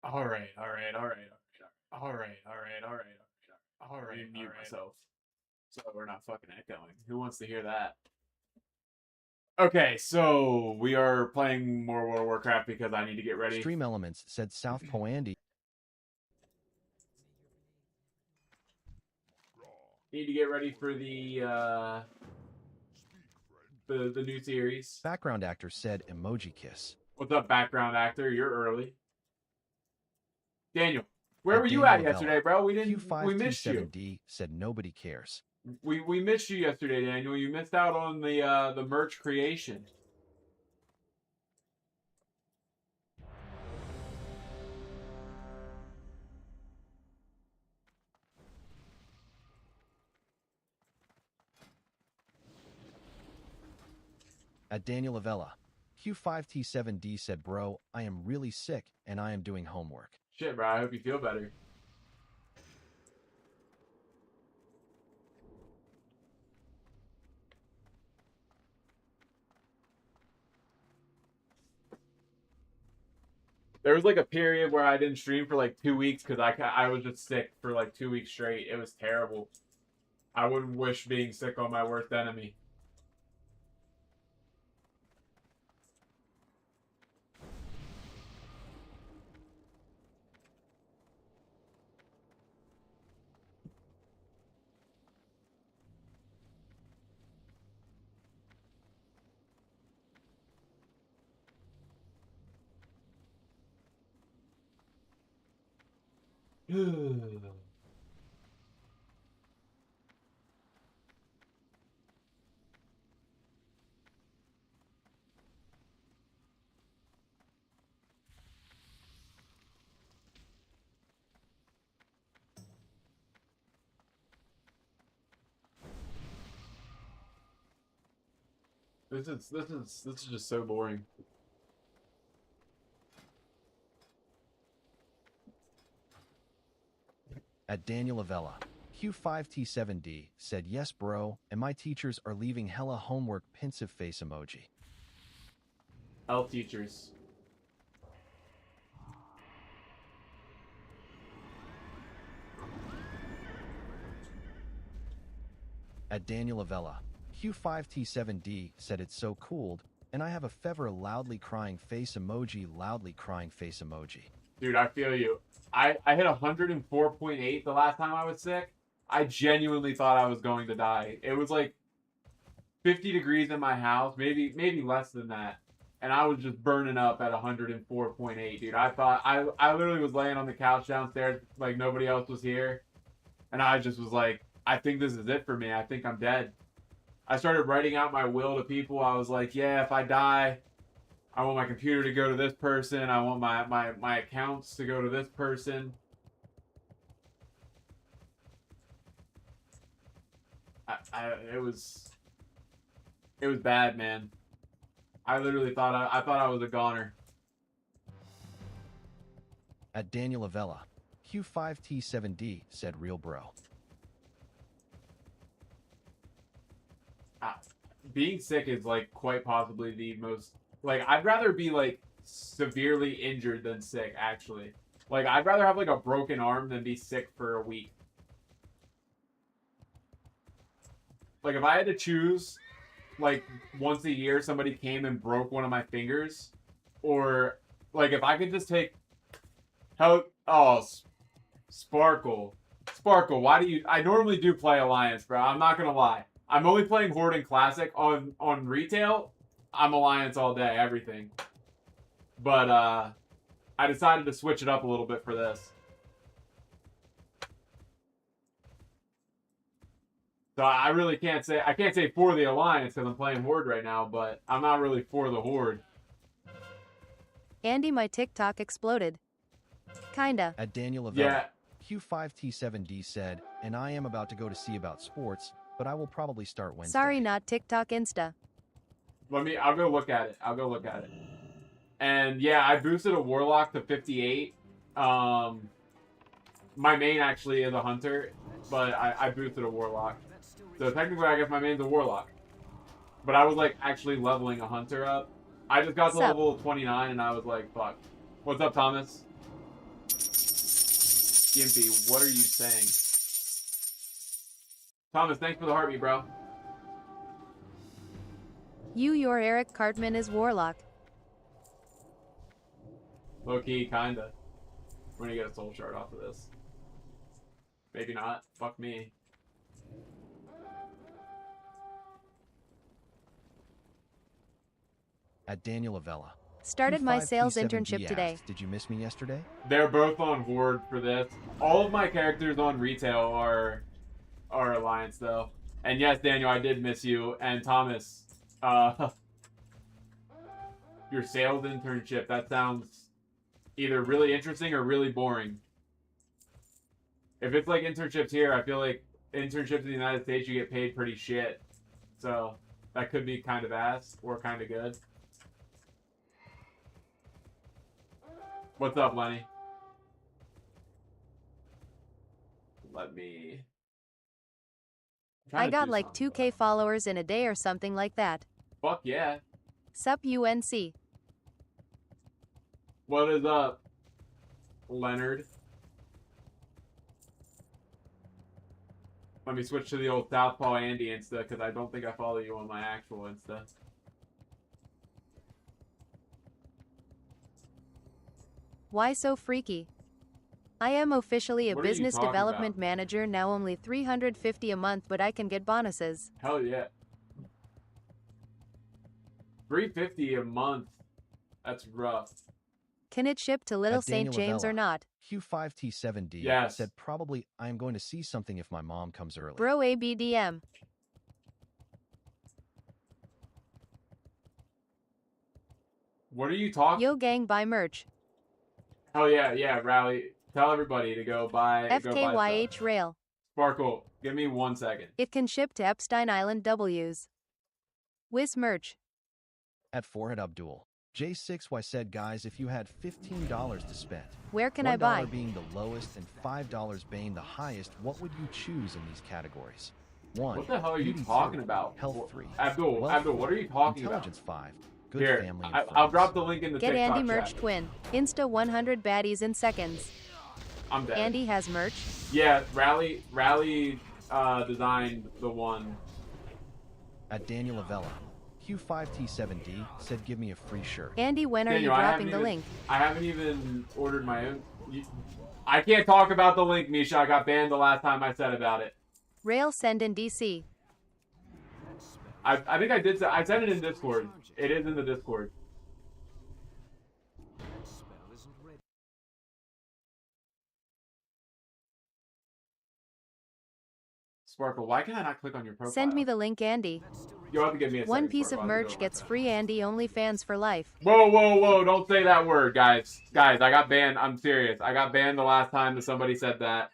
All right, all right, all right, all right, all right, all right, all Let me right, all mute right. myself so we're not fucking echoing. Who wants to hear that? Okay, so we are playing more World of Warcraft because I need to get ready. Stream Elements said South Poandy. Need to get ready for the new series. Background actor said emoji kiss. What's up, background actor? You're early. Daniel, where At were you Daniel at Avella, yesterday, bro? We missed you. Q5T7D said nobody cares. We missed you yesterday, Daniel. You missed out on the merch creation. At Daniel Avella, Q5T7D said, bro, I am really sick and I am doing homework. Shit, bro. I hope you feel better. There was like a period where I didn't stream for like 2 weeks because I was just sick for like 2 weeks straight. It was terrible. I wouldn't wish being sick on my worst enemy. This is just so boring. At Daniel Avella, Q5T7D said, yes, bro, and my teachers are leaving hella homework pensive face emoji. L teachers. At Daniel Avella, Q5T7D said it's so cooled, and I have a fever loudly crying face emoji, loudly crying face emoji. Dude, I feel you. I hit 104.8 the last time I was sick. I genuinely thought I was going to die. It was like 50 degrees in my house, maybe less than that. And I was just burning up at 104.8, dude. I literally was laying on the couch downstairs like nobody else was here. And I just was like, I think this is it for me. I think I'm dead. I started writing out my will to people. I was like, yeah, if I die, I want my computer to go to this person. I want my accounts to go to this person. It was bad, man. I literally thought I thought I was a goner. At Daniel Avella, Q5T7D said, real bro. Being sick is like quite possibly the most, like, I'd rather be like severely injured than sick, actually. Like, I'd rather have like a broken arm than be sick for a week. Like, if I had to choose, like, once a year somebody came and broke one of my fingers, or like if I could just take Sparkle. Sparkle, why do you... I normally do play Alliance, bro. I'm not going to lie. I'm only playing Horde and Classic. On retail, I'm Alliance all day, everything. But, I decided to switch it up a little bit for this. So I really can't say... I can't say for the Alliance because I'm playing Horde right now, but I'm not really for the Horde. Andy, my TikTok exploded. Kinda. At Daniel Avella, Yeah. Q5T7D said, and I am about to go to see about sports, but I will probably start Wednesday. Sorry, not TikTok Insta. I'll go look at it. And yeah, I boosted a Warlock to 58. My main actually is a Hunter, but I boosted a Warlock. So technically I guess my main's a Warlock. But I was like actually leveling a Hunter up. I just got to level 29 and I was like, fuck. What's up, Thomas? Gimpy, what are you saying? Thomas, thanks for the heartbeat, bro. Your Eric Cartman is Warlock. Low key, kinda. We're gonna get a soul shard off of this. Maybe not. Fuck me. At Daniel Avella. Started my sales Q5T7D internship today. asks, did you miss me yesterday? They're both on Horde for this. All of my characters on retail are Alliance though. And yes, Daniel, I did miss you. And Thomas, your sales internship, that sounds either really interesting or really boring. If it's like internships here, I feel like internships in the United States, you get paid pretty shit. So that could be kind of ass or kind of good. What's up, Lenny? Let me... I got like 2K followers in a day or something like that. Fuck yeah. Sup UNC. What is up, Leonard? Let me switch to the old Southpaw Andy Insta, because I don't think I follow you on my actual Insta. Why so freaky? I am officially a What are you business talking development about? manager now, only $350 a month, but I can get bonuses. Hell yeah. $350 a month. That's rough. Can it ship to Little At St. Daniel James or Avella. not? Q5T7D Yes. said probably I am going to see something if my mom comes early. Bro ABDM. What are you talking? Yo gang buy merch. Hell yeah, yeah, Rally. Tell everybody to go buy stuff. FKYH rail. Sparkle, give me 1 second. It can ship to Epstein Island W's. Wiz merch. At Forehead Abdul. J6Y said, guys, if you had $15 to spend, Where can I buy? $1 being the lowest and $5 being the highest, what would you choose in these categories? 1. What the hell are you beauty talking 2, about? Health 3. Abdul, wealth Abdul, 4, what are you talking about? Intelligence 5. Good Here, family and I'll friends. drop the link in the Get TikTok Andy merch chat. twin. Insta 100 baddies in seconds. I'm dead. Andy has merch. Yeah, Rally designed the one. At Daniel Avella. Q5T7D said, give me a free shirt. Andy, when are you Daniel, I dropping haven't the even- link? I haven't even ordered my own. I can't talk about the link, Misha. I got banned the last time I said about it. Rail send in DC. I think I did. I sent it in Discord. It is in the Discord. Sparkle, why can I not click on your profile? Send me the link, Andy. You'll have to give me a One second, piece of Sparkle. I'll have to merch go gets myself. free Andy OnlyFans for life. Whoa, whoa, whoa! Don't say that word, guys. Guys, I got banned. I'm serious. I got banned the last time that somebody said that.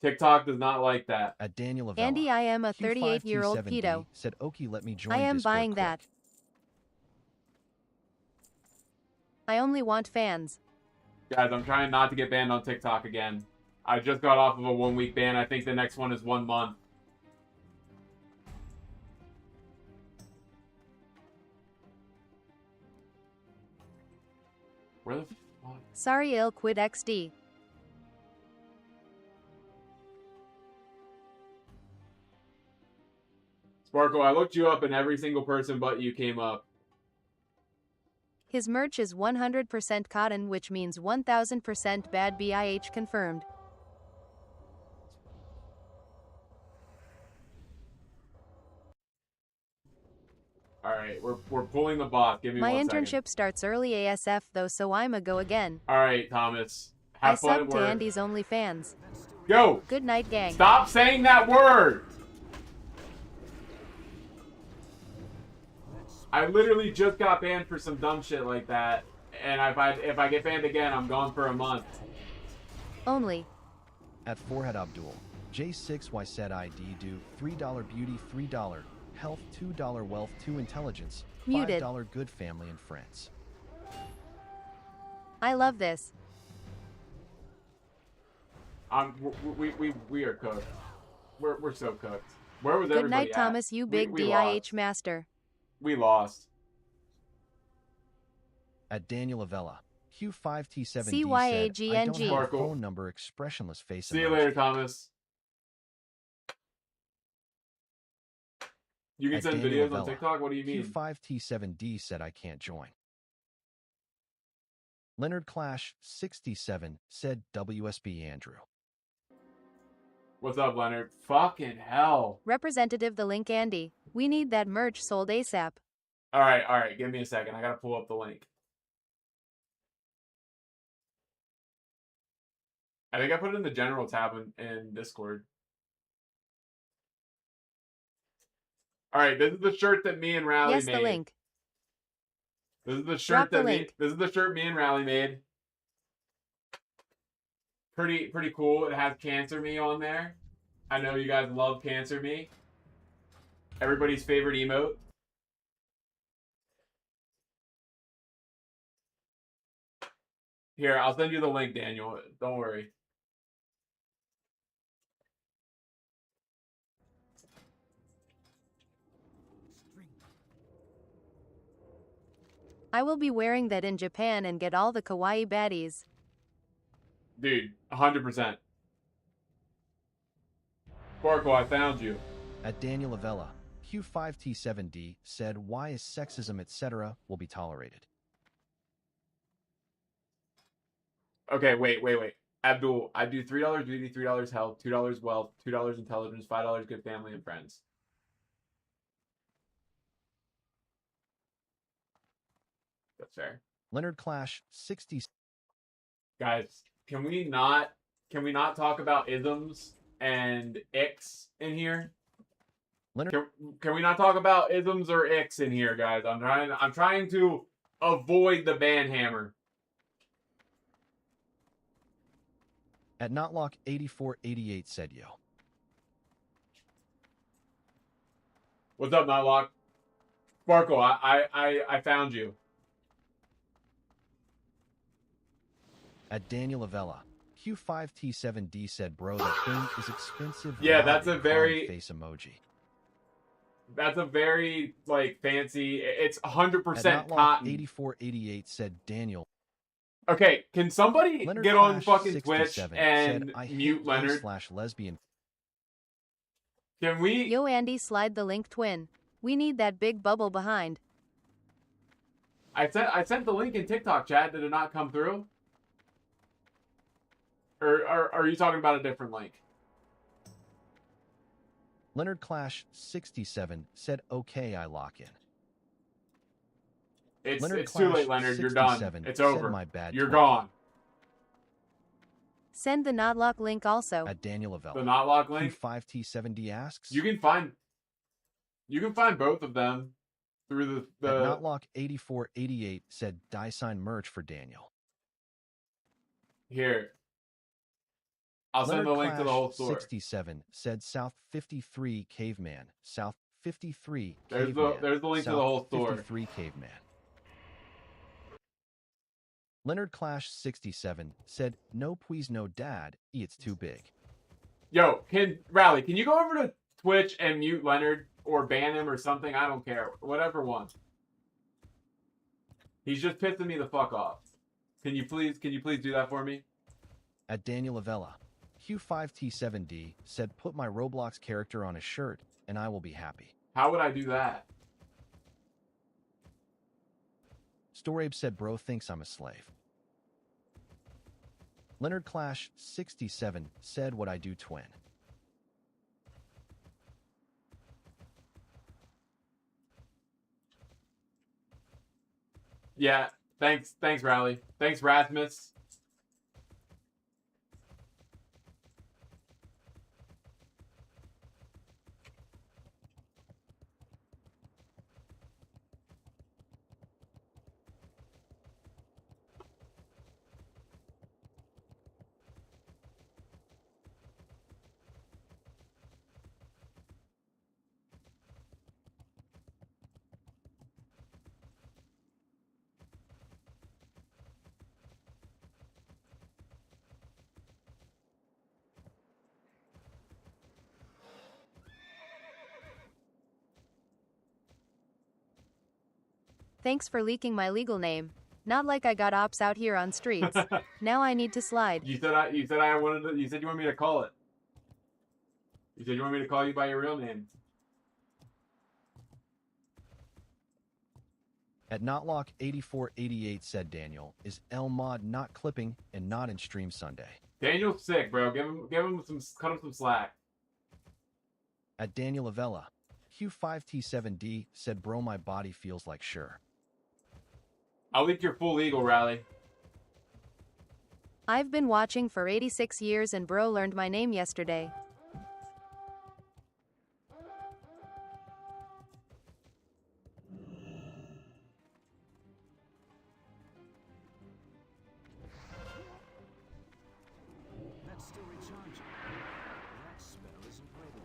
TikTok does not like that. At Daniel Avella. Andy, I am a 38-year-old Q5T7D pedo. said, Okie, let me join I am Discord buying quick. that. I only want fans. Guys, I'm trying not to get banned on TikTok again. I just got off of a 1-week ban. I think the next one is 1 month. Where the fuck? Sorry, ill quid XD. Sparkle, I looked you up and every single person but you came up. His merch is 100% cotton, which means 1000% bad BIH confirmed. Alright, we're pulling the boss. Give me My 1 internship second. starts early ASF though, so I'm a go again. Alright, Thomas. I Have fun at subbed to work. Andy's OnlyFans. Go! Good night, gang. Stop saying that word! I literally just got banned for some dumb shit like that. And if I get banned again, I'm gone for a month. Only. At Forehead Abdul. J6Y said ID do $3 beauty, $3 health, $2 wealth, 2 intelligence, Muted. $5 good family and friends. I love this. We are cooked. We're so cooked. Where was Good everybody night, at? Thomas, you big we DIH lost. master. We lost. At Daniel Avella. Q5T7D CYAGNG. said, I don't have a Sparkle. phone number expressionless face See you emoji. later, Thomas. You can At send Daniel videos on Avella, TikTok? What do you mean? Q5T7D said I can't join. Leonard Clash 67 said WSB Andrew. What's up, Leonard? Fucking hell. Representative the link Andy. We need that merch sold ASAP. All right. Give me a second. I gotta pull up the link. I think I put it in the general tab in Discord. All right, this is the shirt that me and Rally Yes, made. the link. This is the Drop shirt the that link. this is the shirt me and Rally made. Pretty cool. It has Cancer Me on there. I know you guys love Cancer Me. Everybody's favorite emote. Here, I'll send you the link, Daniel. Don't worry. I will be wearing that in Japan and get all the kawaii baddies. Dude, 100%. Sparkle, I found you. At Daniel Avella, Q5T7D said why is sexism etc. will be tolerated. Okay, wait. Abdul, I do $3 beauty, $3 health, $2 wealth, $2 intelligence, $5 good family and friends. That's fair. Leonard Clash 60. Guys, can we not talk about isms and icks in here? Leonard Can we not talk about isms or icks in here, guys? I'm trying to avoid the ban hammer. at Notlock 8488 said yo. What's up, Nightlock? Sparkle, I found you. At Daniel Avella, Q5T7D said, bro, that thing is expensive. Yeah, loud that's a and very- crying face emoji. That's a very, like, fancy... It's 100% At Notlock cotton. 8488 said, Daniel. Okay, can somebody Leonard get on Flash fucking Twitch 67 and said, I mute hate gay Leonard? slash lesbian. Can we... Yo Andy, slide the link twin. We need that big bubble behind. I sent the link in TikTok chat. Did it not come through? Or are you talking about a different link? Leonard Clash 67 said, okay, I lock in. It's Leonard too late, Clash Leonard. You're done. 67 It's said, over. my bad You're twin. gone. Send the Nodlock link also. At Daniel The Avella, not lock link. Q5T7D asks. You can find both of them through At the Notlock 8488 said, die sign merch for Daniel. here. I'll send Leonard the link to the Clash whole store. 67 said South 53 Caveman. South 53 There's Caveman. the link to the South whole store. 53 Caveman. Leonard Clash 67 said, no please no dad, it's too big. Yo, can you go over to Twitch and mute Leonard or ban him or something? I don't care. Whatever one. He's just pissing me the fuck off. Can you please do that for me? At Daniel Avella, Q5T7D said, put my Roblox character on a shirt and I will be happy. How would I do that? Storabe said, bro thinks I'm a slave. Leonard Clash 67 said, what I do twin. Yeah, thanks Rally. Thanks Rasmus. Thanks for leaking my legal name. Not like I got ops out here on streets. Now I need to slide. You said you said you want me to call it. You said you want me to call you by your real name. At Notlock8488 said Daniel, is Mod not clipping and not in stream Sunday? Daniel's sick, bro. Cut him some slack. At Daniel Avella, Q5T7D said bro my body feels like sure. I'll leak your full legal rally. I've been watching for 86 years and bro learned my name yesterday. That's still recharging. That spell isn't ready.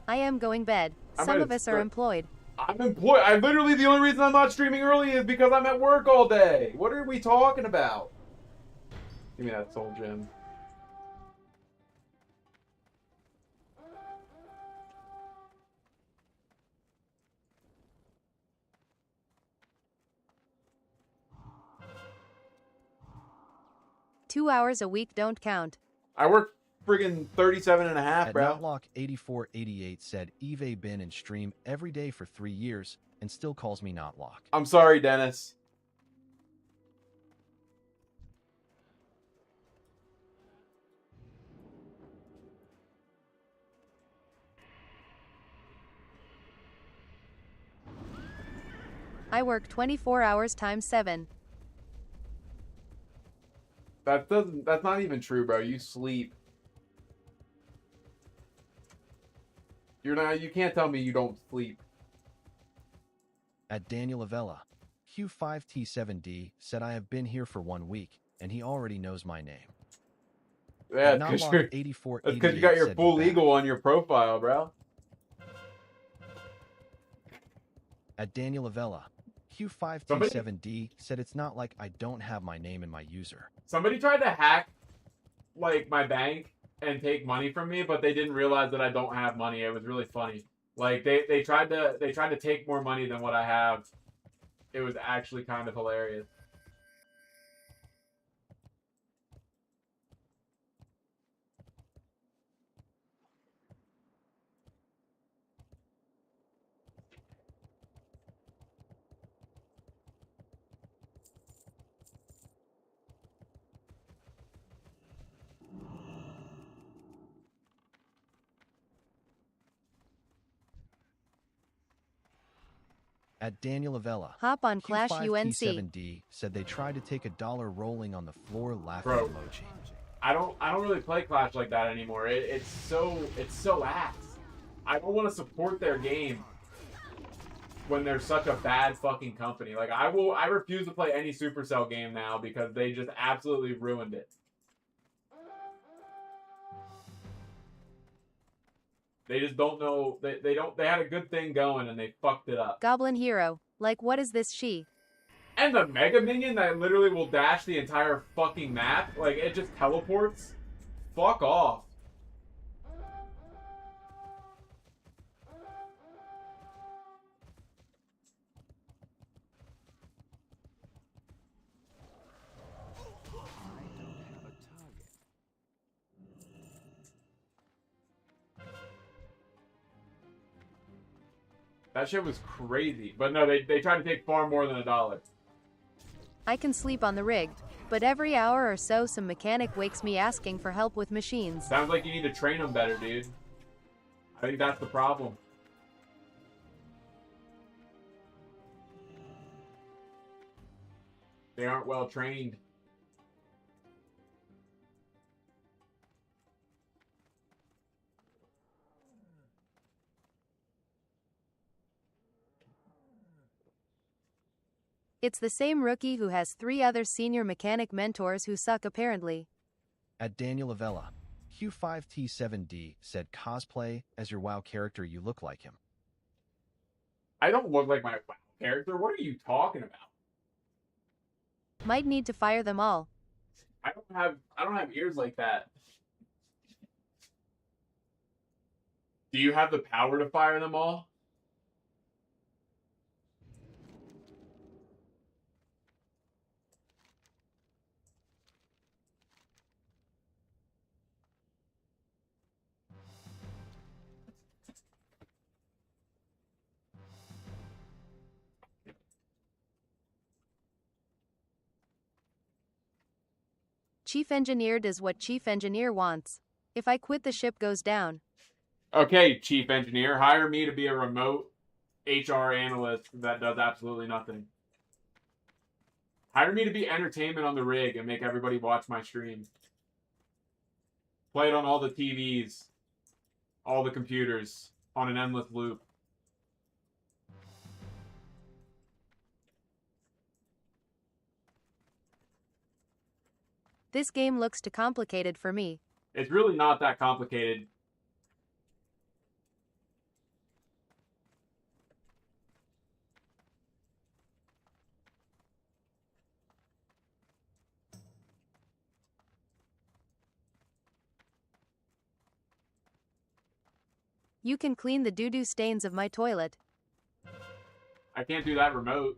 I am going bed. Some of us are employed. I'm employed. I literally, the only reason I'm not streaming early is because I'm at work all day. What are we talking about? Give me that soul gem. Two hours a week don't count. I work friggin' 37 and a half, At bro. Notlock8488 said Eve been in stream every day for 3 years and still calls me Notlock. I'm sorry, Dennis. I work 24 hours times 7. That's not even true, bro. You sleep. You can't tell me you don't sleep. At Daniel Avella, Q5T7D said I have been here for 1 week and he already knows my name. Yeah, At because Notlock8488 you got your said full back. legal on your profile, bro. At Daniel Avella, Q5T7D said it's not like I don't have my name in my user. Somebody tried to hack, like, my bank and take money from me, but they didn't realize that I don't have money. It was really funny. Like, they tried to take more money than what I have. It was actually kind of hilarious. At Daniel Avella, Hop on Clash UNC. Q5T7D said they tried to take $1 rolling on the floor laughing Bro. emoji. I don't really play Clash like that anymore. It's so ass. I don't want to support their game when they're such a bad fucking company. Like, I refuse to play any Supercell game now because they just absolutely ruined it. They just don't know. They had a good thing going and they fucked it up. Goblin Hero. Like, what is this she? And the Mega Minion that literally will dash the entire fucking map. Like, it just teleports. Fuck off. That shit was crazy. But no, they tried to take far more than $1. I can sleep on the rig, but every hour or so some mechanic wakes me asking for help with machines. Sounds like you need to train them better, dude. I think that's the problem. They aren't well trained. It's the same rookie who has 3 other senior mechanic mentors who suck apparently. At Daniel Avella, Q5T7D said cosplay as your WoW character, you look like him. I don't look like my WoW character. What are you talking about? Might need to fire them all. I don't have ears like that. Do you have the power to fire them all? Chief Engineer does what Chief Engineer wants. If I quit, the ship goes down. Okay, Chief Engineer, hire me to be a remote HR analyst that does absolutely nothing. Hire me to be entertainment on the rig and make everybody watch my stream. Play it on all the TVs, all the computers, on an endless loop. This game looks too complicated for me. It's really not that complicated. You can clean the doo-doo stains of my toilet. I can't do that remote.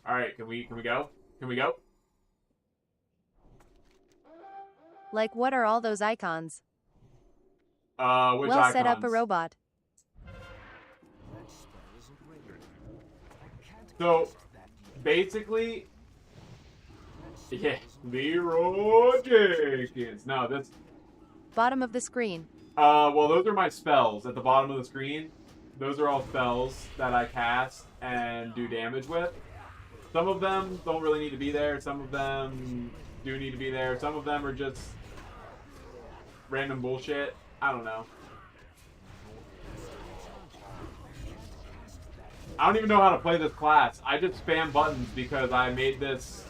All right, can we go? Can we go? Like, what are all those icons? Which Well, icons? set up a robot. That spell isn't regular. I can't So, cast that yet. basically, That spell yeah, isn't Leroy Jenkins. No, that's Bottom of the screen. well, those are my spells at the bottom of the screen. Those are all spells that I cast and do damage with. Some of them don't really need to be there. Some of them do need to be there. Some of them are just random bullshit. I don't know. I don't even know how to play this class. I just spam buttons because I made this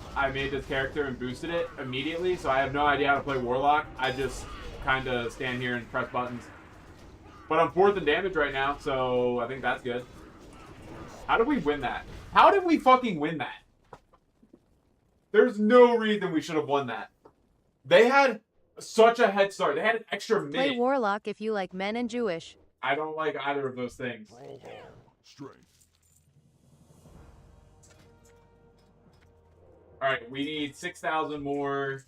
character and boosted it immediately, so I have no idea how to play Warlock. I just kind of stand here and press buttons. But I'm 4th in damage right now, so I think that's good. How did we win that? How did we fucking win that? There's no reason we should have won that. They had such a head start. They had an extra minute. Play Warlock if you like men and Jewish. I don't like either of those things. Strength. Alright, we need 6,000 more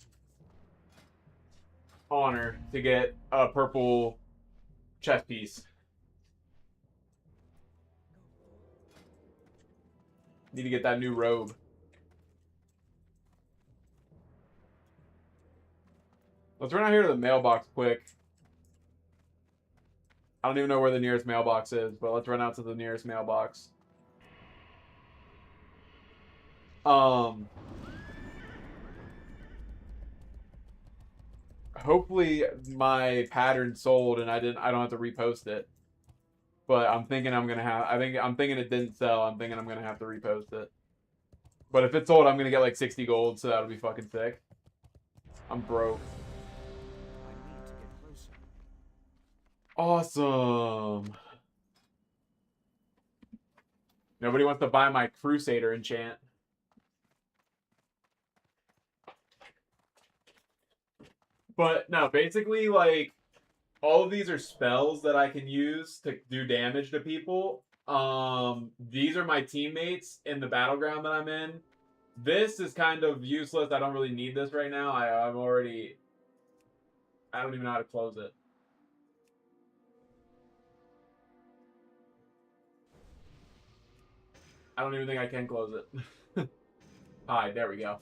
honor to get a purple chest piece. Need to get that new robe. Let's run out here to the mailbox quick. I don't even know where the nearest mailbox is, but let's run out to the nearest mailbox. Hopefully my pattern sold and I don't have to repost it. But I'm thinking I'm thinking it didn't sell. I'm thinking I'm gonna have to repost it. But if it's sold, I'm gonna get like 60 gold, so that'll be fucking sick. I'm broke. I need to get closer. Awesome. Nobody wants to buy my Crusader enchant. But no, basically, like, all of these are spells that I can use to do damage to people. These are my teammates in the battleground that I'm in. This is kind of useless. I don't really need this right now. I don't even know how to close it. I don't even think I can close it. Hi, there we go.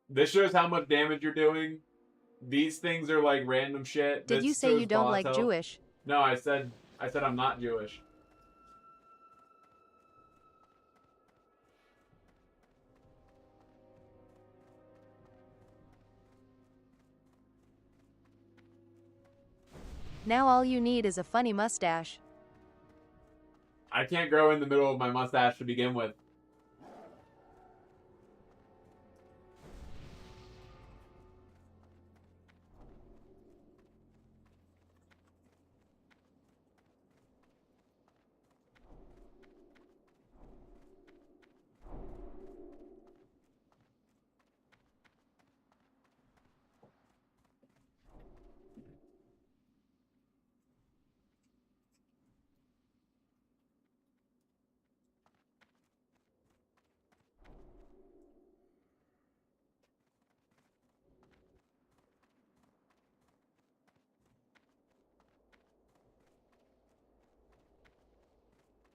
This shows how much damage you're doing. These things are like random shit. Did This you say shows you don't boss like health. Jewish? No, I said I'm not Jewish. Now all you need is a funny mustache. I can't grow in the middle of my mustache to begin with.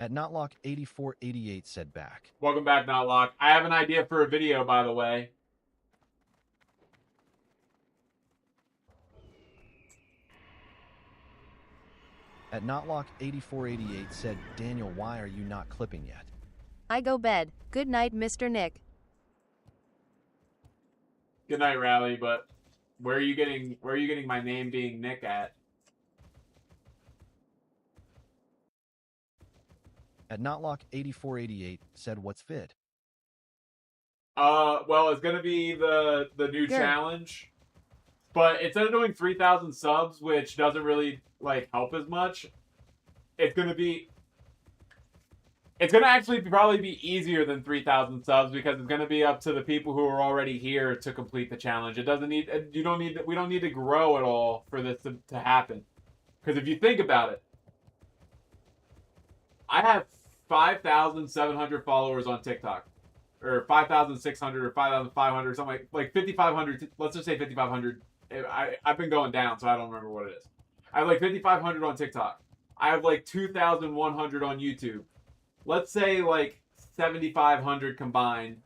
At Notlock8488 said back. Welcome back, Notlock. I have an idea for a video, by the way. At Notlock8488 said, Daniel, why are you not clipping yet? I go bed. Good night, Mr. Nick. Good night, Rally, but where are you getting my name being Nick at? At Notlock8488 said, what's vid? Well, it's gonna be the new challenge, but instead of doing 3,000 subs, which doesn't really like help as much, it's gonna actually probably be easier than 3,000 subs because it's gonna be up to the people who are already here to complete the challenge. It doesn't need we don't need to grow at all for this to happen. Because if you think about it, I have 5,700 followers on TikTok. Or 5,600 or 5,500, something like 5,500. Let's just say 5,500. I've been going down, so I don't remember what it is. I have like 5,500 on TikTok. I have like 2,100 on YouTube. Let's say like 7,500 combined,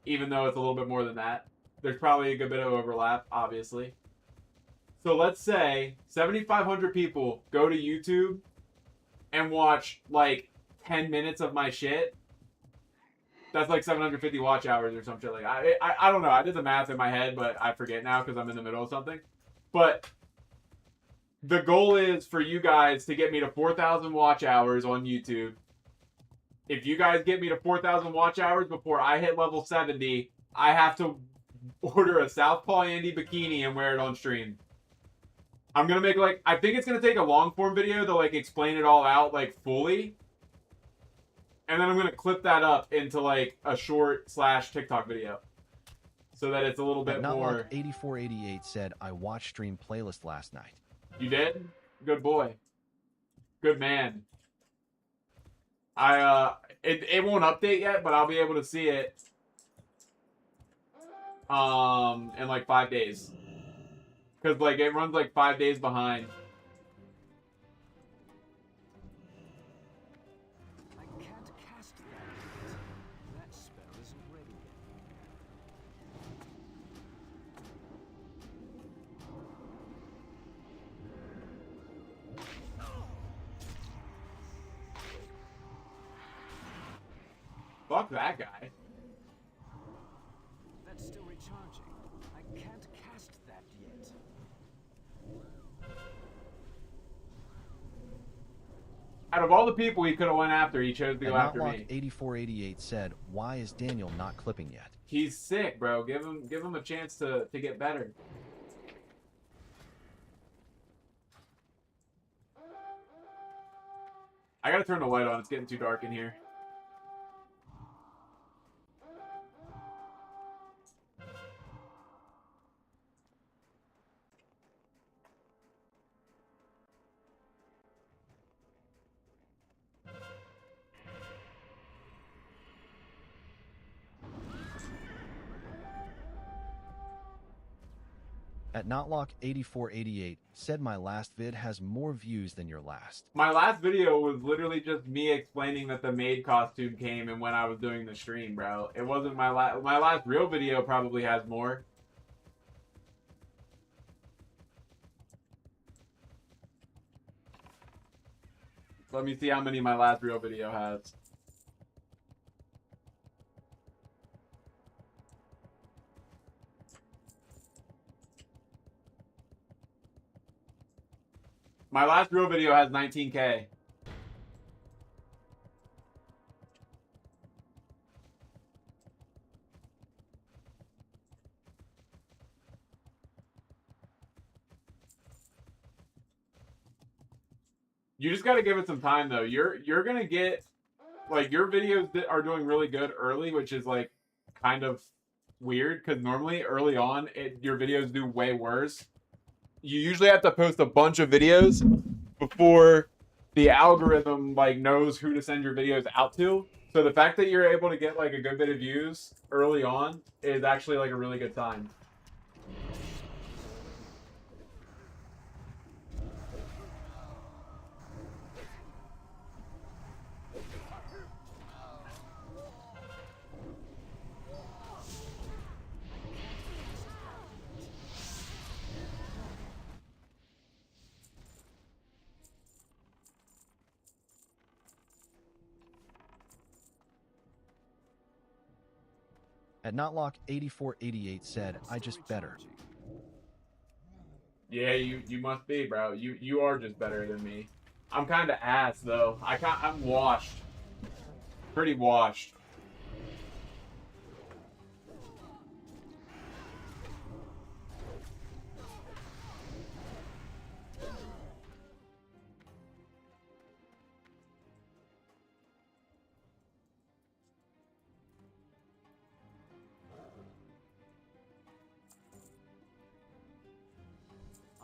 even though it's a little bit more than that. There's probably a good bit of overlap, obviously. So let's say 7,500 people go to YouTube and watch like 10 minutes of my shit. That's like 750 watch hours or some shit like that. I don't know. I did the math in my head, but I forget now because I'm in the middle of something. But the goal is for you guys to get me to 4,000 watch hours on YouTube. If you guys get me to 4,000 watch hours before I hit level 70, I have to order a Southpaw Andy bikini and wear it on stream. I'm going to make like, I think it's going to take a long form video to like explain it all out like fully. And then I'm going to clip that up into like a short / TikTok video. So that it's a little bit more. Notlock8488 said, I watched stream playlist last night. You did? Good boy. Good man. It won't update yet, but I'll be able to see it in like 5 days. Cause like it runs like 5 days behind. I can't cast that yet. That spell isn't ready yet. Fuck that guy. That's still recharging. I can't cast that yet. Out of all the people he could have went after, he chose to go At after me. Notlock8488 said, why is Daniel not clipping yet? He's sick, bro. Give him a chance to get better. I gotta turn the light on. It's getting too dark in here. At Notlock8488 said, my last vid has more views than your last. My last video was literally just me explaining that the maid costume came and when I was doing the stream, bro. It wasn't my last real video probably has more. Let me see how many my last real video has. My last real video has 19K. You just got to give it some time though. You're going to get like your videos that are doing really good early, which is like kind of weird cuz normally early on your videos do way worse. You usually have to post a bunch of videos before the algorithm like knows who to send your videos out to. So the fact that you're able to get like a good bit of views early on is actually like a really good sign. At Notlock8488 said, I just better. Yeah, you must be, bro. You are just better than me. I'm kind of ass though. I'm washed. Pretty washed.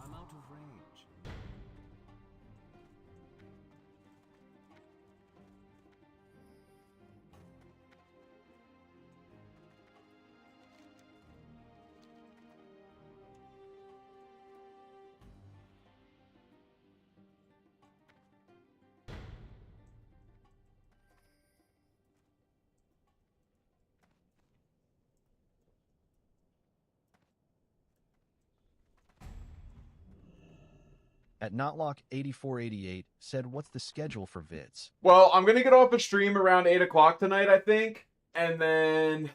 I'm out of range. At Notlock8488 said, what's the schedule for vids? Well, I'm gonna get off a stream around 8 o'clock tonight, I think, and then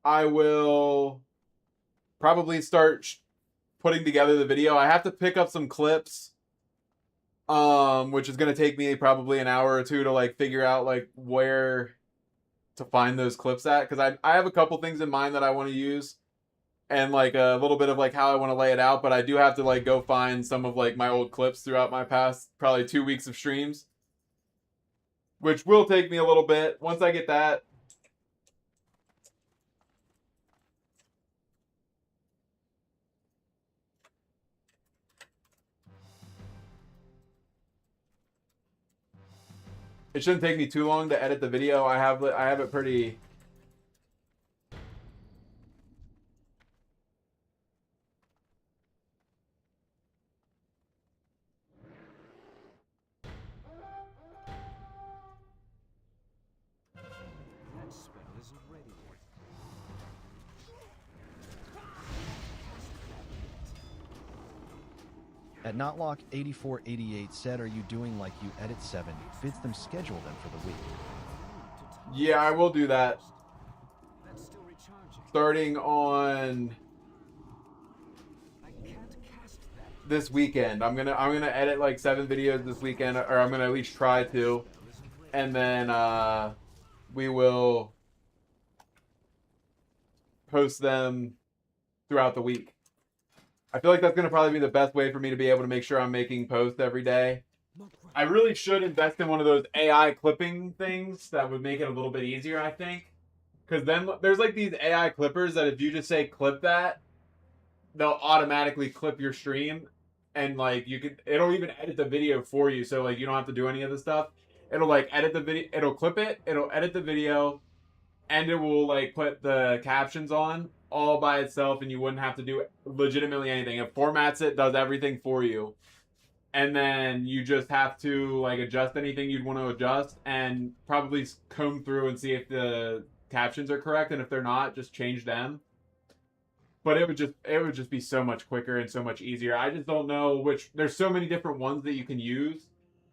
I will probably start putting together the video. I have to pick up some clips, which is gonna take me probably an hour or two to like figure out like where to find those clips at, because I have a couple things in mind that I want to use, and like a little bit of like how I want to lay it out, but I do have to like go find some of like my old clips throughout my past probably 2 weeks of streams, which will take me a little bit. Once I get that, it shouldn't take me too long to edit the video. I have it pretty. That spell isn't ready yet. At Notlock8488 said, are you doing like you edit 7 vids them, schedule them for the week? Yeah, I will do that. That's still recharging. Starting on I can't cast that. this weekend. I'm gonna edit like 7 videos this weekend, or I'm gonna at least try to, and then we will post them throughout the week. I feel like that's gonna probably be the best way for me to be able to make sure I'm making posts every day. I really should invest in one of those AI clipping things that would make it a little bit easier, I think. Because then there's like these AI clippers that if you just say clip that, they'll automatically clip your stream, and like it'll even edit the video for you, so like you don't have to do any of the stuff. It'll like edit the video, it'll clip it, it'll edit the video, and it will like put the captions on all by itself, and you wouldn't have to do legitimately anything. It formats it, does everything for you, and then you just have to like adjust anything you'd want to adjust, and probably comb through and see if the captions are correct, and if they're not, just change them. But it would just be so much quicker and so much easier. I just don't know which. There's so many different ones that you can use,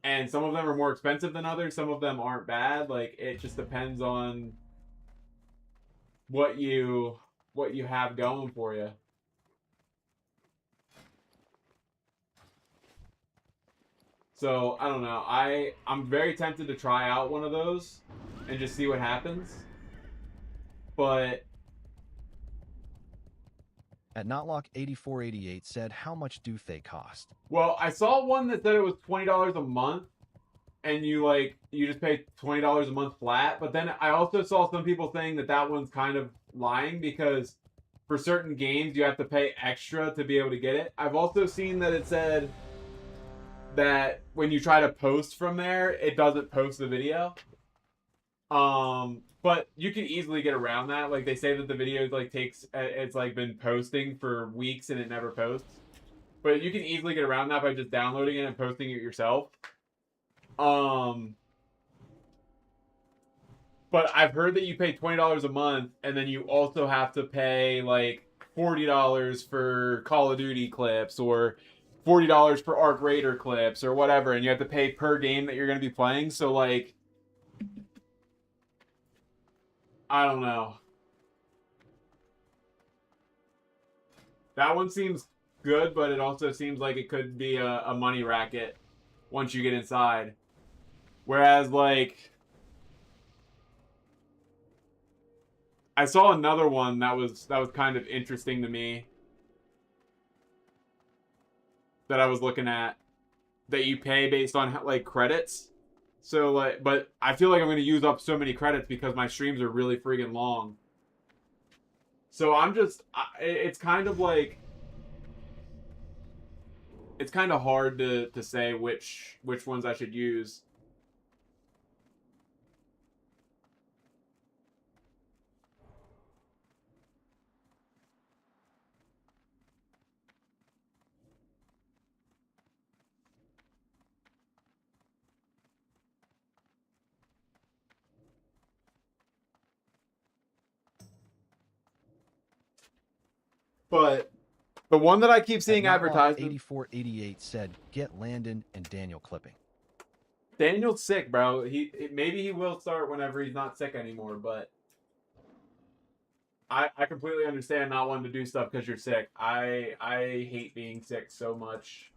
and some of them are more expensive than others. Some of them aren't bad. Like it just depends on what you have going for you. So I don't know. I'm very tempted to try out one of those and just see what happens. But At Notlock8488 said, how much do they cost? well, I saw one that said it was $20 a month, and you just pay $20 a month flat. But then I also saw some people saying that one's kind of lying, because for certain games you have to pay extra to be able to get it. I've also seen that it said that when you try to post from there, it doesn't post the video. But you can easily get around that. Like they say that the video like it's like been posting for weeks and it never posts. But you can easily get around that by just downloading it and posting it yourself. But I've heard that you pay $20 a month, and then you also have to pay like $40 for Call of Duty clips, or $40 for Arc Raider clips, or whatever, and you have to pay per game that you're going to be playing. So like I don't know. That one seems good, but it also seems like it could be a money racket once you get inside. Whereas, like, I saw another one that was kind of interesting to me that I was looking at that you pay based on like credits. So like, but I feel like I'm going to use up so many credits because my streams are really freaking long. So I'm just, it's kind of like, it's kind of hard to say which ones I should use. But the one that I keep seeing advertised, 8488 said, get Landon and Daniel clipping. Daniel's sick, bro. Maybe he will start whenever he's not sick anymore, but I completely understand not wanting to do stuff because you're sick. I hate being sick so much.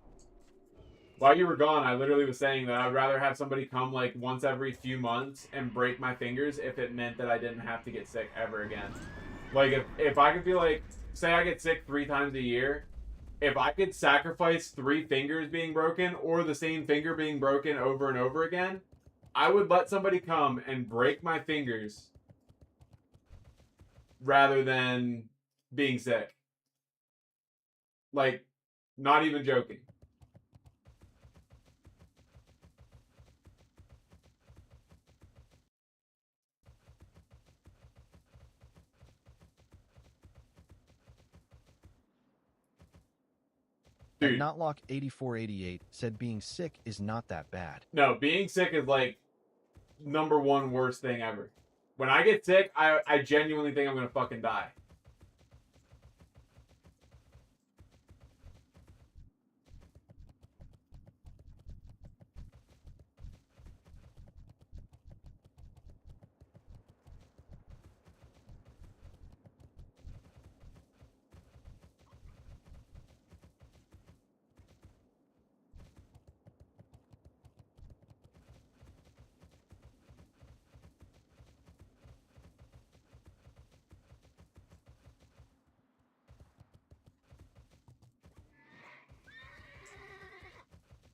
While you were gone, I literally was saying that I'd rather have somebody come like once every few months and break my fingers if it meant that I didn't have to get sick ever again. Like if I could be like, say I get sick 3 times a year, if I could sacrifice 3 fingers being broken or the same finger being broken over and over again, I would let somebody come and break my fingers rather than being sick. Like, not even joking. Dude. Notlock 8488 said being sick is not that bad. No, being sick is like #1 worst thing ever. When I get sick, I genuinely think I'm gonna fucking die.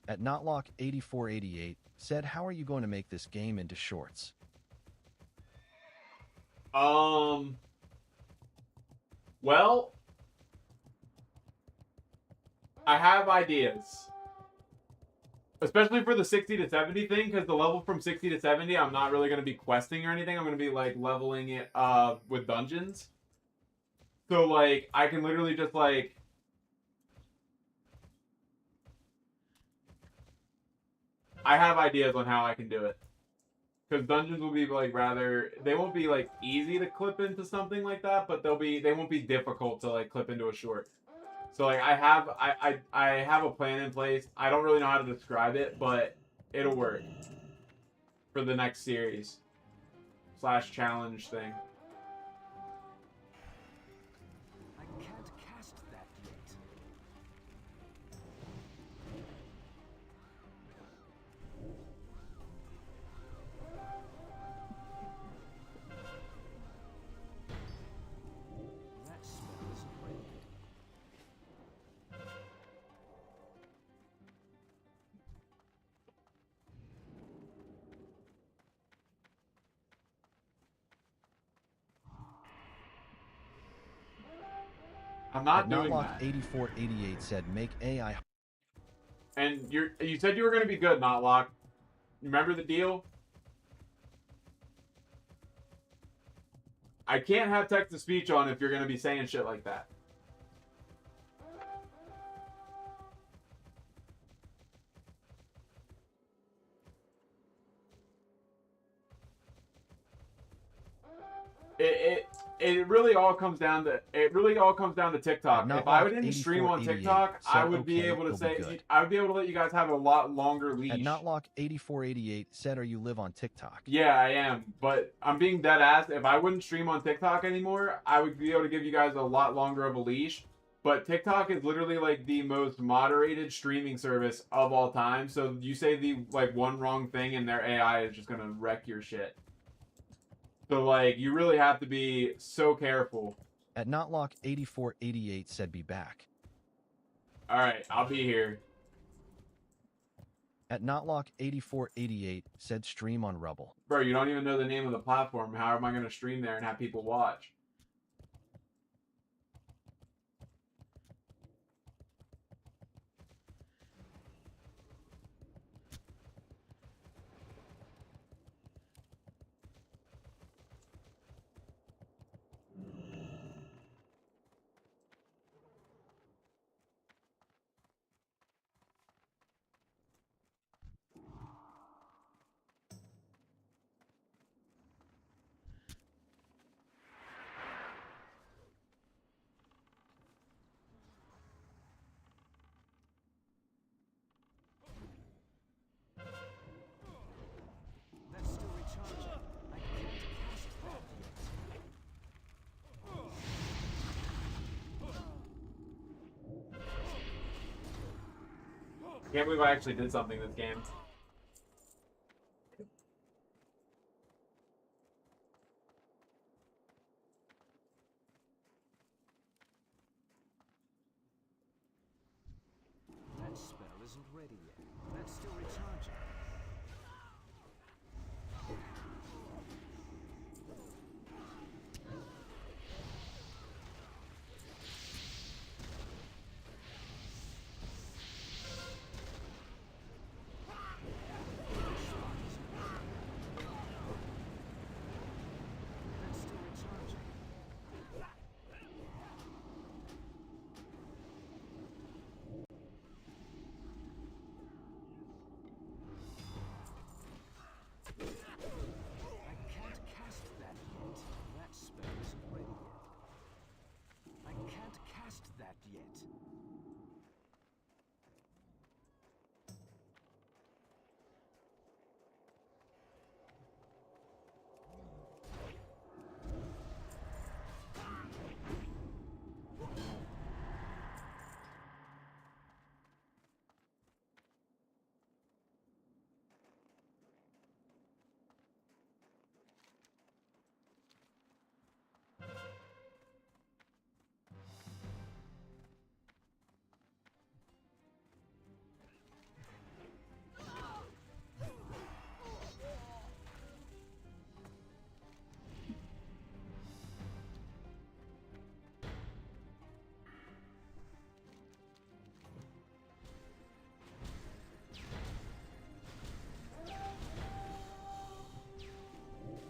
At Notlock 8488 said, how are you going to make this game into shorts? Well, I have ideas. Especially for the 60 to 70 thing, because the level from 60 to 70, I'm not really going to be questing or anything. I'm going to be, like, leveling it with dungeons. So, like, I can literally just, like... I have ideas on how I can do it. Because dungeons will be, like, rather... They won't be, like, easy to clip into something like that, but they won't be difficult to, like, clip into a short. So, like, I have a plan in place. I don't really know how to describe it, but it'll work. For the next series. / challenge thing. I can't cast that yet. That spell isn't ready. I'm not At doing Notlock that. 8488 said, make AI. And you said you were going to be good, Notlock. Remember the deal? I can't have text-to-speech on if you're going to be saying shit like that. it really all comes down to TikTok. If I didn't stream on TikTok, I would be able to say I would be able to let you guys have a lot longer leash. At Notlock8488 said, "Are you live on TikTok?" Yeah, I am, but I'm being dead ass. If I wouldn't stream on TikTok anymore, I would be able to give you guys a lot longer of a leash. But TikTok is literally like the most moderated streaming service of all time. So you say the like one wrong thing and their AI is just gonna wreck your shit. So like you really have to be so careful. At Notlock8488 said, "Be back." All right, I'll be here. At Notlock8488 said, "Stream on Rubble." Bro, you don't even know the name of the platform. How am I gonna stream there and have people watch? That's still recharging. I can't cast that yet. I can't believe I actually did something this game. That spell isn't ready yet. That's still recharging. That's still recharging. I can't cast that yet. That spell isn't ready yet. I can't cast that yet.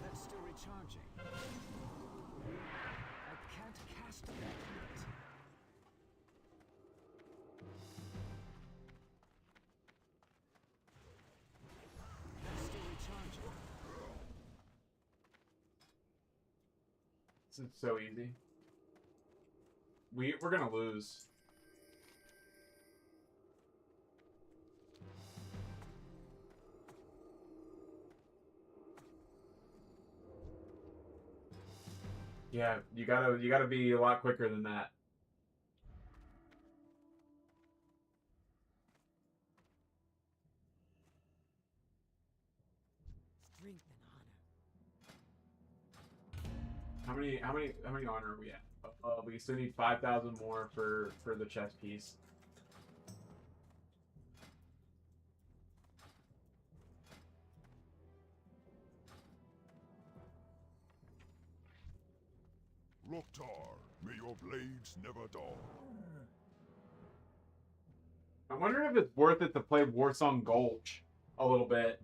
That's still recharging. I can't cast that yet. That's still recharging. This is so easy. We're gonna lose. Yeah, you gotta be a lot quicker than that. Strength and honor. How many honor are we at? We still need 5,000 more for the chess piece. Loktar, may your blades never dull. I'm wondering if it's worth it to play Warsong Gulch a little bit.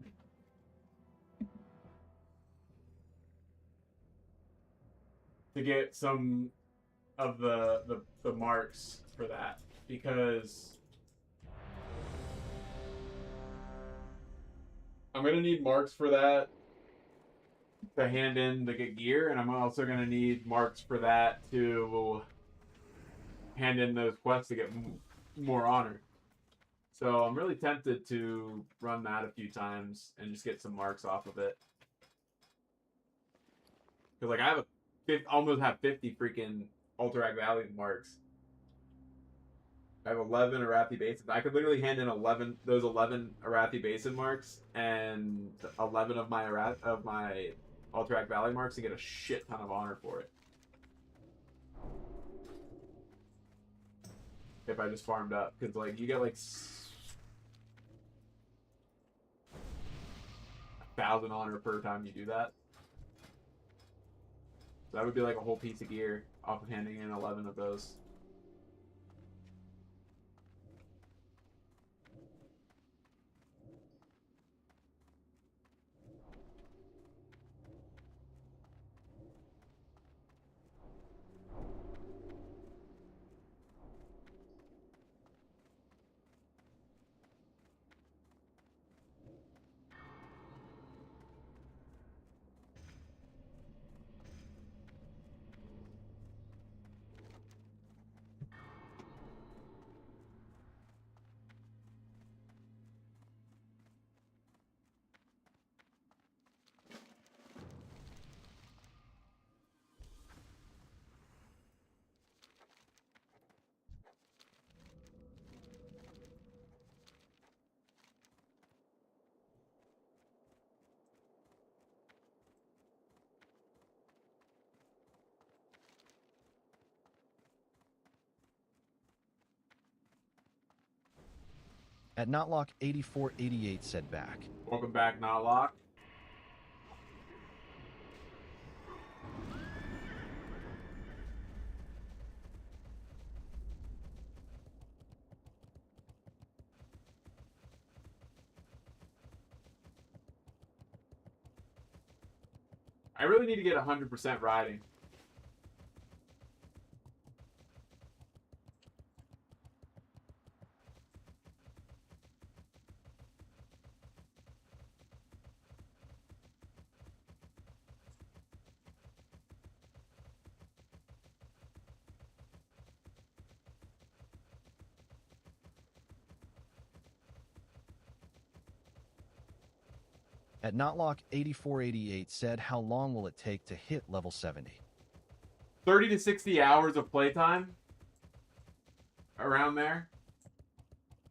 To get some of the marks for that. Because I'm gonna need marks for that. to hand in to get gear, and I'm also gonna need marks for that to hand in those quests to get more honor. So I'm really tempted to run that a few times and just get some marks off of it. Cause like I have almost have 50 freaking Alterac Valley marks. I have 11 Arathi Basin. I could literally hand in 11 those 11 Arathi Basin marks and 11 of my Alterac Valley marks and get a shit ton of honor for it. If I just farmed up, because like you get like 1,000 honor per time you do that. So that would be like a whole piece of gear off of handing in 11 of those. At Notlock 8488 said back. Welcome back, Notlock. I really need to get 100% riding. At Notlock 8488 said, how long will it take to hit level 70? 30 to 60 hours of playtime. Around there.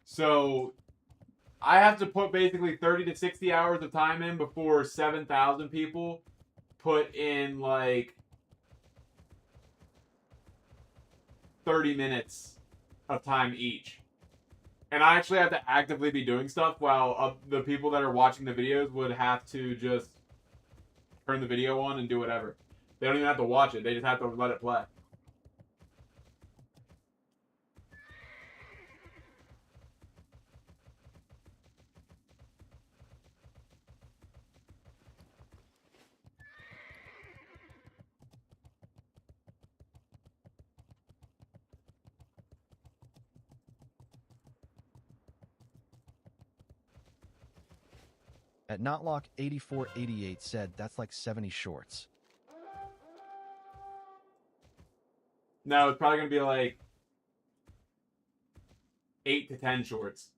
So I have to put basically 30 to 60 hours of time in before 7,000 people put in like 30 minutes of time each. And I actually have to actively be doing stuff while the people that are watching the videos would have to just turn the video on and do whatever. They don't even have to watch it. They just have to let it play. At Notlock 8488 said, that's like 70 shorts. No, it's probably going to be like 8 to 10 shorts.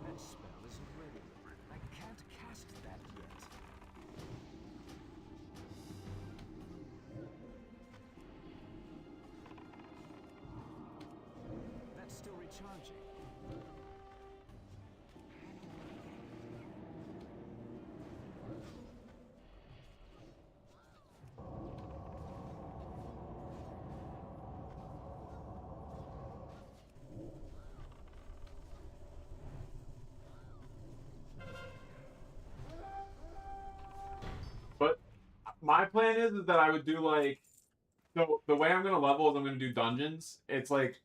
That spell isn't ready. I can't cast that yet. That's still recharging. But my plan is that I would do like, so the way I'm going to level is I'm going to do dungeons. It's like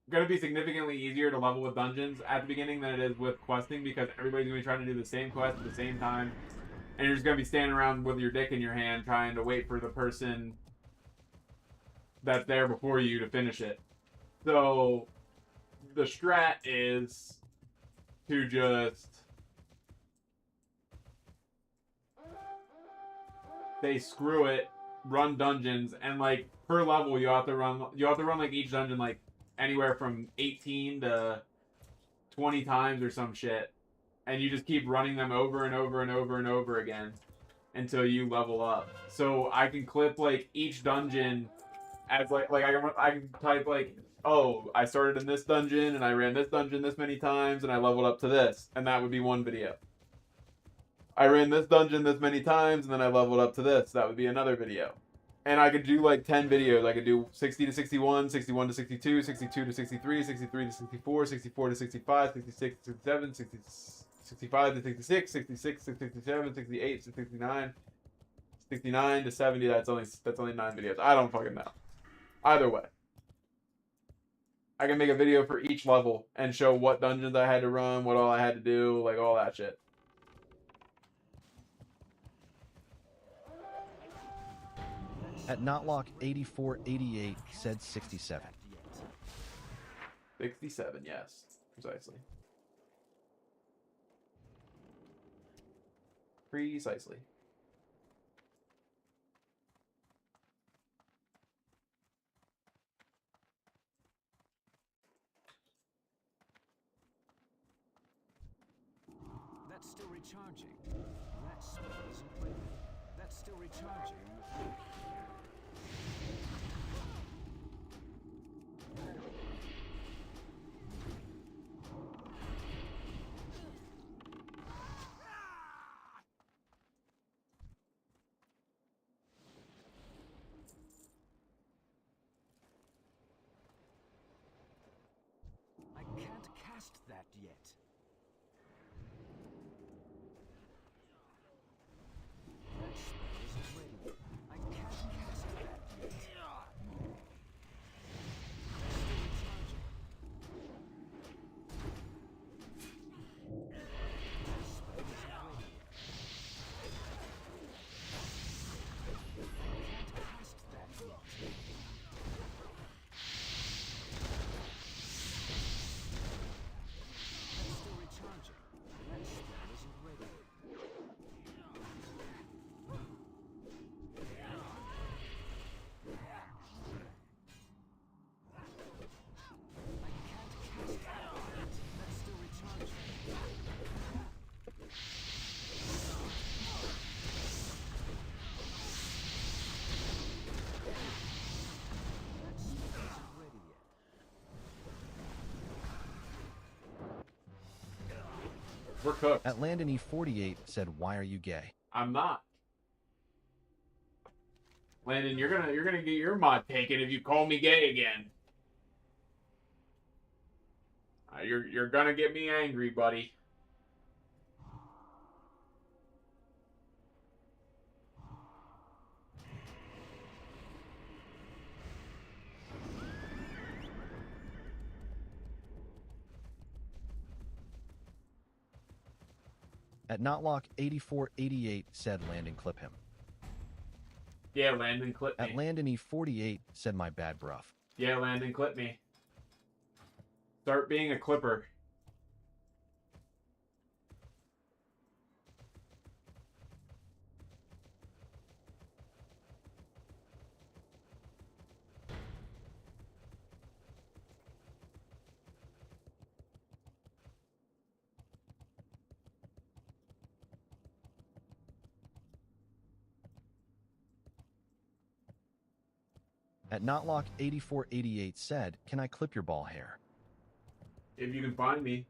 going to be significantly easier to level with dungeons at the beginning than it is with questing, because everybody's going to be trying to do the same quest at the same time, and you're just going to be standing around with your dick in your hand trying to wait for the person that's there before you to finish it. So the strat is to just say screw it, run dungeons, and like per level you have to run like each dungeon like anywhere from 18 to 20 times or some shit, and you just keep running them over and over and over and over again until you level up. So I can clip like each dungeon as like I can type like, oh, I started in this dungeon and I ran this dungeon this many times and I leveled up to this, and that would be one video. I ran this dungeon this many times and then I leveled up to this. That would be another video. And I could do like 10 videos. I could do 60 to 61, 61 to 62, 62 to 63, 63 to 64, 64 to 65, 66 to 67, 65 to 66, 66 to 67, 68 to 69, 69 to 70. That's only 9 videos. I don't fucking know. Either way, I can make a video for each level and show what dungeons I had to run, what all I had to do, like all that shit. At Notlock8488 said 67. 67, yes, precisely. Precisely. That's still recharging. That spell isn't ready. That's still recharging. I can't cast that yet. That spell isn't ready. I can't cast that yet. That's still recharging. That spell isn't ready. I can't cast that yet. That's still recharging. That spell isn't ready. I can't cast that yet. That's still recharging. That spell isn't ready yet. We're cooked. At Landony48 said, why are you gay? I'm not. Landon, you're gonna get your mod taken if you call me gay again. You're gonna get me angry, buddy. At Notlock8488 said, Landon, clip him. Yeah, Landon, clip At me. Landony48 said, my bad bruv. Yeah, Landon, clip me. Start being a clipper. At Notlock8488 said, can I clip your ball hair? If you can find me.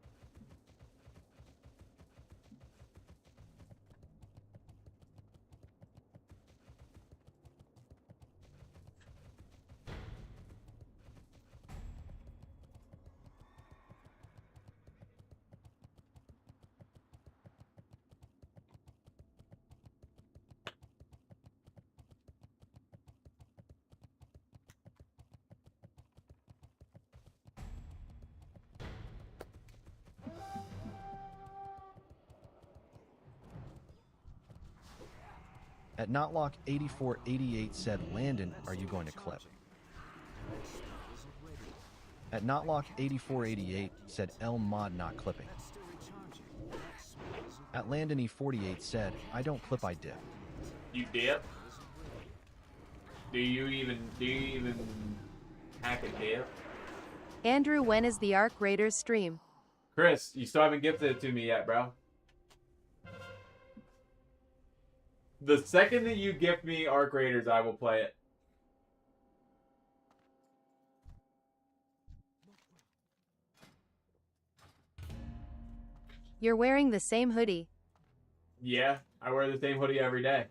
At Notlock8488 said, Landon, are you going to clip? At Notlock8488 said, L mod not clipping. At Landony48 said, I don't clip, I dip. You dip? Do you even hack a dip? Andrew, when is the Arc Raiders stream? Chris, you still haven't gifted it to me yet, bro. The second that you gift me Arc Raiders, I will play it. You're wearing the same hoodie. Yeah, I wear the same hoodie every day.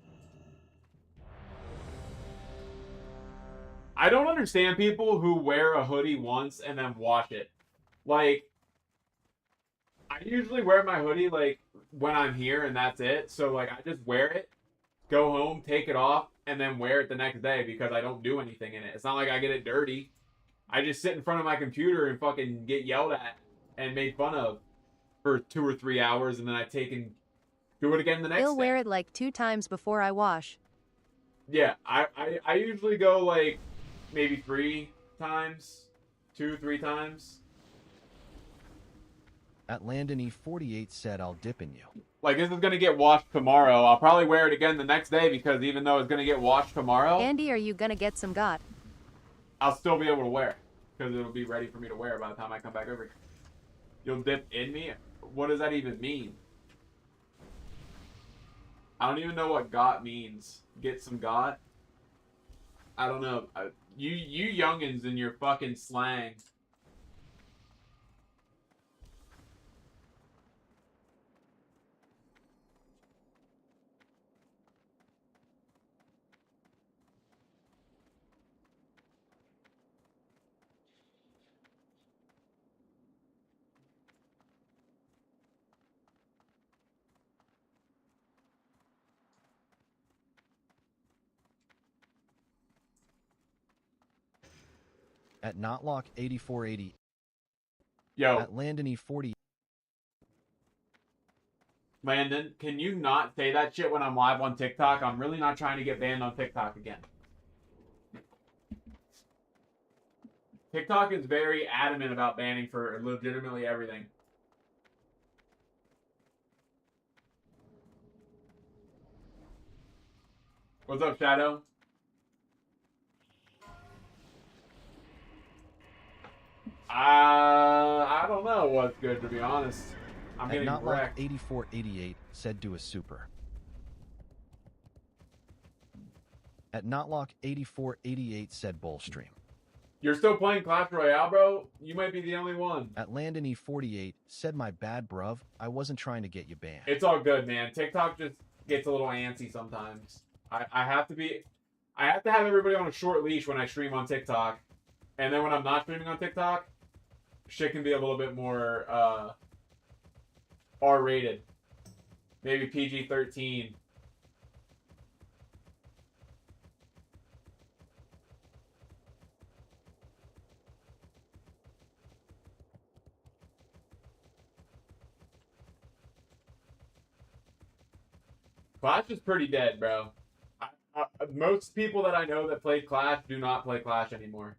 I don't understand people who wear a hoodie once and then wash it. Like, I usually wear my hoodie, like, when I'm here and that's it. So, like, I just wear it, go home, take it off, and then wear it the next day because I don't do anything in it. It's not like I get it dirty. I just sit in front of my computer and fucking get yelled at and made fun of for 2 or 3 hours, and then I take and do it again the next He'll day. wear it like 2 times before I wash. Yeah, I usually go like maybe 3 times, 2-3 times. At Landony48 said, I'll dip in you. Like, this is gonna get washed tomorrow. I'll probably wear it again the next day because even though it's gonna get washed tomorrow, Andy, are you gonna get some got? I'll still be able to wear it because it'll be ready for me to wear by the time I come back over here. You'll dip in me? What does that even mean? I don't even know what got means. Get some got? I don't know. You youngins and your fucking slang. At Notlock8480. Yo, At Landony40. Landon, can you not say that shit when I'm live on TikTok? I'm really not trying to get banned on TikTok again. TikTok is very adamant about banning for legitimately everything. What's up, Shadow? I don't know what's good, to be honest. I'm At getting wrecked. Notlock8488 said, do a super. At Notlock8488 said, bowl stream. You're still playing Clash Royale, bro? You might be the only one. At Landony48 said, my bad, bruv. I wasn't trying to get you banned. It's all good, man. TikTok just gets a little antsy sometimes. I have to have everybody on a short leash when I stream on TikTok. And then when I'm not streaming on TikTok, shit can be a little bit more R-rated. Maybe PG-13. Clash is pretty dead, bro. Most people that I know that play Clash do not play Clash anymore.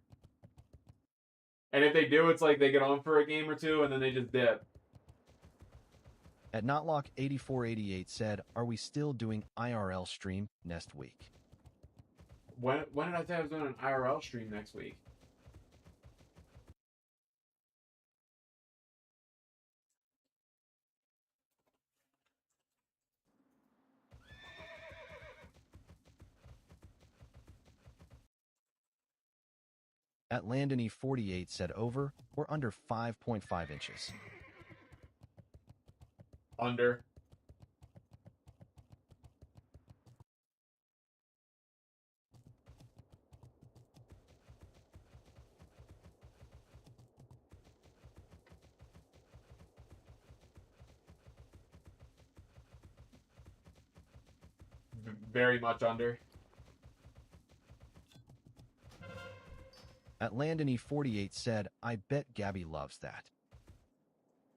And if they do, it's like they get on for a game or two and then they just dip. At Notlock8488 said, are we still doing IRL stream next week? When did I say I was doing an IRL stream next week? At Landony48 said, over or under 5.5 inches. Under. Very much under. At Landony48 said, I bet Gabby loves that.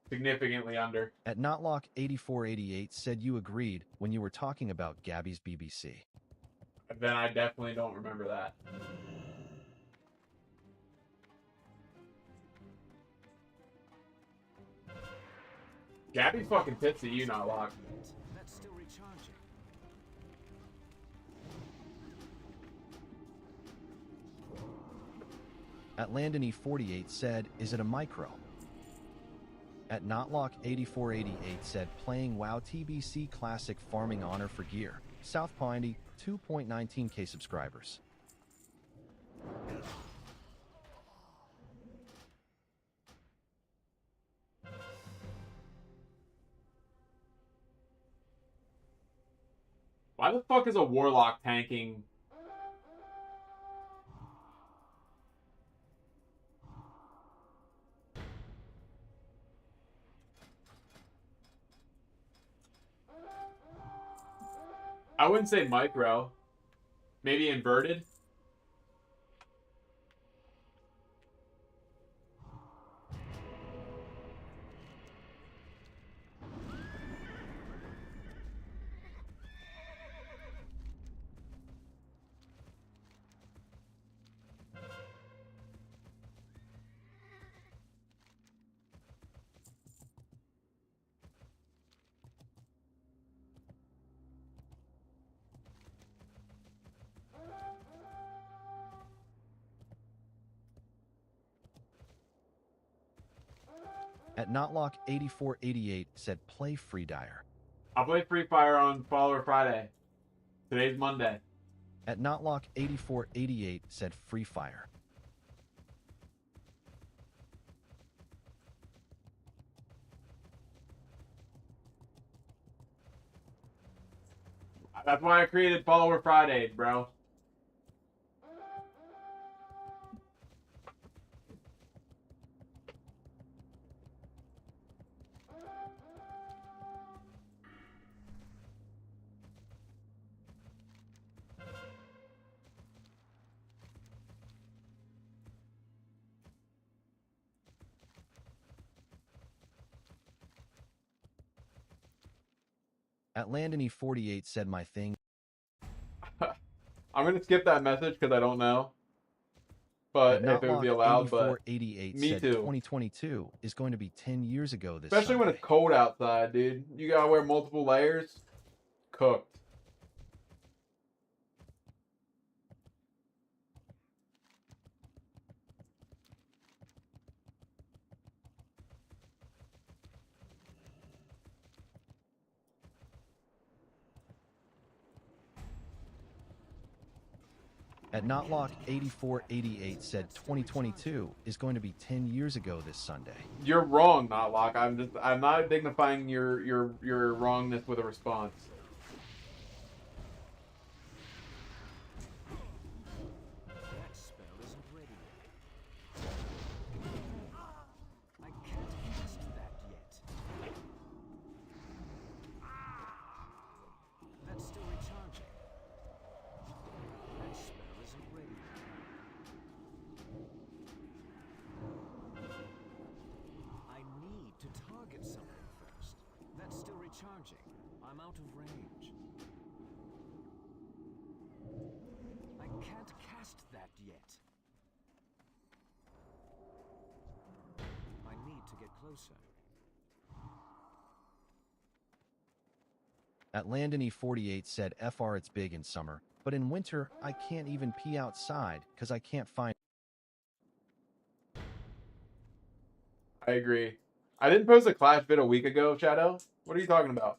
Significantly under. At Notlock8488 said, you agreed when you were talking about Gabby's BBC. then I definitely don't remember that. Gabby fucking pissed at you, not locked. That's still recharging. At Landony48 said, is it a micro? At Notlock8488 said, playing WoW TBC Classic Farming Honor for Gear. South Pindy, 2.19k subscribers. Why the fuck is a warlock tanking? I wouldn't say micro. Maybe inverted. At Notlock8488 said, play Free Dire. I'll play Free Fire on Follower Friday. Today's Monday. At Notlock8488 said, Free Fire. That's why I created Follower Fridays, bro. At Landony48 said, my thing. I'm gonna skip that message because I don't know. But if it would be allowed, but 8488 me said too. 2022 is going to be 10 years ago this Especially when Sunday. it's cold outside, dude. You gotta wear multiple layers. Cooked. At Notlock8488 said 2022 is going to be 10 years ago this Sunday. You're wrong, Notlock. I'm not dignifying your wrongness with a response. That spell isn't ready yet. I can't cast that yet. That's still recharging. That spell isn't ready yet. I need to target something first. That's still recharging. I'm out of range. I can't cast that yet. I need to get closer. At Landony48 said, FR it's big in summer, but in winter I can't even pee outside because I can't find. I agree. I didn't post a Clash vid a week ago, Shadow. What are you talking about?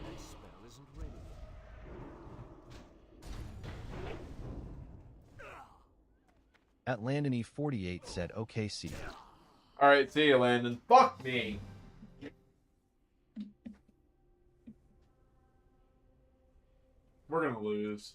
That spell isn't ready yet. At Landony48 said, okay, see ya. All right, see you, Landon. Fuck me. We're gonna lose.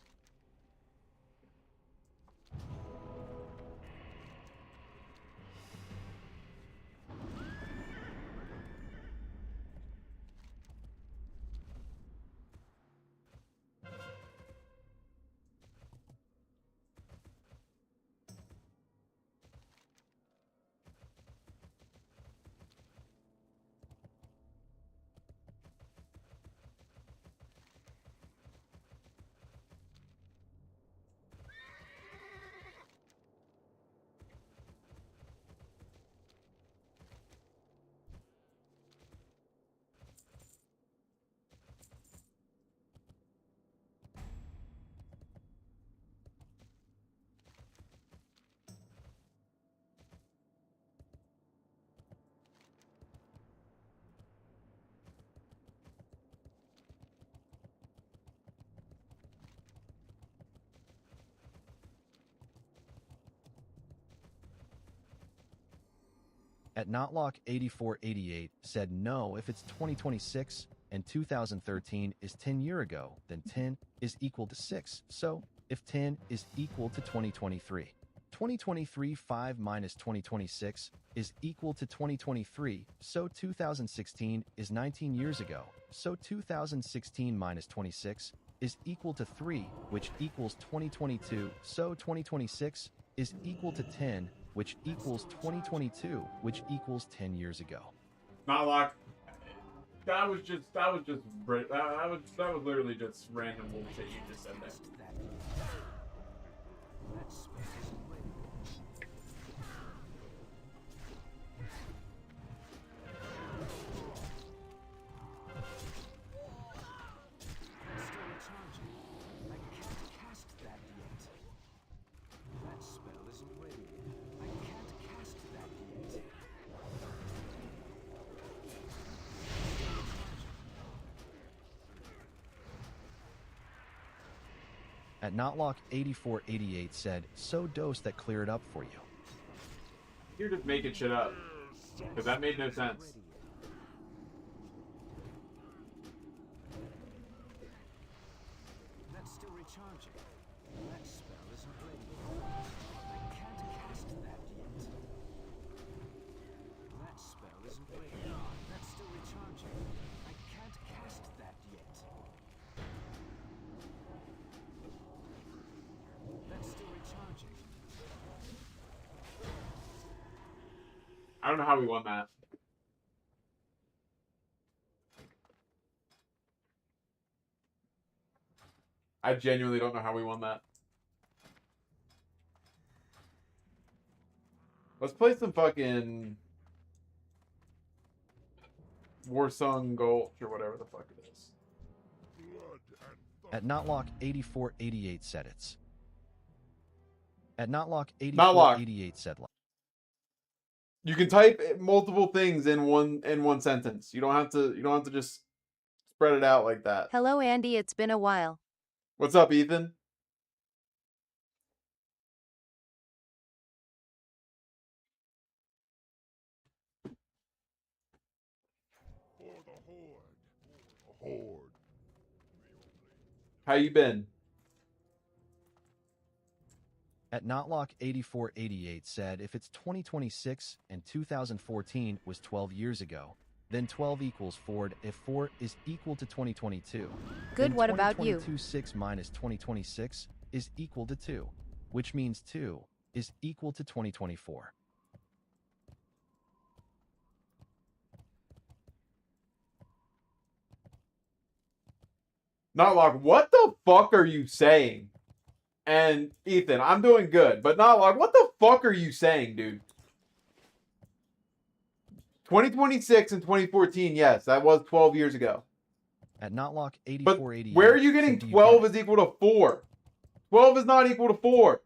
At Notlock8488 said no, if it's 2026 and 2013 is 10 year ago, then 10 is equal to 6. So if 10 is equal to 2023, 2023 5 minus 2026 is equal to 2023. So 2016 is 19 years ago. So 2016 minus 26 is equal to 3, which equals 2022. So 2026 is equal to 10, which equals 2022, which equals 10 years ago. Not lock. That was literally just random bullshit you just said there. That spell isn't ready yet. That's still recharging. I can't cast that yet. That spell isn't ready yet. I can't cast that yet. At Notlock8488 said, so dose that clear it up for you. You're just making shit up. Because that made no sense. That's still recharging. That spell isn't ready yet. I can't cast that yet. That spell isn't ready. That's still recharging. I can't cast that yet. That's still recharging. I don't know how we won that. I genuinely don't know how we won that. Let's play some fucking Warsong Gulch or whatever the fuck it is. At Notlock8488 said it's. At Notlock. Notlock8488 said You can type multiple things in one sentence. You don't have to just spread it out like that. Hello, Andy. It's been a while. What's up, Ethan? For the Horde. The Horde. How you been? At Notlock8488 said, if it's 2026 and 2014 was 12 years ago, then 12 equals 4. If 4 is equal to 2022, Good, then what about you? 2022 6 minus 2026 is equal to 2, which means 2 is equal to 2024. Notlock, what the fuck are you saying? And Ethan, I'm doing good, but Notlock, what the fuck are you saying, dude? 2026 and 2014, yes, that was 12 years ago. At Notlock8488, But where are you getting 12 is equal to 4? 12 is not equal to 4.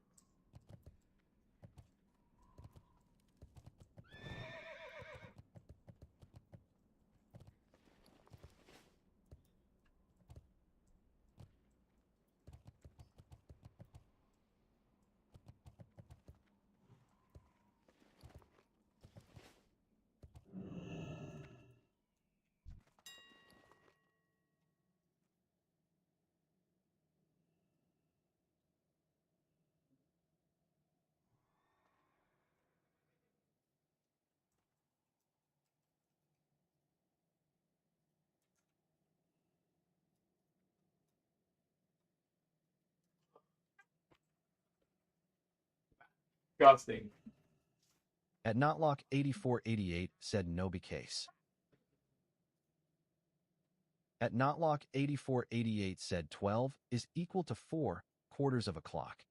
Disgusting. At Notlock8488 said no be case. At Notlock8488 said 12 is equal to 4 quarters of a clock.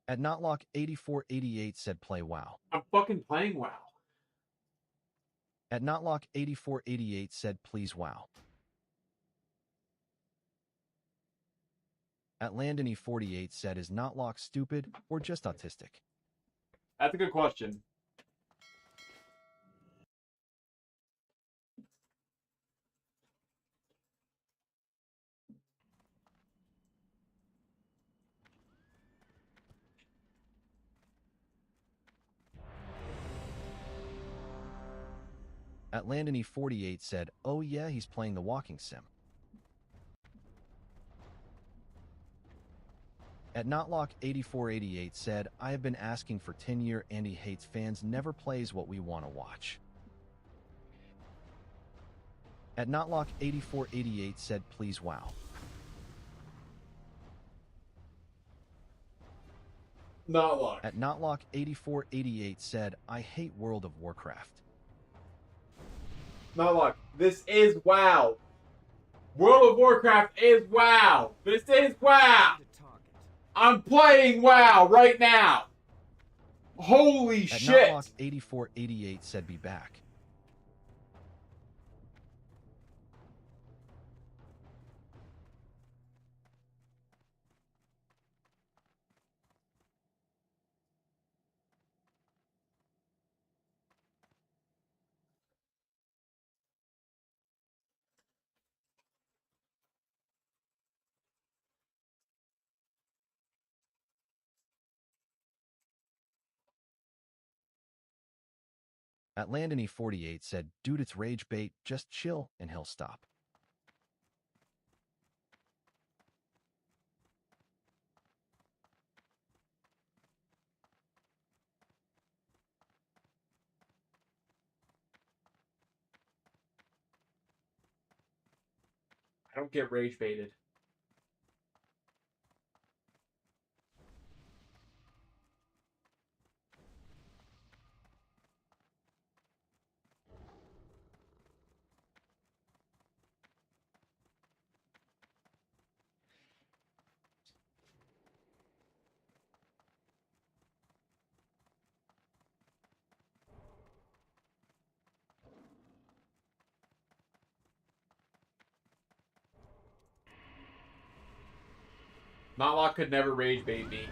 At Notlock8488 said play WoW. I'm fucking playing WoW. At Notlock8488 said please WoW. At Landony48 said is Notlock stupid or just autistic? That's a good question. At Landony48 said, oh yeah, he's playing the walking sim. At Notlock8488 said, I have been asking for 10 years and he hates fans never plays what we want to watch. At Notlock8488 said, please WoW. Not luck. At Notlock8488 said, I hate World of Warcraft. Not luck. This is WoW. World of Warcraft is WoW. This is WoW. To target. I'm playing WoW right now. Holy At shit. Notlock8488 said, be back. At Landony48 said, dude, it's rage bait, just chill and he'll stop. I don't get rage baited. Notlock could never rage bait me.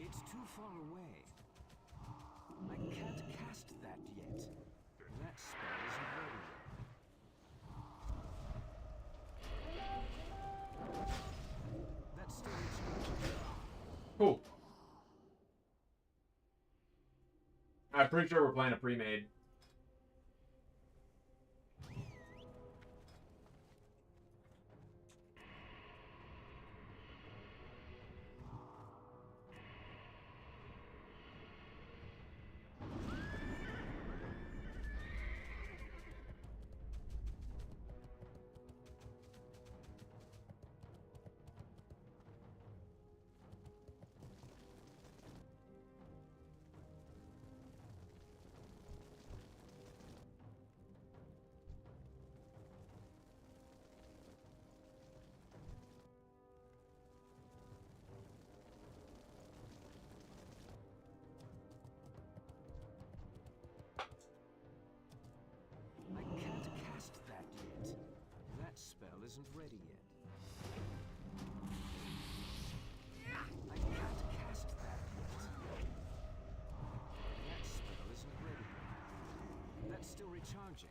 It's too far away. I can't cast that yet. That spell isn't ready yet. That's still recharging. Cool. I'm pretty sure we're playing a pre-made. I can't cast that yet. That spell isn't ready yet. I can't cast that yet. That spell isn't ready yet. That's still recharging.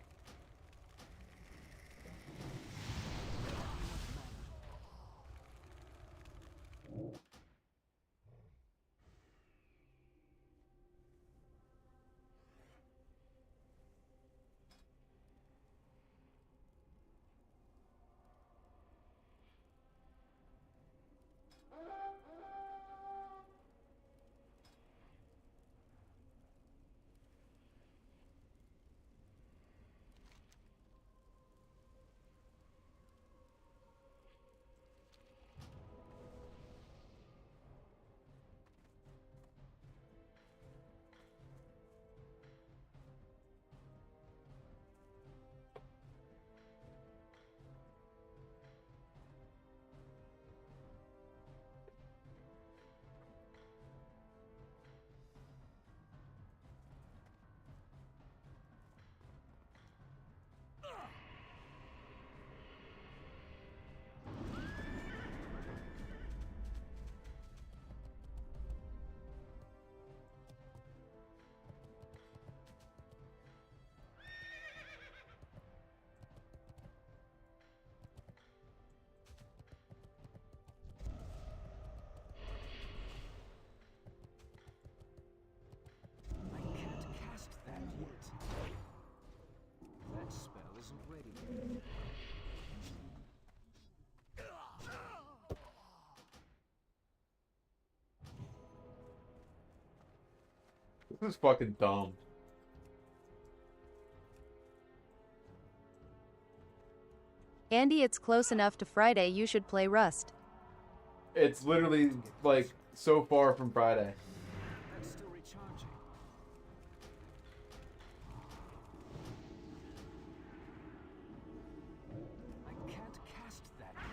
This is fucking dumb. Andy, it's close enough to Friday. You should play Rust. It's literally like so far from Friday. That's still recharging. I can't cast that yet.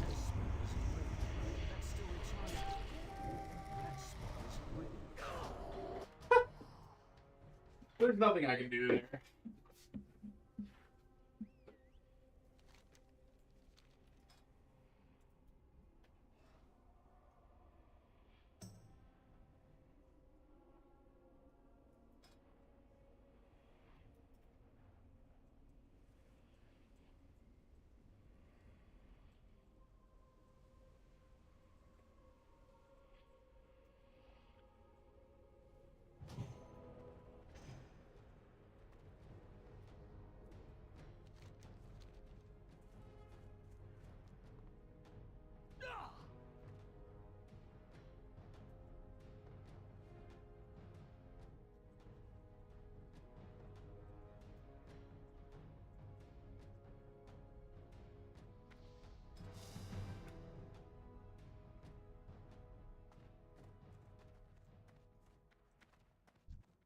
That spell isn't ready. That's still recharging. That spell isn't ready. There's nothing I can do there.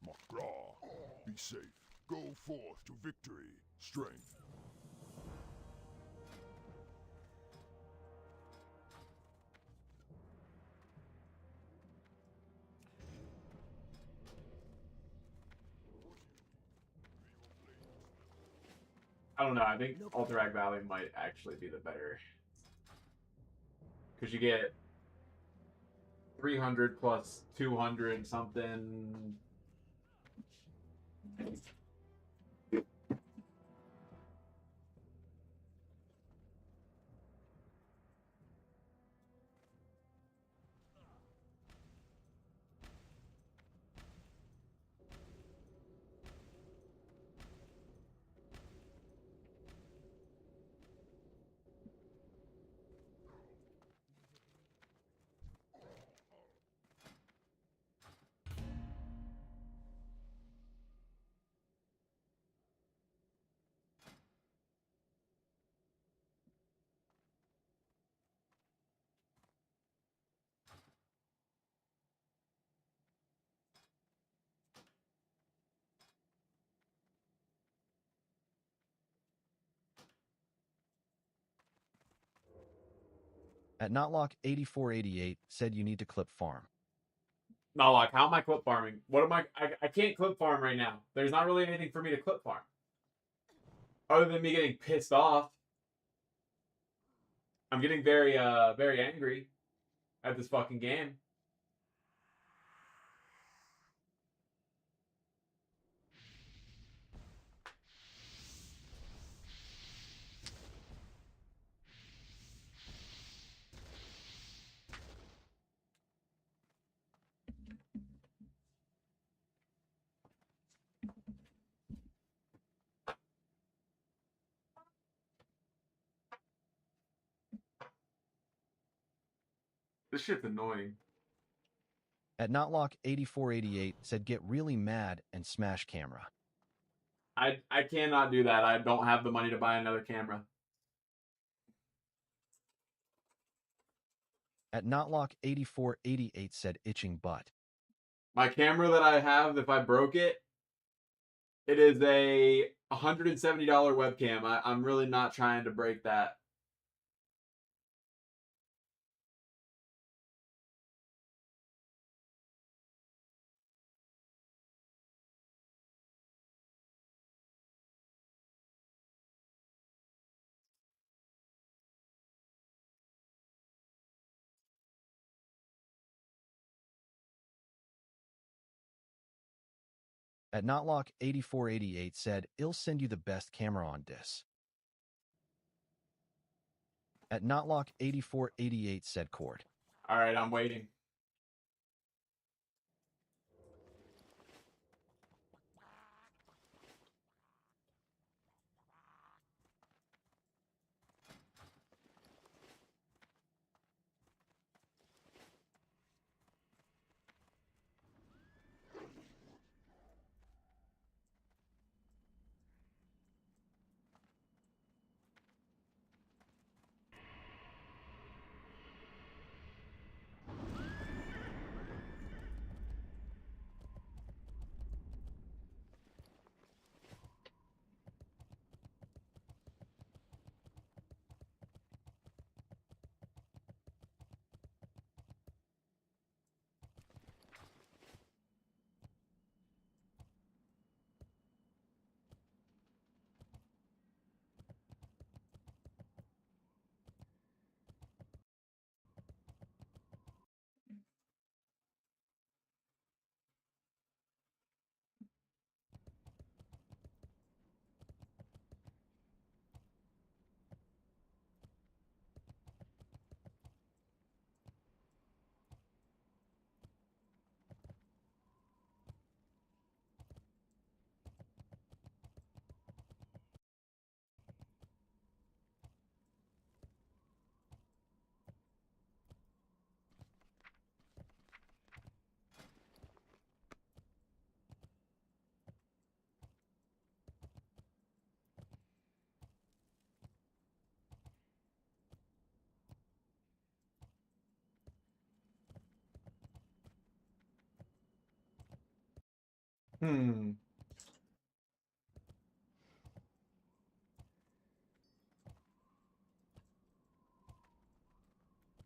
Macra, be safe. Go forth to victory. Strength. I don't know. I think Alterac Valley might actually be the better. Because you get 300 plus 200 something. At Notlock8488 said you need to clip farm. No, like, how am I clip farming? What am I can't clip farm right now. There's not really anything for me to clip farm. Other than me getting pissed off. I'm getting very, very angry at this fucking game. This shit's annoying. At Notlock8488 said get really mad and smash camera. I cannot do that. I don't have the money to buy another camera. At Notlock8488 said itching butt. My camera that I have, if I broke it, it is a $170 webcam. I'm really not trying to break that. At Notlock8488 said it'll send you the best camera on dis. At Notlock8488 said cord. All right, I'm waiting.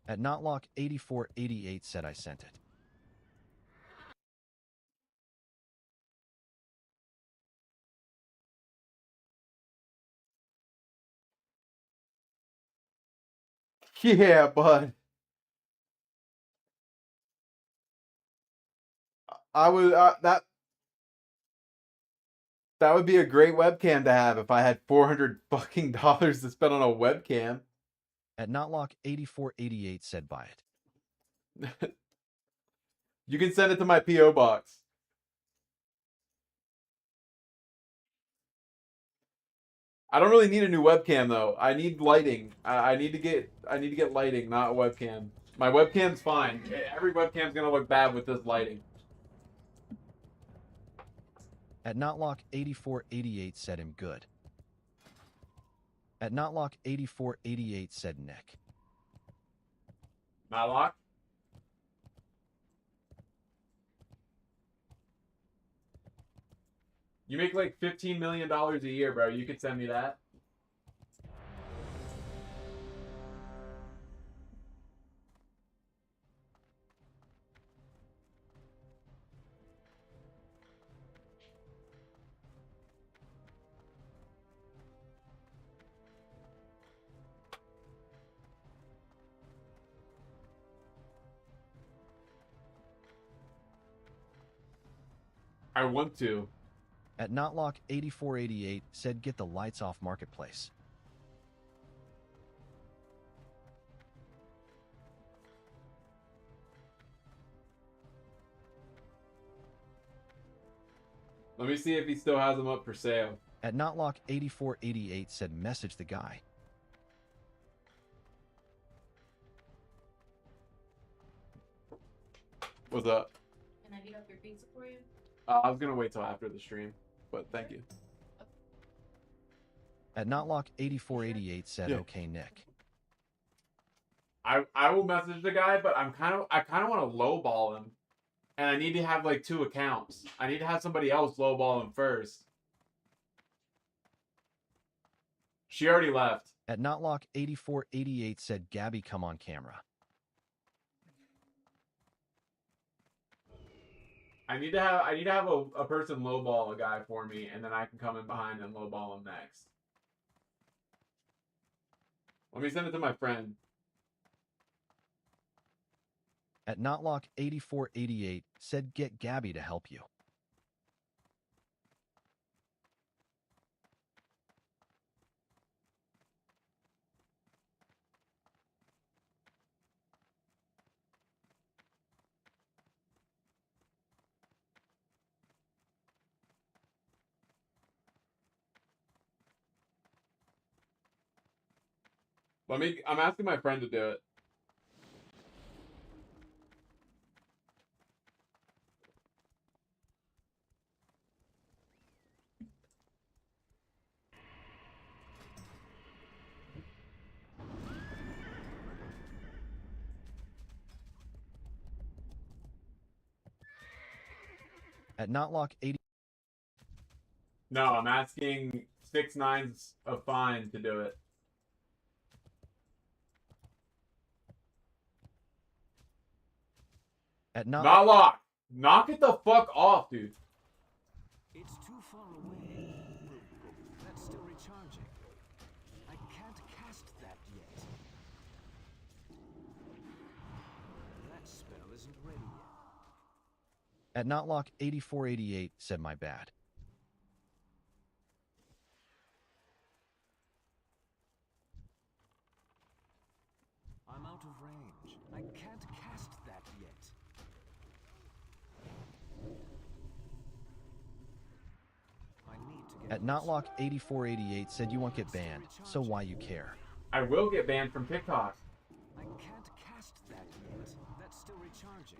At Notlock8488 said I sent it. Yeah, bud. I would that would be a great webcam to have if I had $400 fucking dollars to spend on a webcam. At Notlock8488 said buy it. You can send it to my PO box. I don't really need a new webcam though. I need lighting. I need to get lighting, not a webcam. My webcam's fine. Every webcam's gonna look bad with this lighting. At Notlock8488 said him good. At Notlock8488 said Nick. Not locked? You make like $15 million a year, bro. You could send me that. I want to. At Notlock8488 said get the lights off marketplace. Let me see if he still has them up for sale. At Notlock8488 said message the guy. What's up? Can I heat up your pizza for you? I was gonna wait till after the stream, but thank you. At Notlock8488 said Yeah. okay Nick. I will message the guy, but I kind of want to lowball him, and I need to have like 2 accounts. I need to have somebody else lowball him first. She already left. At Notlock8488 said Gabby come on camera. I need to have a person lowball a guy for me, and then I can come in behind and lowball him next. Let me send it to my friend. At Notlock8488 said get Gabby to help you. I'm asking my friend to do it. At Notlock80 No, I'm asking 6 nines of fine to do it. at Not Not locked. Knock it the fuck off, dude. It's too far away. That's still recharging. I can't cast that yet. That spell isn't ready yet. at Notlock8488 said my bad. I'm out of range. I can't cast that yet. I need to get At Notlock8488 said you won't get banned, so why you care? I will get banned from TikTok. I can't cast that yet. That's still recharging.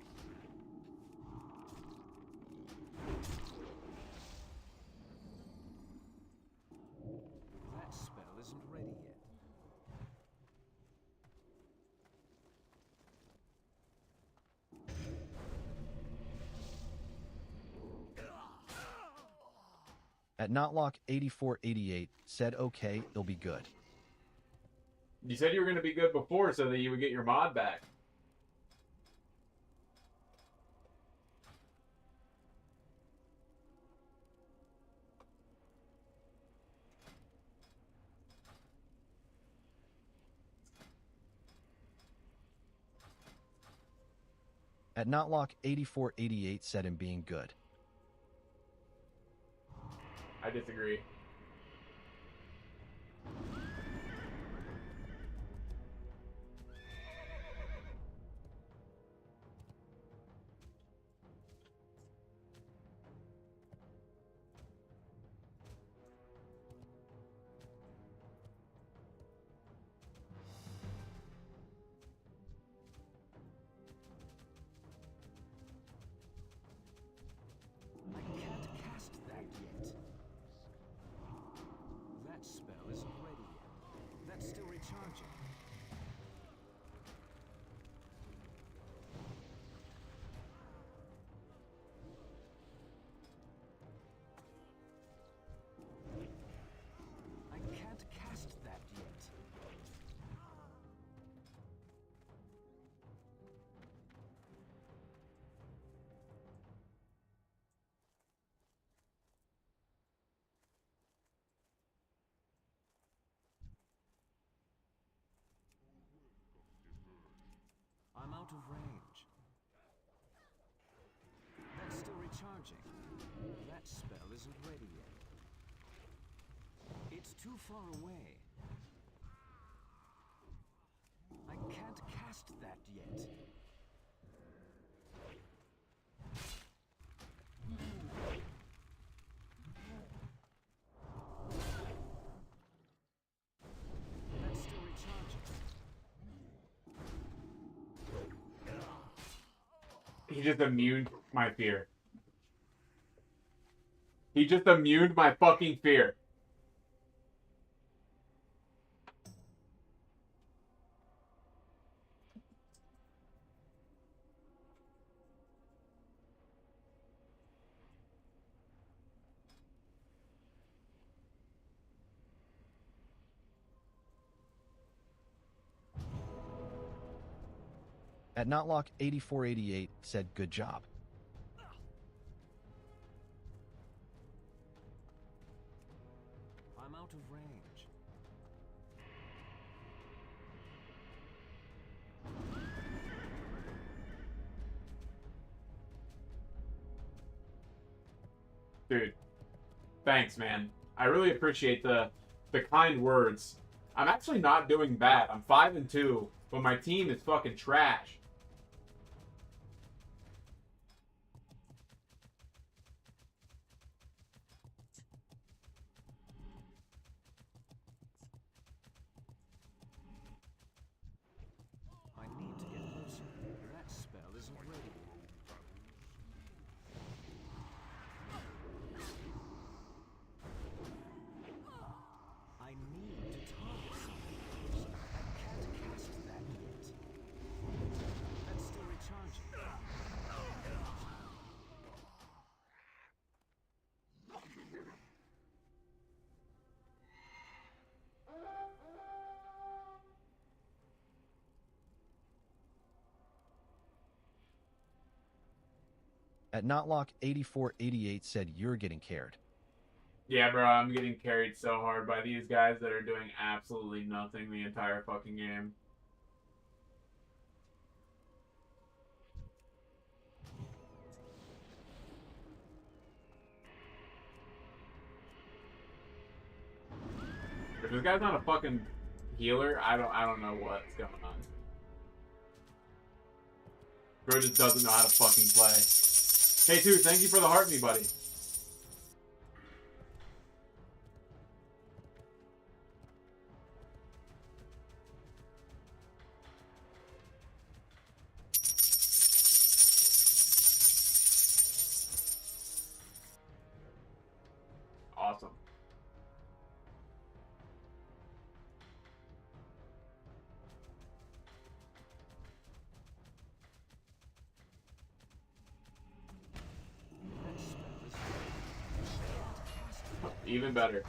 That spell isn't ready yet. At Notlock8488 said, okay, it'll be good. You said you were going to be good before so that you would get your mod back. At Notlock8488 said him being good. I disagree. I can't cast that yet. That spell isn't ready yet. That's still recharging. I can't cast that yet. I'm out of range. That's still recharging. That spell isn't ready yet. It's too far away. I can't cast that yet. That's still recharging. He just immuned my fear. He just immuned my fucking fear. At Notlock8488 said, good job. I'm out of range. Dude, thanks, man. I really appreciate the kind words. I'm actually not doing bad. I'm 5-2, but my team is fucking trash. I need to get closer. That spell isn't ready. I need to target something. I can't cast that yet. That's still recharging. At Notlock8488 said, you're getting cared. Yeah, bro, I'm getting carried so hard by these guys that are doing absolutely nothing the entire fucking game. If this guy's not a fucking healer, I don't know what's going on. Bro just doesn't know how to fucking play. K2, thank you for the heart me, buddy. Awesome. That spell isn't Even better.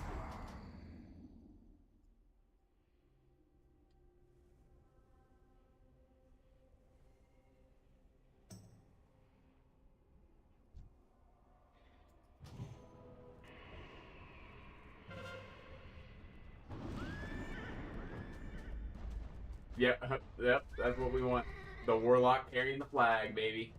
Yep, yep, that's what we want. The warlock carrying the flag, baby.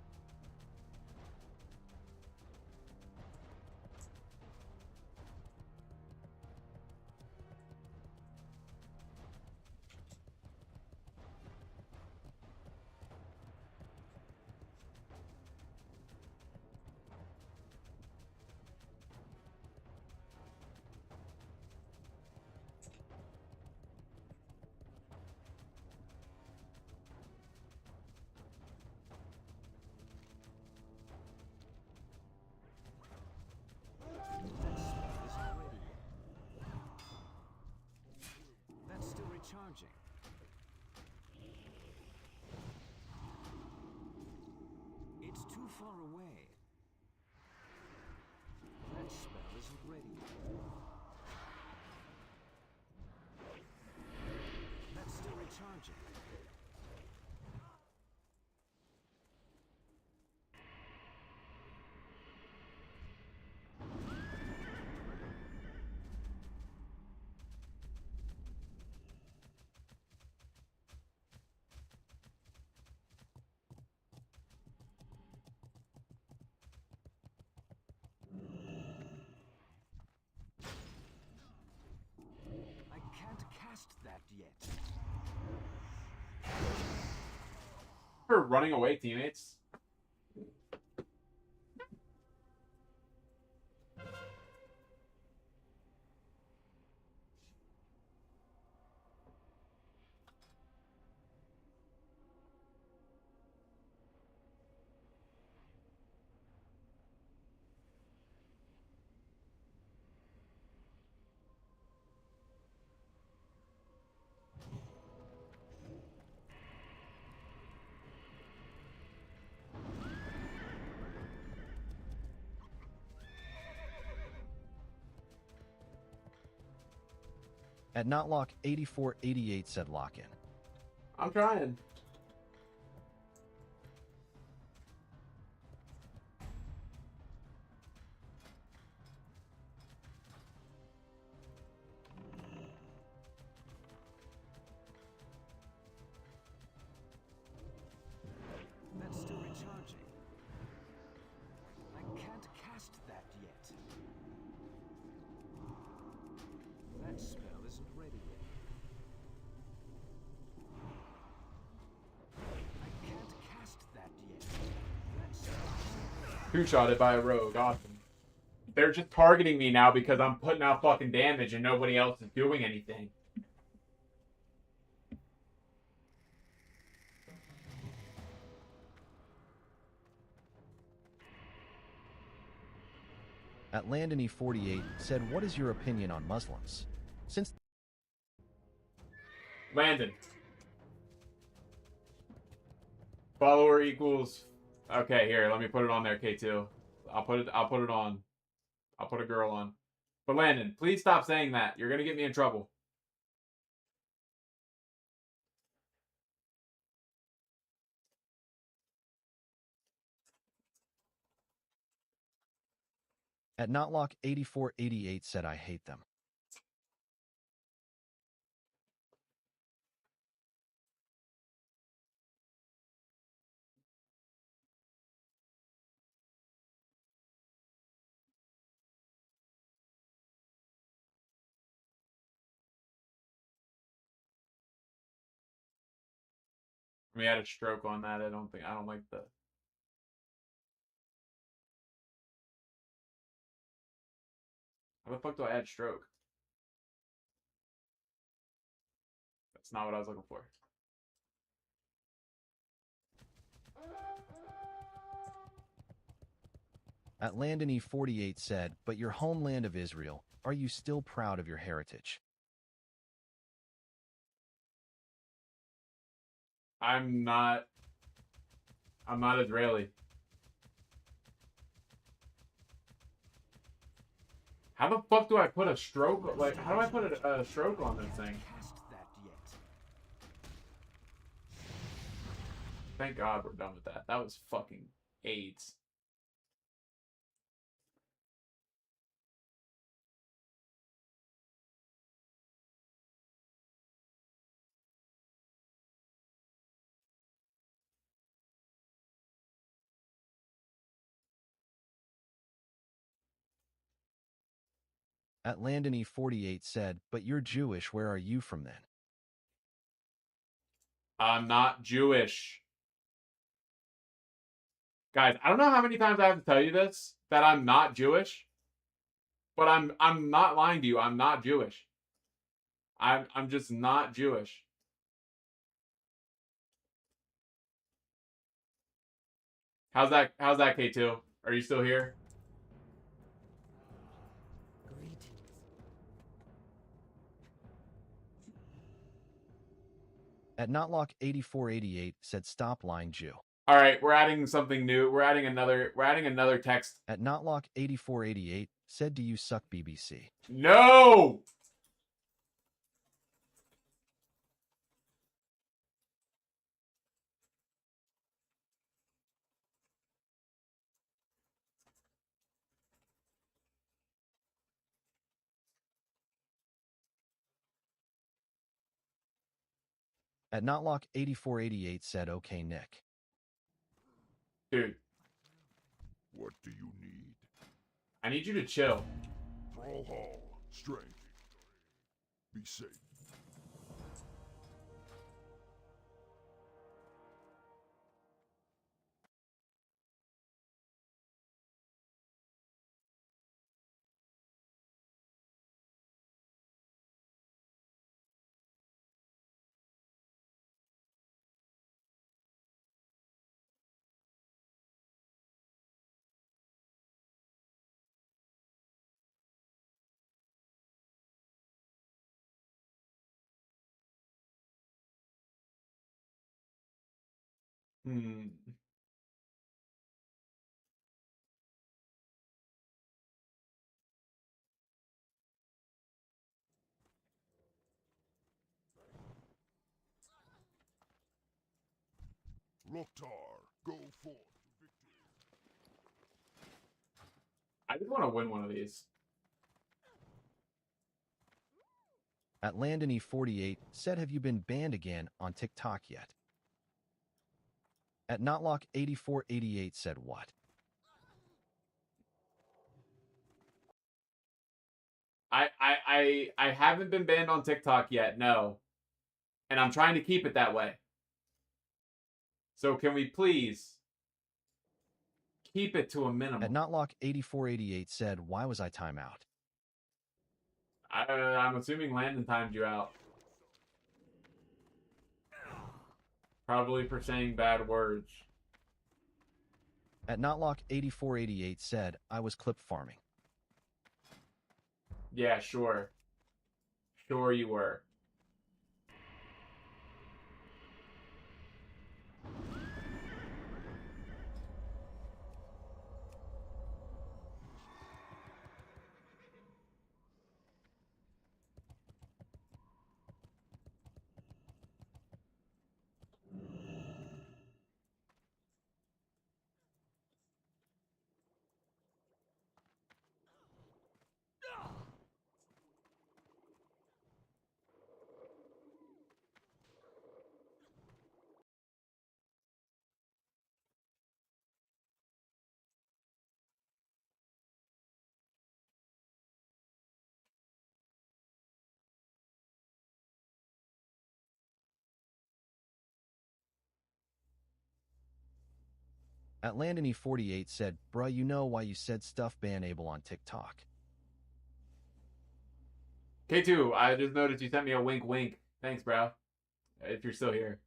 That's still recharging. It's too far away. That spell isn't ready yet. That's still recharging. I can't cast that yet. For running away, teammates. At Notlock8488 said lock in. I'm trying. That's still recharging. I can't cast that yet. That spell isn't ready yet. I can't cast that yet. That spell. Two-shotted by a rogue. Awesome. They're just targeting me now because I'm putting out fucking damage and nobody else is doing anything. At Landony48 said, what is your opinion on Muslims? Since Landon. Follower equals. Okay, here. Let me put it on there, K2. I'll put it on. I'll put a girl on. But Landon, please stop saying that. You're gonna get me in trouble. at Notlock8488 said, I hate them. We had a stroke on that. I don't like the. How the fuck do I add stroke? That's not what I was looking for. At Landony48 said, but your homeland of Israel, are you still proud of your heritage? I'm not Israeli. How the fuck do I put a stroke? Like, how do I put a stroke on this thing? Cast that yet. Thank God we're done with that. That was fucking AIDS. At Landony48 said, but you're Jewish, where are you from then? I'm not Jewish. Guys, I don't know how many times I have to tell you this, that I'm not Jewish. But I'm not lying to you. I'm not Jewish. I'm just not Jewish. How's that K2? Are you still here? Greetings. At Notlock8488 said, stop lying, Jew. All right, we're adding something new. We're adding another text. At Notlock8488 said, do you suck, BBC? No! At Notlock8488 said, okay, Nick. Dude, What do you need? I need you to chill. Brawl Hall. Strength. Be safe. Hmm. Loktar. Go forth to victory. I just want to win one of these. At Landony48 said, have you been banned again on TikTok yet? At Notlock8488 said, what? I haven't been banned on TikTok yet, no. And I'm trying to keep it that way. So can we please keep it to a minimum? At Notlock8488 said, why was I timeout? I'm assuming Landon timed you out. Probably for saying bad words. At Notlock8488 said, I was clip farming. Yeah, sure. Sure you were. At Landony48 said, bruh, you know why you said stuff banable on TikTok. K2, I just noticed you sent me a wink wink. Thanks, bro. If you're still here.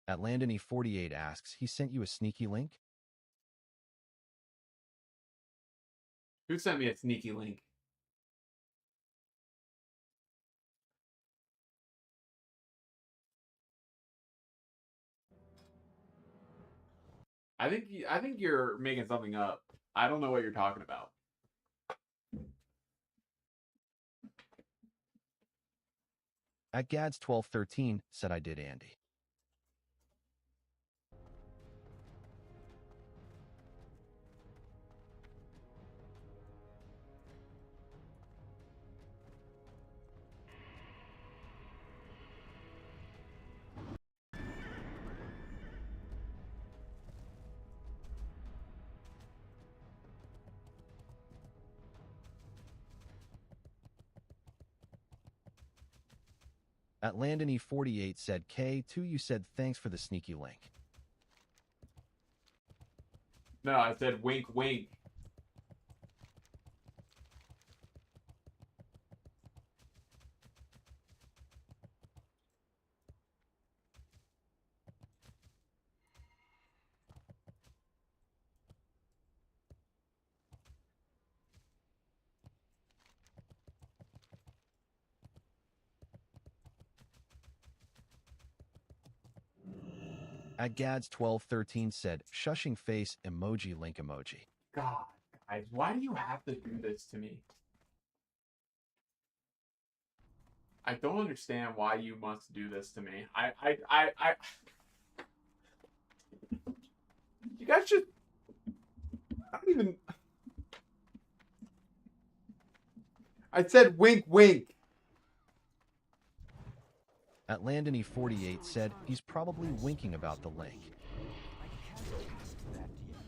Atlandony48 asks, he sent you a sneaky link? Who sent me a sneaky link? I think you're making something up. I don't know what you're talking about. At Gads1213 said I did Andy. Atlandony48 said K2 you said thanks for the sneaky link. No, I said wink wink. At Gads1213 said shushing face emoji link emoji. God, guys, why do you have to do this to me? I don't understand why you must do this to me. You guys just, I don't even. I said wink wink. Atlandony48 said he's probably winking about the link. I can't cast that yet.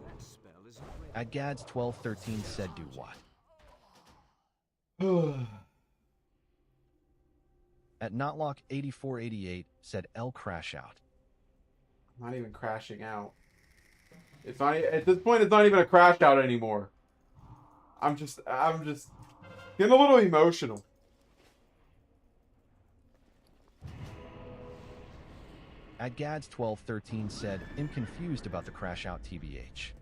That spell isn't ready. At Gads1213 said do what? At Notlock8488 said L crash out. I'm not even crashing out. It's not at this point. It's not even a crash out anymore. I'm just getting a little emotional. At Gads1213 said I'm confused about the crash out TBH.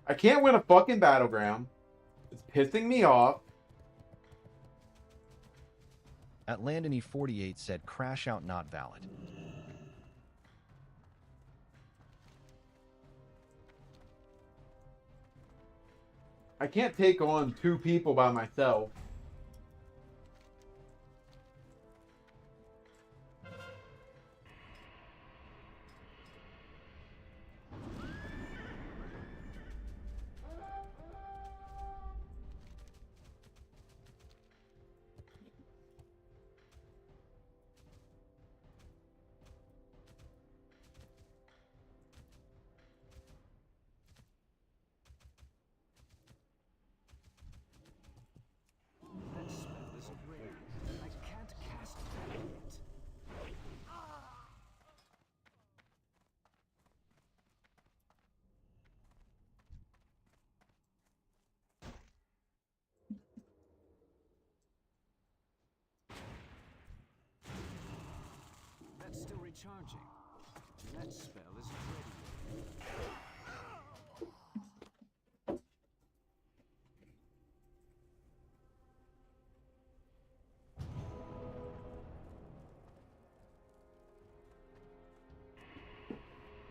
I can't win a fucking battleground. It's pissing me off. Atlandony48 said crash out not valid. I can't take on 2 people by myself. That spell isn't ready. I can't cast that yet. That's still recharging. That spell isn't ready.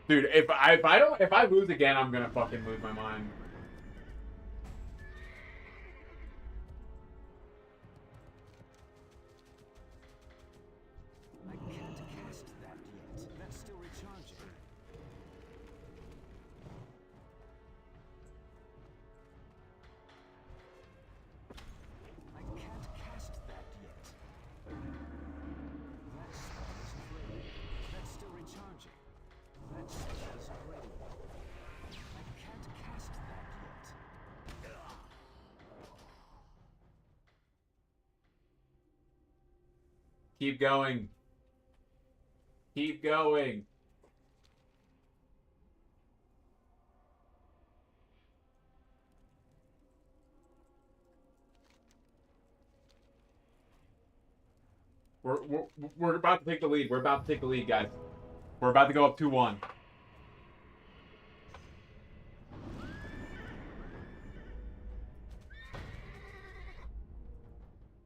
Dude, if I lose again, I'm gonna fucking lose my mind. I can't cast that yet. That's still recharging. I can't cast that yet. That spell isn't ready. That's still recharging. That spell isn't ready. I can't cast that yet. Keep going. Keep going. We're about to take the lead. We're about to take the lead, guys. We're about to go up 2-1.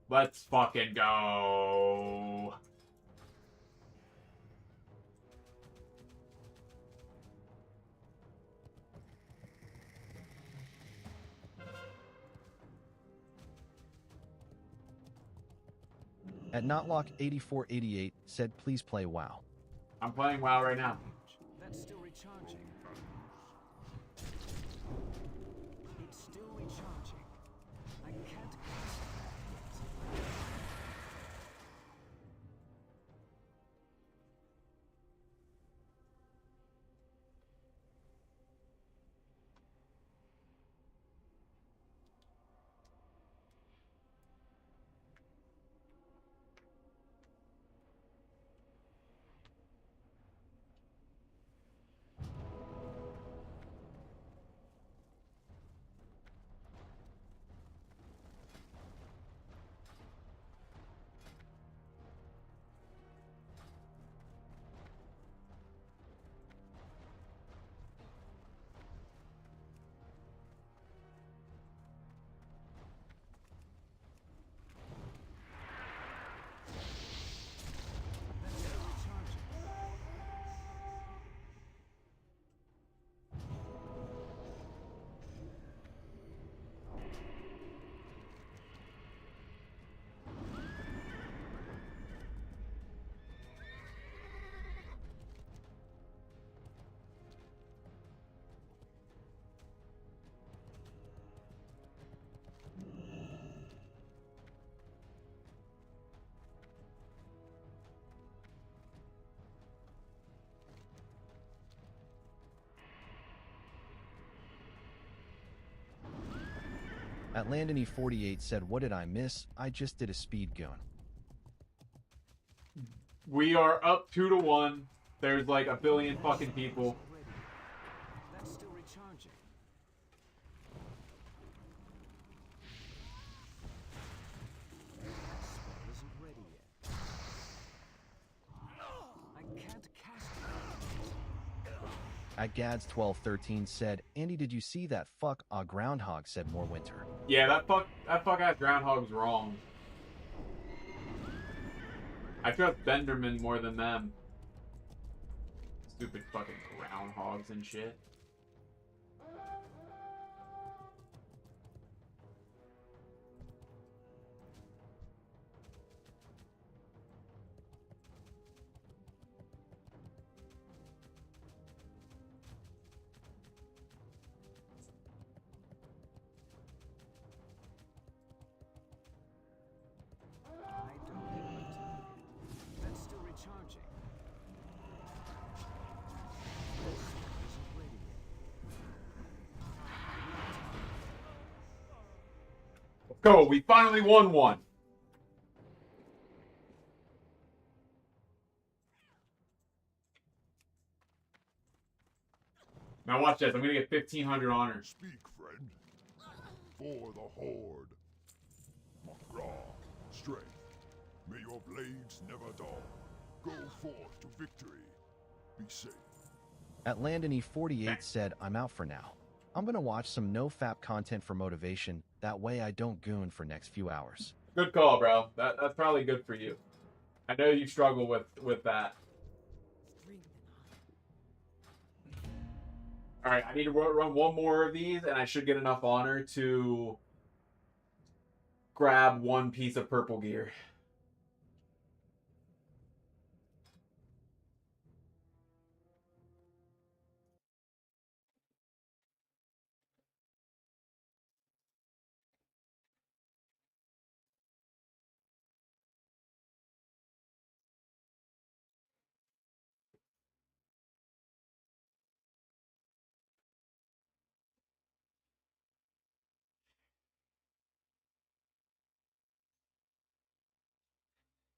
Let's fucking go. At Notlock8488 said, please play WoW. I'm playing WoW right now. That's still recharging. It's still recharging. I can't cast that yet. That's still recharging. At Landony48 said, what did I miss? I just did a speed goon. We are up 2-1. There's like a billion fucking people. Ready. That's still recharging. That spell isn't ready yet. I can't cast that yet. At Gads1213 said, Andy, did you see that fuck a groundhog said more winter? Yeah, that fuck ass groundhog's wrong. I trust Benderman more than them. Stupid fucking groundhogs and shit. I don't have enough time yet. That's still recharging. That spell isn't ready yet. Let's go. We finally won one. Now watch this. I'm gonna get 1,500 honors. Speak, friend. For the Horde. Raw. Strength. May your blades never dull. Go forth to victory. Be safe. At Landony48 said, I'm out for now. I'm gonna watch some no-fap content for motivation. That way I don't goon for next few hours. Good call, bro. That's probably good for you. I know you struggle with that. All right, I need to run one more of these, and I should get enough honor to grab one piece of purple gear.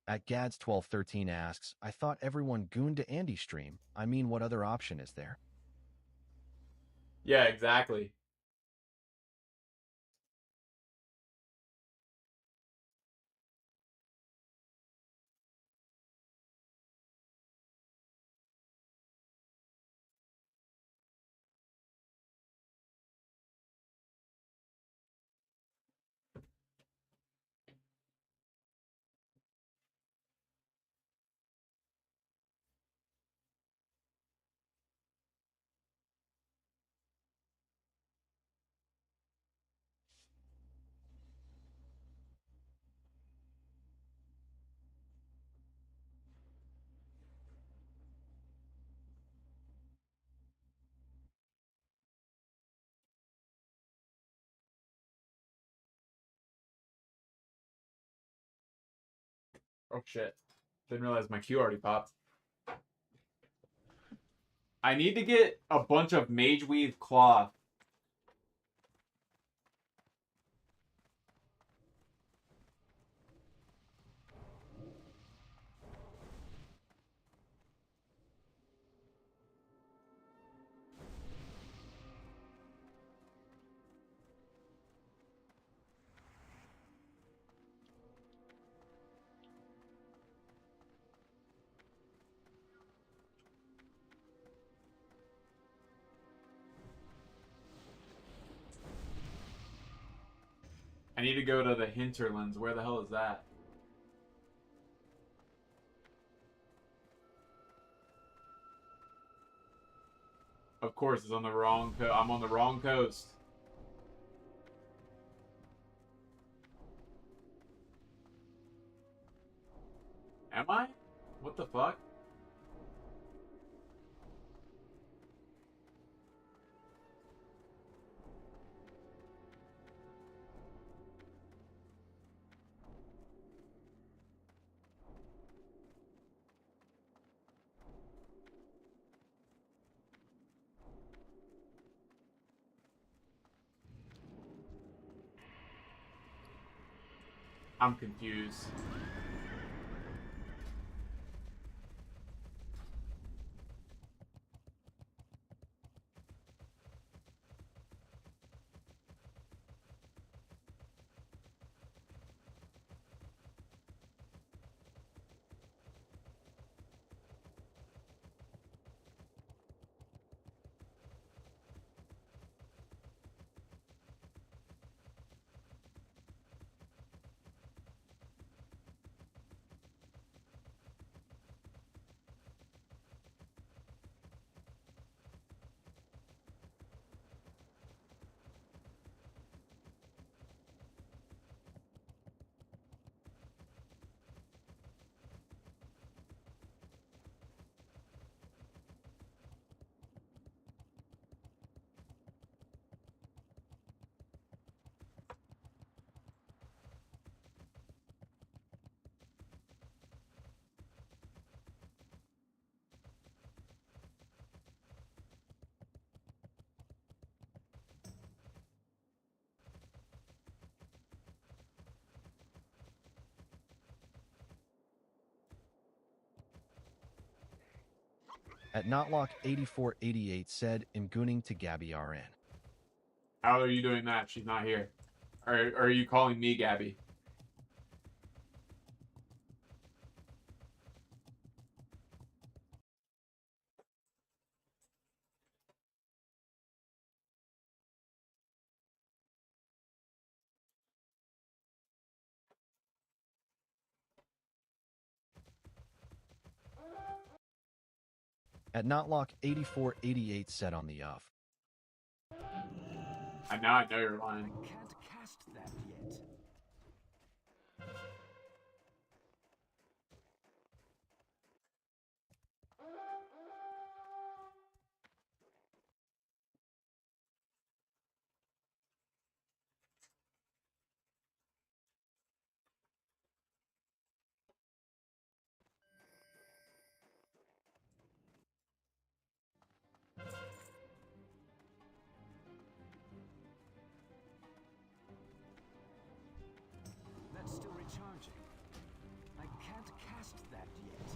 At Gads1213 asks, I thought everyone gooned to Andy stream. I mean, what other option is there? Yeah, exactly. Oh shit. Didn't realize my queue already popped. I need to get a bunch of mage weave cloth. I need to go to the hinterlands. Where the hell is that? Of course, it's on the wrong I'm on the wrong coast. Am I? What the fuck? I'm confused. At Notlock8488 said, Imgooning to Gabby RN. How are you doing that? She's not here. Or are you calling me Gabby? At Notlock8488 said on the off. Now I know you're lying. I can't cast that yet. That's still recharging. I can't cast that yet.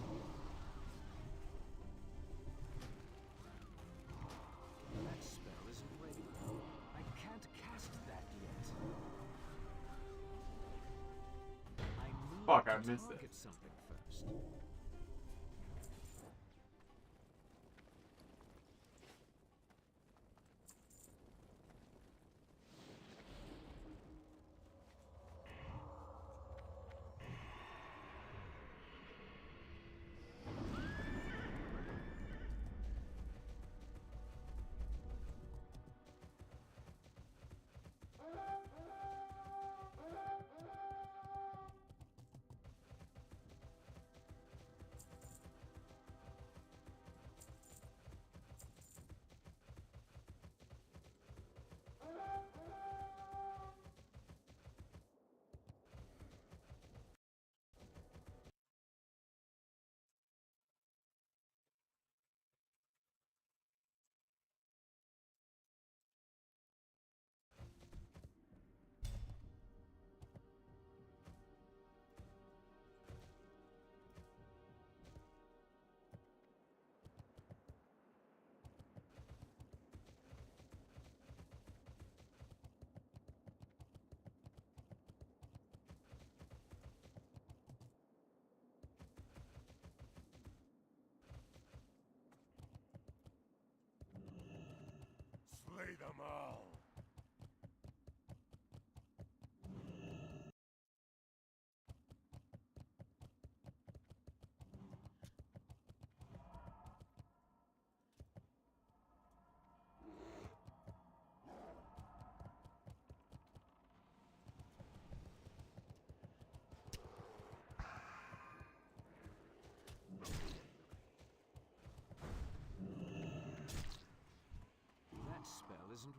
That spell isn't ready. I can't cast that yet. I need Fuck, I to missed target it. something first.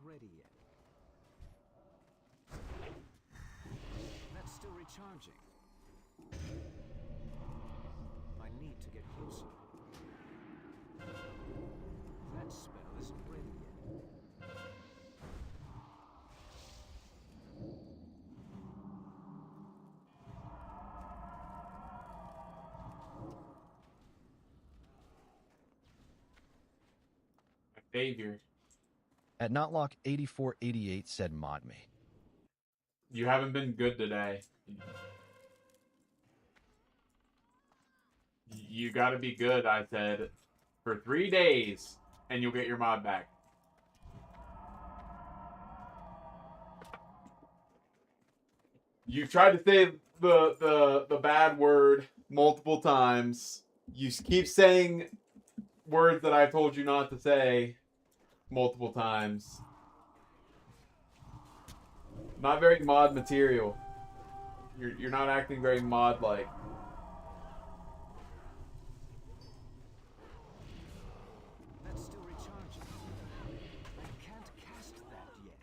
ready yet. That's still recharging. I need to get closer. That spell isn't ready yet. Savior. At Notlock8488 said mod me. You haven't been good today. You gotta be good, I said, for 3 days, and you'll get your mod back. You tried to say the bad word multiple times. You keep saying words that I told you not to say multiple times. Not very mod material. You're not acting very mod-like. That's still recharging. I can't cast that yet.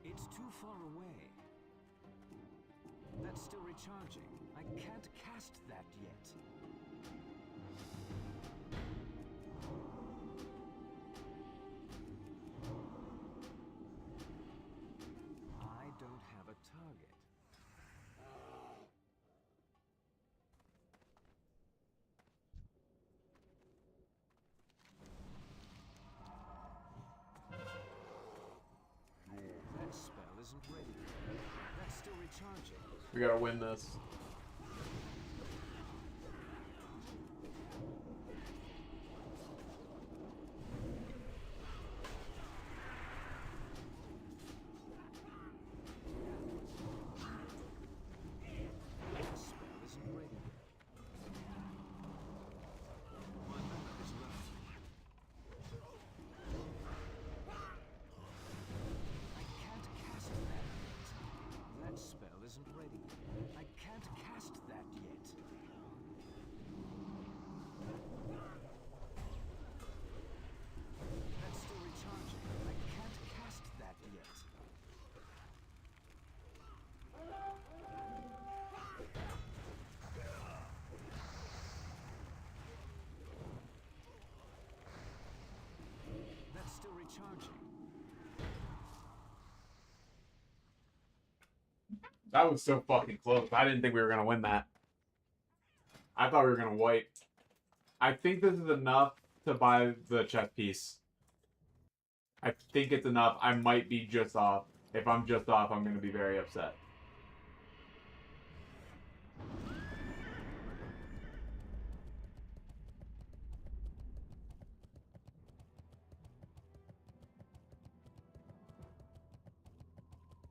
It's too far away. That's still recharging. I can't cast that yet. I don't have a target. That spell isn't ready. That's still recharging. We gotta win this. That spell isn't ready yet. My mana is low. I can't cast that yet. That spell isn't ready yet. I can't cast that yet. That's still recharging. I can't cast that yet. That's still recharging. That was so fucking close. I didn't think we were gonna win that. I thought we were gonna wipe. I think this is enough to buy the chess piece. I think it's enough. I might be just off. If I'm just off, I'm gonna be very upset.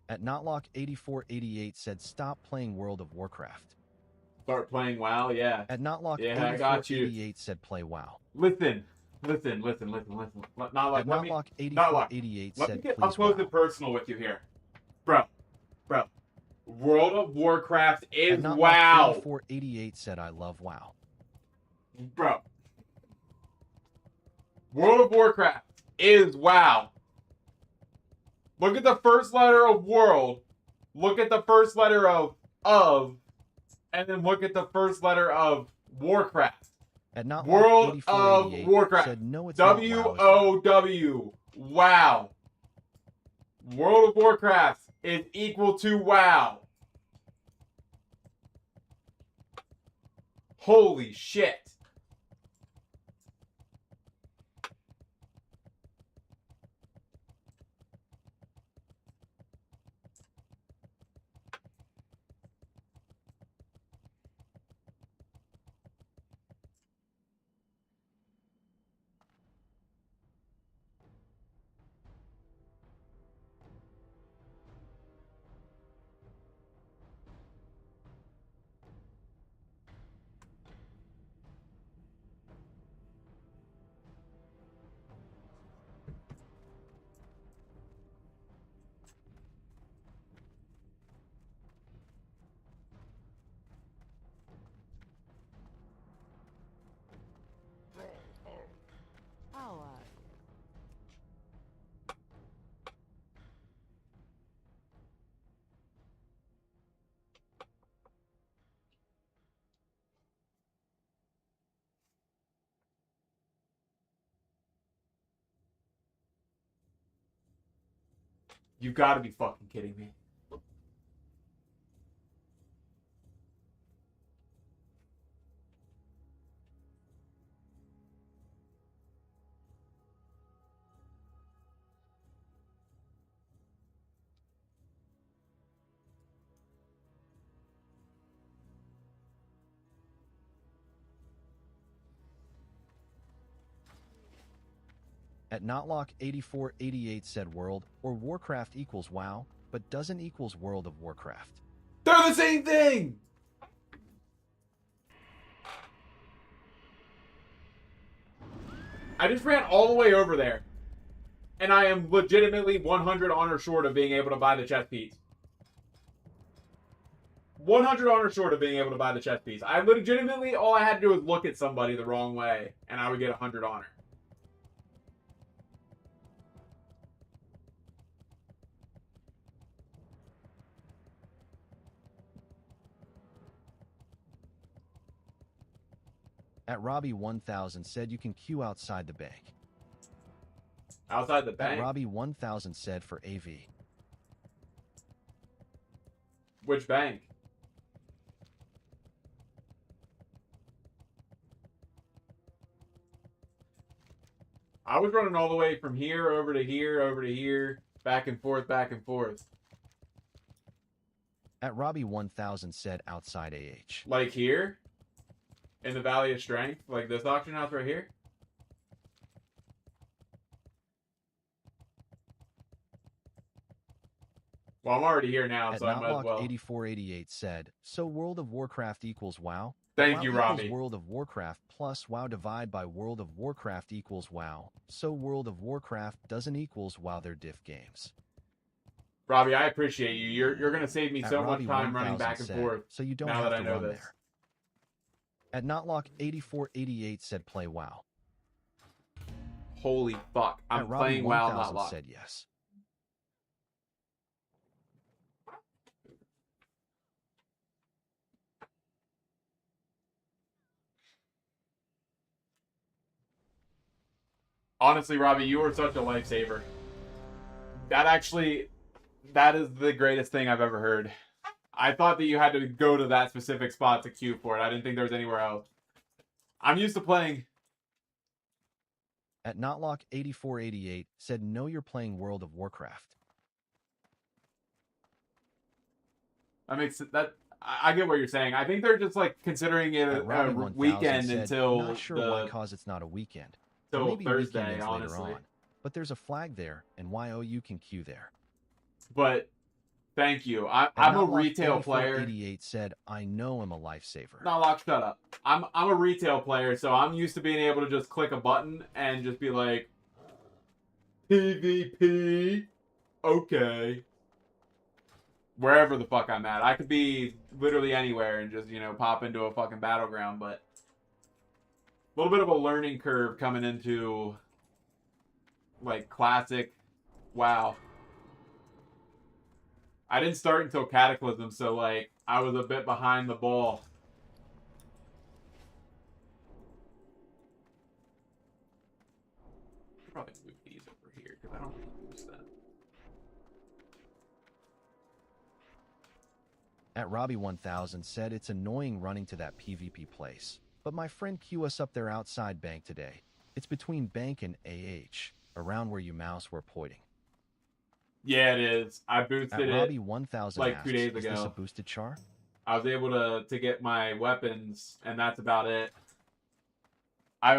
At Notlock8488 said stop playing World of Warcraft. Start playing WoW, yeah. At Yeah, I got you. Notlock8488 said play WoW. Listen. Not like At let me. Notlock8488 Let me said get please up close WoW. and personal with you here, bro. World of Warcraft is At WoW, Notlock8488 said I love WoW. bro. World of Warcraft is WoW. Look at the first letter of world. Look at the first letter of, and then look at the first letter of Warcraft. At World of Notlock8488 Warcraft. said no, it's not WoW, it's WoW. WOW. WoW. World of Warcraft is equal to WoW. Holy shit. You've got to be fucking kidding me. At Notlock8488 said world or Warcraft equals WoW, but doesn't equals World of Warcraft. They're the same thing! I just ran all the way over there. And I am legitimately 100 honor short of being able to buy the chest piece. 100 honor short of being able to buy the chest piece. I legitimately, all I had to do was look at somebody the wrong way, and I would get 100 honor. At Robbie1000 said you can queue outside the bank. Outside the At bank? Robbie1000 said for AV. Which bank? I was running all the way from here, over to here, back and forth, back and forth. At Robbie1000 said outside AH. Like here? In the Valley of Strength? Like this auction house right here? Well, I'm already here now, At so I might as well. Notlock8488 said, so World of Warcraft equals WoW? Thank WoW you, equals Robbie. World of Warcraft plus WoW divide by World of Warcraft equals WoW. So World of Warcraft doesn't equals WoW, they're diff games. Robbie, I appreciate you. You're gonna save me At so much Robbie time running 1000 back and said, forth. so you don't now have that to I know run this. there. At Notlock8488 said play WoW. Holy fuck. I'm At Robbie playing WoW, 1000 not locked. said yes. Honestly, Robbie, you are such a lifesaver. That is the greatest thing I've ever heard. I thought that you had to go to that specific spot to queue for it. I didn't think there was anywhere else. I'm used to playing. At Notlock8488 said no, you're playing World of Warcraft. That makes that. I get what you're saying. I think they're just like considering it At Robbie a 1000 weekend said, until not sure why cause it's not a weekend. Or till maybe Thursday, weekend ends later honestly. on. But there's a flag there, and YOU can queue there. But thank you. At I'm a retail player. 88 said, I know I'm a lifesaver. Not lock, shut up. I'm a retail player, so I'm used to being able to just click a button and just be like, PvP, okay. Wherever the fuck I'm at. I could be literally anywhere and just, pop into a fucking battleground, but a little bit of a learning curve coming into, like, classic WoW. I didn't start until Cataclysm, so, like, I was a bit behind the ball. I'll probably move these over here, because I don't want to lose them. At Robbie1000 said it's annoying running to that PvP place. But my friend queue us up there outside bank today. It's between bank and AH, around where you mouse were pointing. Yeah, it is. I boosted At it Robbie1000 like asks, 2 days is this a ago. boosted char? I was able to get my weapons, and that's about it. I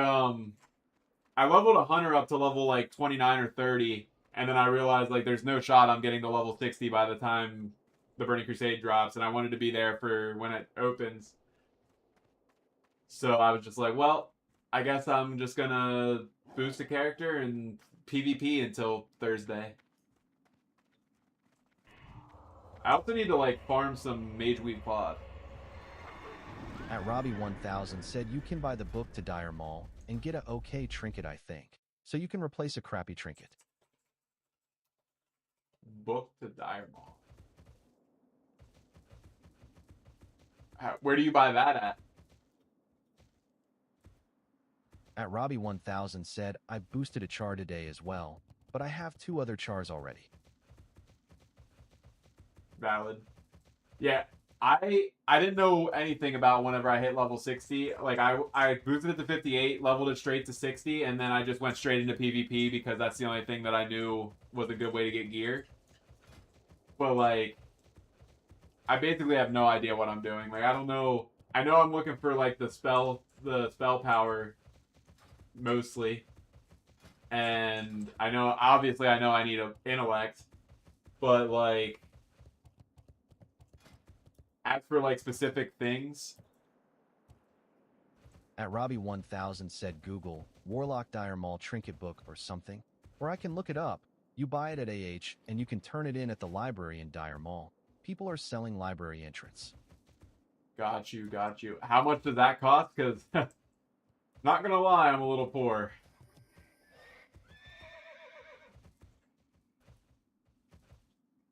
leveled a hunter up to level like 29 or 30, and then I realized like there's no shot I'm getting to level 60 by the time the Burning Crusade drops, and I wanted to be there for when it opens. So I was just like, well, I guess I'm just gonna boost a character and PvP until Thursday. I also need to like farm some Mage Weed Cloth. At Robbie1000 said you can buy the book to Dire Maul and get a okay trinket, I think. So you can replace a crappy trinket. Book to Dire Maul. Where do you buy that at? At Robbie1000 said, I boosted a char today as well, but I have 2 other chars already. Valid. Yeah, I didn't know anything about whenever I hit level 60. Like I boosted it to 58, leveled it straight to 60, and then I just went straight into PvP because that's the only thing that I knew was a good way to get gear. But like, I basically have no idea what I'm doing. Like, I don't know. I know I'm looking for like the spell power mostly, and I know obviously I know I need an intellect, but like. As for like specific things, At Robbie1000 said Google Warlock Dire Maul trinket book or something, or I can look it up. You buy it at AH and you can turn it in at the library in Dire Maul. People are selling library entrance. got you. How much does that cost? Because not gonna lie, I'm a little poor.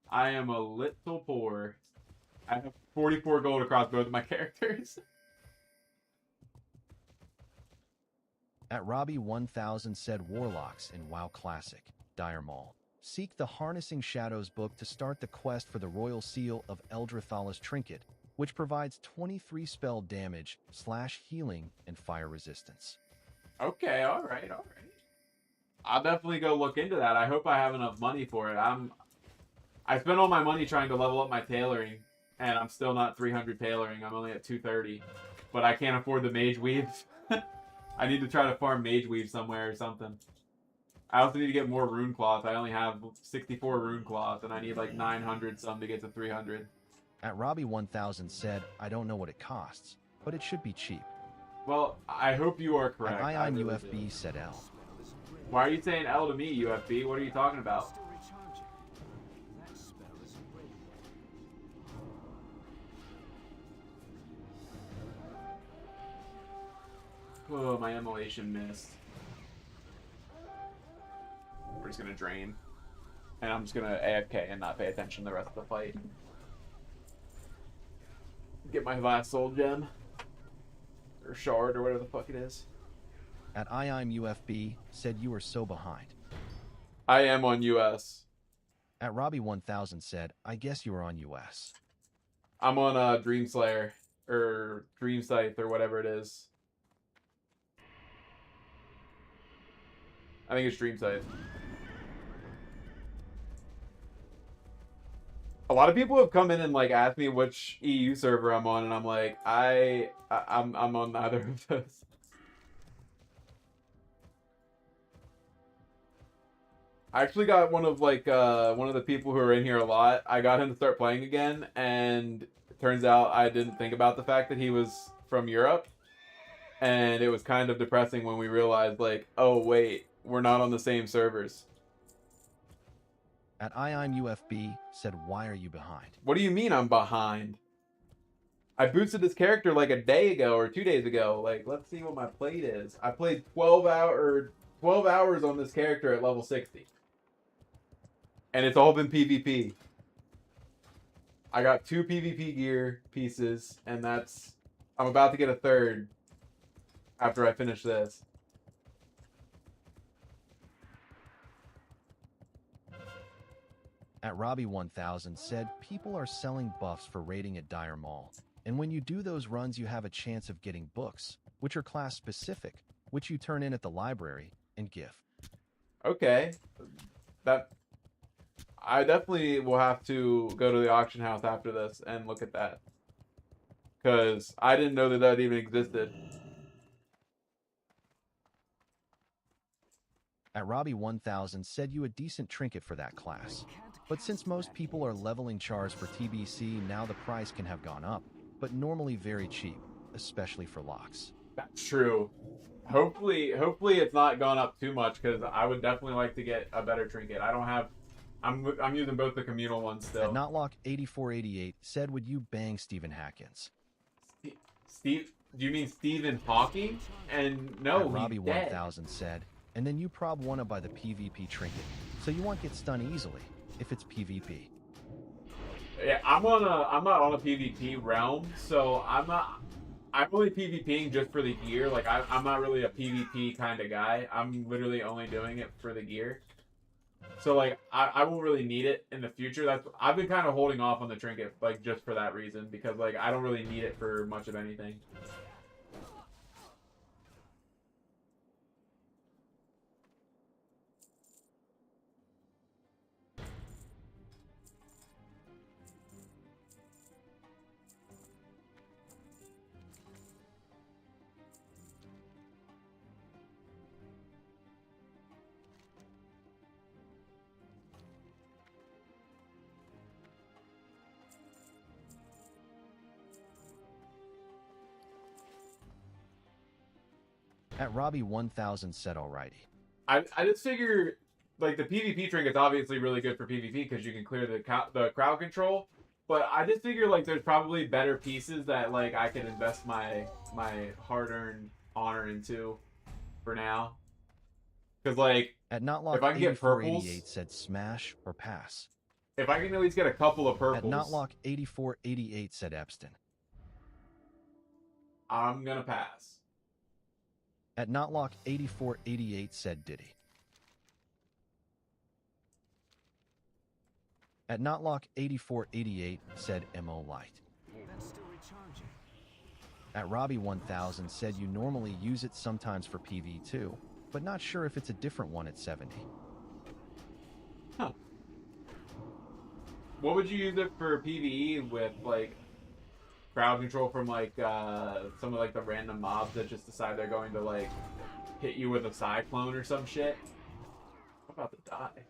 I am a little poor. I have 44 gold across both of my characters. At Robbie1000 said Warlocks in WoW Classic, Dire Maul. Seek the Harnessing Shadows book to start the quest for the Royal Seal of Eldrithalis Trinket, which provides 23 spell damage, /healing, and fire resistance. Okay, alright. I'll definitely go look into that. I hope I have enough money for it. I spent all my money trying to level up my tailoring, and I'm still not 300 tailoring. I'm only at 230. But I can't afford the mage weave. I need to try to farm mage weave somewhere or something. I also need to get more rune cloth. I only have 64 rune cloth, and I need like 900 some to get to 300. At Robbie1000 said, I don't know what it costs, but it should be cheap. Well, I hope you are correct. At I really IIMUFB do. said L. Why are you saying L to me, UFB? What are you talking about? Still recharging. That spell isn't ready yet. Oh, my immolation missed. We're just gonna drain. And I'm just gonna AFK and not pay attention to the rest of the fight. Get my last soul gem. Or shard, or whatever the fuck it is. At IIMUFB said you are so behind. I am on US. At Robbie1000 said, I guess you are on US. I'm on Dream Slayer. Or Dream Scythe, or whatever it is. I think it's Dream Scythe. A lot of people have come in and like asked me which EU server I'm on, and I'm like, I'm on neither of those. I actually got one of the people who are in here a lot. I got him to start playing again, and it turns out I didn't think about the fact that he was from Europe, and it was kind of depressing when we realized like, oh wait, we're not on the same servers. At IIMUFB said, why are you behind? What do you mean I'm behind? I boosted this character like a day ago or 2 days ago. Like, let's see what my plate is. I played 12 hours on this character at level 60. And it's all been PvP. I got 2 PvP gear pieces, and I'm about to get a third after I finish this. At Robbie1000 said, people are selling buffs for raiding at Dire Maul. And when you do those runs, you have a chance of getting books, which are class specific, which you turn in at the library and gift. Okay. I definitely will have to go to the auction house after this and look at that. Because I didn't know that even existed. At Robbie1000 said you a decent trinket for that class. But since most people are leveling chars for TBC, now the price can have gone up, but normally very cheap, especially for locks. That's true. Hopefully it's not gone up too much, because I would definitely like to get a better trinket. I don't have... I'm using both the communal ones still. At Notlock8488 said, would you bang Stephen Hackins? Steve? Do you mean Stephen Hawking? And no, At he's Robbie1000 dead. said, and then you prob wanna buy the PvP trinket, so you won't get stunned easily if it's PvP. Yeah, I'm not on a PvP realm, so I'm only PvPing just for the gear. Like I'm not really a PvP kind of guy. I'm literally only doing it for the gear. So like I won't really need it in the future. That's I've been kind of holding off on the trinket like just for that reason because like I don't really need it for much of anything. At Robbie 1000 said alrighty. I just figure like the PvP trinket's obviously really good for PvP because you can clear the crowd control. But I just figure like there's probably better pieces that like I can invest my hard-earned honor into for now. Because like At Notlock if I can get 8488 purples, said smash or pass. if I can at least get a couple of At purples, Notlock 8488 said Epston. I'm gonna pass. At Notlock 8488 said Diddy. At Notlock 8488 said MO Light. That's still recharging. At Robbie 1000 said you normally use it sometimes for PV too, but not sure if it's a different one at 70. Huh. What would you use it for PvE with like crowd control from like some of like the random mobs that just decide they're going to like hit you with a cyclone or some shit? I'm about to die.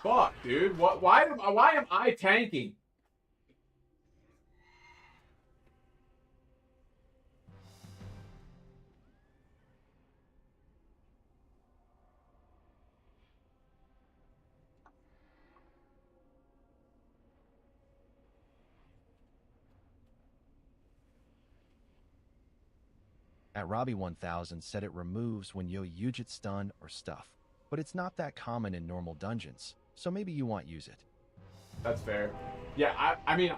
Fuck, dude. What? Why am I tanking? At Robbie 1000 said it removes when you use it stun or stuff, but it's not that common in normal dungeons, so maybe you won't use it. That's fair. Yeah, I mean,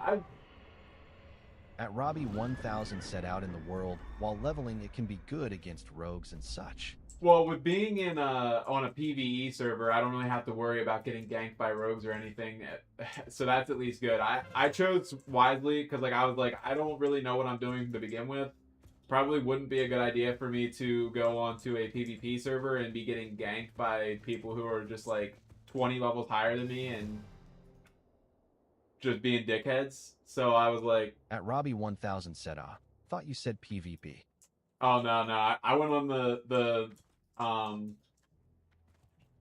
At Robbie 1000 said out in the world, while leveling it can be good against rogues and such. well, with being in on a PvE server, I don't really have to worry about getting ganked by rogues or anything. So that's at least good. I chose wisely because like I was like I don't really know what I'm doing to begin with. Probably wouldn't be a good idea for me to go onto a PvP server and be getting ganked by people who are just like 20 levels higher than me and just being dickheads. So I was like, At Robbie 1000 said thought you said PvP. oh no, I went on the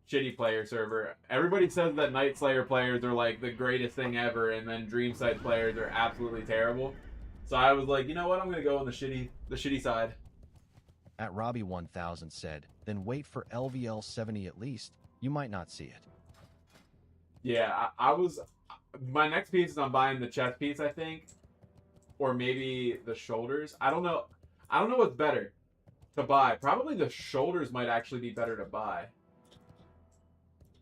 shitty player server. Everybody says that Night Slayer players are like the greatest thing ever, and then Dreamside players are absolutely terrible. So I was like, you know what? I'm gonna go on the shitty side. At Robbie 1000 said, then wait for LVL 70 at least. You might not see it. Yeah, I was. My next piece is I'm buying the chest piece, I think, or maybe the shoulders. I don't know. I don't know what's better to buy. Probably the shoulders might actually be better to buy.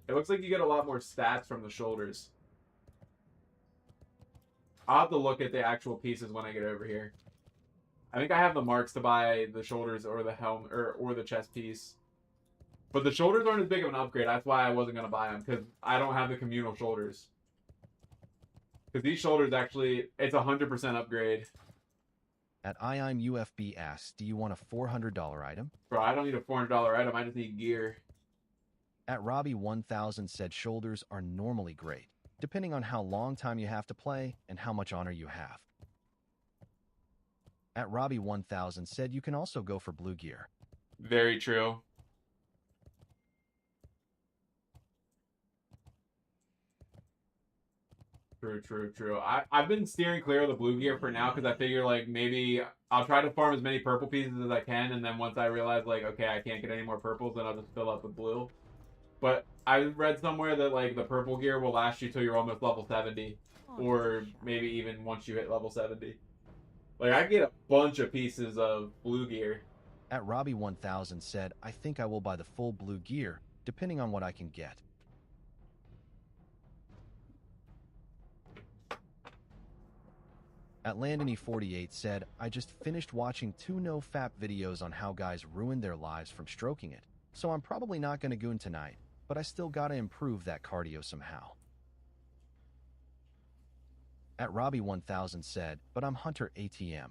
It looks like you get a lot more stats from the shoulders. I'll have to look at the actual pieces when I get over here. I think I have the marks to buy the shoulders or the helm or the chest piece. But the shoulders aren't as big of an upgrade. That's why I wasn't going to buy them, because I don't have the communal shoulders. Because these shoulders actually, it's 100% upgrade. At IIM UFB asks, do you want a $400 item? Bro, I don't need a $400 item. I just need gear. At Robbie 1000 said shoulders are normally great, depending on how long time you have to play and how much honor you have. At Robbie 1000 said you can also go for blue gear. Very true. True. I've been steering clear of the blue gear for now because I figure like maybe I'll try to farm as many purple pieces as I can, and then once I realize like okay I can't get any more purples, then I'll just fill up with blue. But I read somewhere that like the purple gear will last you till you're almost level 70, or maybe even once you hit level 70. Like I get a bunch of pieces of blue gear. At Robbie 1000 said, I think I will buy the full blue gear, depending on what I can get. At Landony48 said, I just finished watching 2 no-fap videos on how guys ruined their lives from stroking it. so I'm probably not going to goon tonight, but I still gotta improve that cardio somehow. At Robbie1000 said, but I'm Hunter ATM.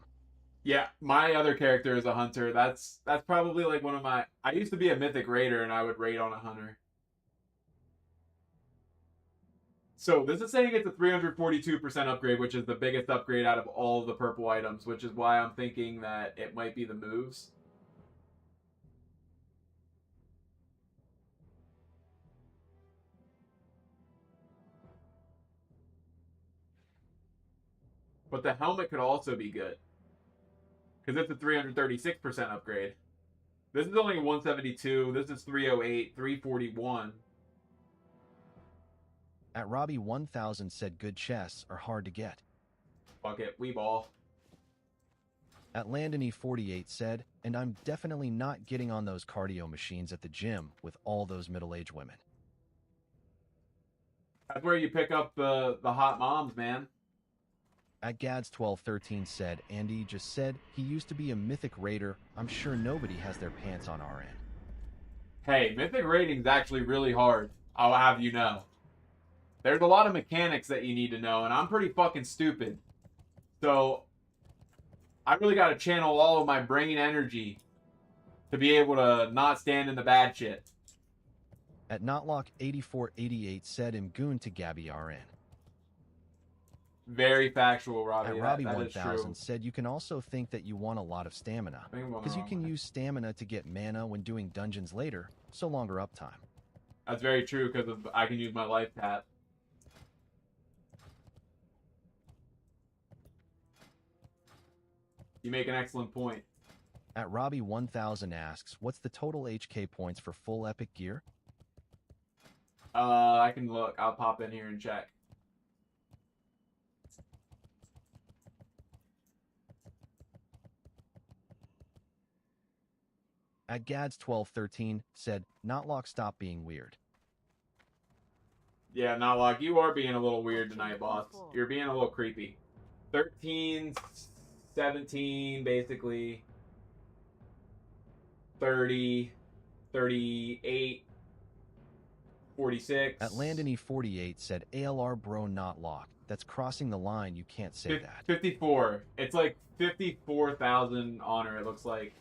Yeah, my other character is a hunter. That's probably like one of my. I used to be a mythic raider, and I would raid on a hunter. So this is saying it's a 342% upgrade, which is the biggest upgrade out of all of the purple items, which is why I'm thinking that it might be the moves. But the helmet could also be good. Because it's a 336% upgrade. This is only 172. This is 308, 341. At Robbie1000 said good chests are hard to get. Fuck it, we ball. At Landony48 said, and I'm definitely not getting on those cardio machines at the gym with all those middle-aged women. That's where you pick up the hot moms, man. At Gads1213 said, Andy just said he used to be a mythic raider. I'm sure nobody has their pants on our end. Hey, mythic raiding is actually really hard. I'll have you know. There's a lot of mechanics that you need to know, and I'm pretty fucking stupid. So, I really got to channel all of my brain energy to be able to not stand in the bad shit. At Notlock8488 said, Imgoon to Gabby RN. Very factual, Robbie. At That is true. Robbie1000 said, you can also think that you want a lot of stamina, because you can use stamina to get mana when doing dungeons later, so longer uptime. That's very true, because I can use my life tap. You make an excellent point. At Robbie1000 asks, what's the total HK points for full epic gear? I can look. I'll pop in here and check. At Gads1213 said, Notlock, stop being weird. Yeah, Notlock, you are being a little weird tonight, boss. You're being a little creepy. 13, 17, basically. 30, 38, 46. At Landony48 said, ALR bro Notlock. That's crossing the line, you can't say that. 54. It's like 54,000 honor, it looks like.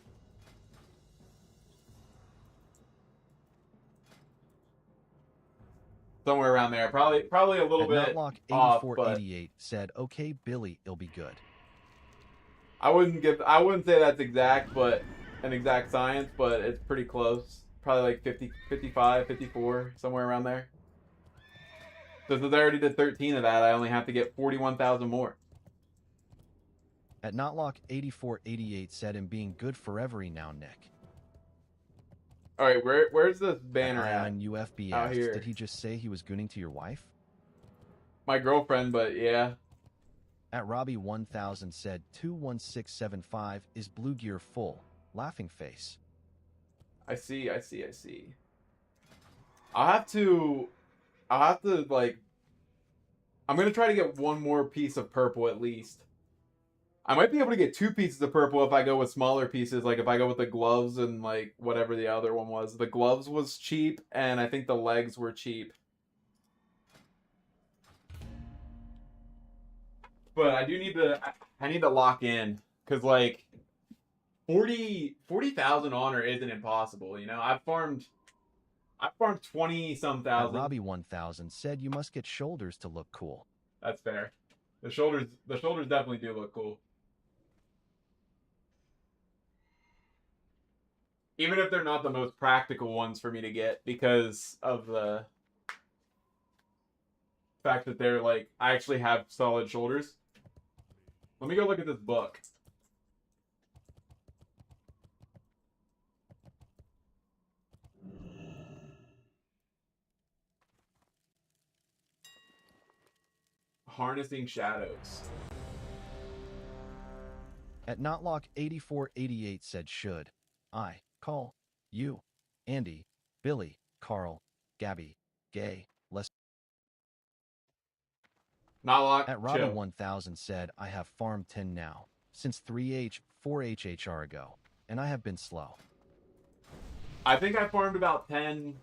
Somewhere around there. Probably a little bit off, but Notlock8488 said, okay, Billy, it'll be good. I wouldn't say that's exact, but an exact science, but it's pretty close. Probably like 50, 55, 54, somewhere around there. So since I already did 13 of that, I only have to get 41,000 more. At Notlock8488 said, him being good forever now, Nick. All right, where's this banner at? Ion UFB Out asks, here. did he just say he was gooning to your wife? My girlfriend, but yeah. At Robbie1000 said, 21675 is blue gear full. Laughing face. I see. I'll have to like, I'm gonna try to get one more piece of purple at least. I might be able to get 2 pieces of purple if I go with smaller pieces, like if I go with the gloves and like whatever the other one was. The gloves was cheap, and I think the legs were cheap. But I do need to, I need to lock in, because like 40,000 honor isn't impossible, you know? I've farmed 20-some thousand. Robbie1000 said, you must get shoulders to look cool. That's fair. The shoulders definitely do look cool. Even if they're not the most practical ones for me to get because of the fact that they're like, I actually have solid shoulders. Let me go look at this book. Harnessing Shadows. At Notlock8488 said, should I call you Andy, Billy, Carl, Gabby, Gay, Les? Notlock, At Robbie1000 said, I have farmed 10 now, since 3H, 4HHR ago, and I have been slow. I think I farmed about 10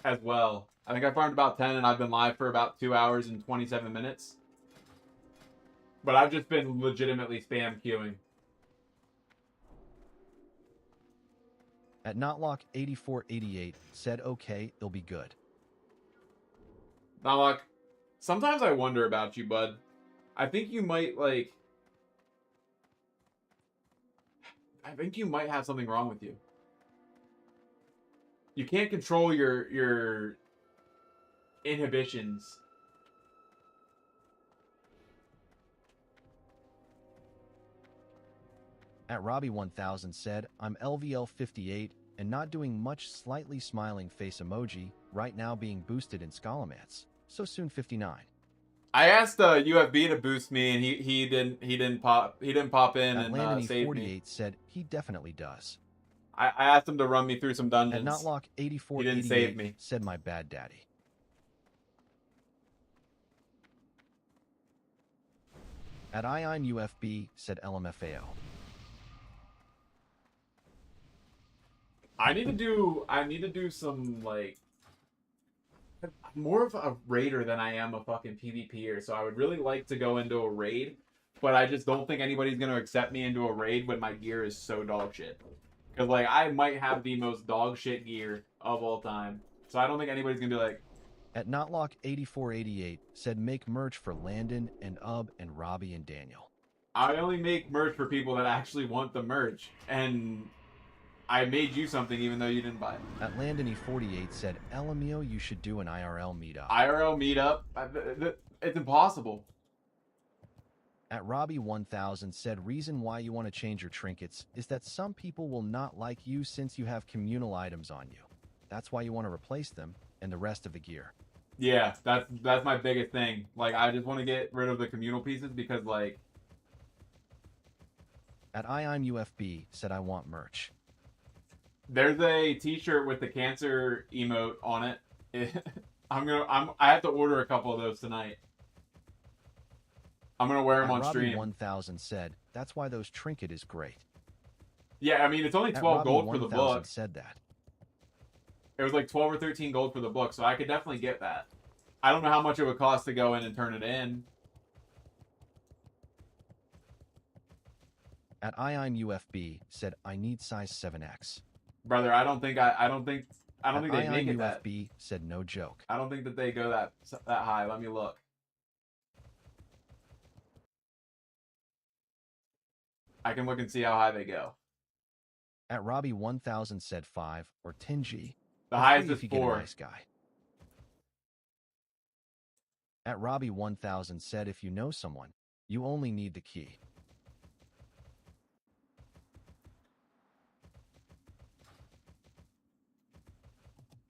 as well. I think I farmed about 10 and I've been live for about 2 hours and 27 minutes. But I've just been legitimately spam queuing. At Notlock8488 said, okay, it'll be good. Now, like, sometimes I wonder about you, bud. I think you might, like... I think you might have something wrong with you. You can't control your inhibitions. At Robbie1000 said, I'm LVL58 and not doing much, slightly smiling face emoji, right now being boosted in Scholomance. So soon 59. I asked UFB to boost me, and he didn't pop in At and Landony save 48 me. said he definitely does. I asked him to run me through some At dungeons. Notlock8488 He didn't save me. said my bad daddy. At IonUFB said LMFAO. I need to do some, like, I'm more of a raider than I am a fucking PvPer, so I would really like to go into a raid, but I just don't think anybody's going to accept me into a raid when my gear is so dog shit. Because, like, I might have the most dog shit gear of all time, so I don't think anybody's going to be like... At Notlock8488 said make merch for Landon and Ub and Robbie and Daniel. I only make merch for people that actually want the merch, and... I made you something even though you didn't buy it. At Landony48 said, LMEO, you should do an IRL meetup. IRL meetup? It's impossible. At Robbie1000 said, reason why you want to change your trinkets is that some people will not like you since you have communal items on you. That's why you want to replace them and the rest of the gear. Yeah, that's my biggest thing. Like, I just want to get rid of the communal pieces because, like... At IonUFB said, I want merch. There's a t-shirt with the cancer emote on it. I have to order a couple of those tonight. I'm gonna wear them on stream. Robbie1000 said, that's why those trinket is great. Yeah, I mean, it's only 12 gold for the book. Said that. It was like 12 or 13 gold for the book, so I could definitely get that. I don't know how much it would cost to go in and turn it in. At IonUFB said, I need size 7X. Brother, I don't think they make it that. UFB said no joke. I don't think that they go that high. Let me look. I can look and see how high they go. At Robbie1000 said 5 or 10G. The highest if is you get a 4. nice guy. At Robbie1000 said if you know someone, you only need the key.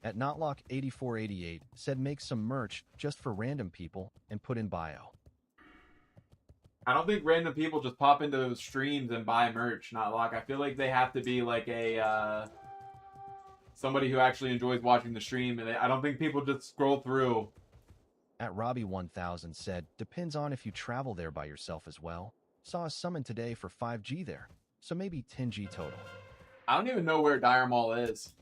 At Notlock8488 said make some merch just for random people and put in bio. I don't think random people just pop into those streams and buy merch, Notlock. I feel like they have to be like a somebody who actually enjoys watching the stream, and I don't think people just scroll through. At Robbie1000 said, depends on if you travel there by yourself as well. Saw a summon today for 5G there, so maybe 10G total. I don't even know where Dire Mall is.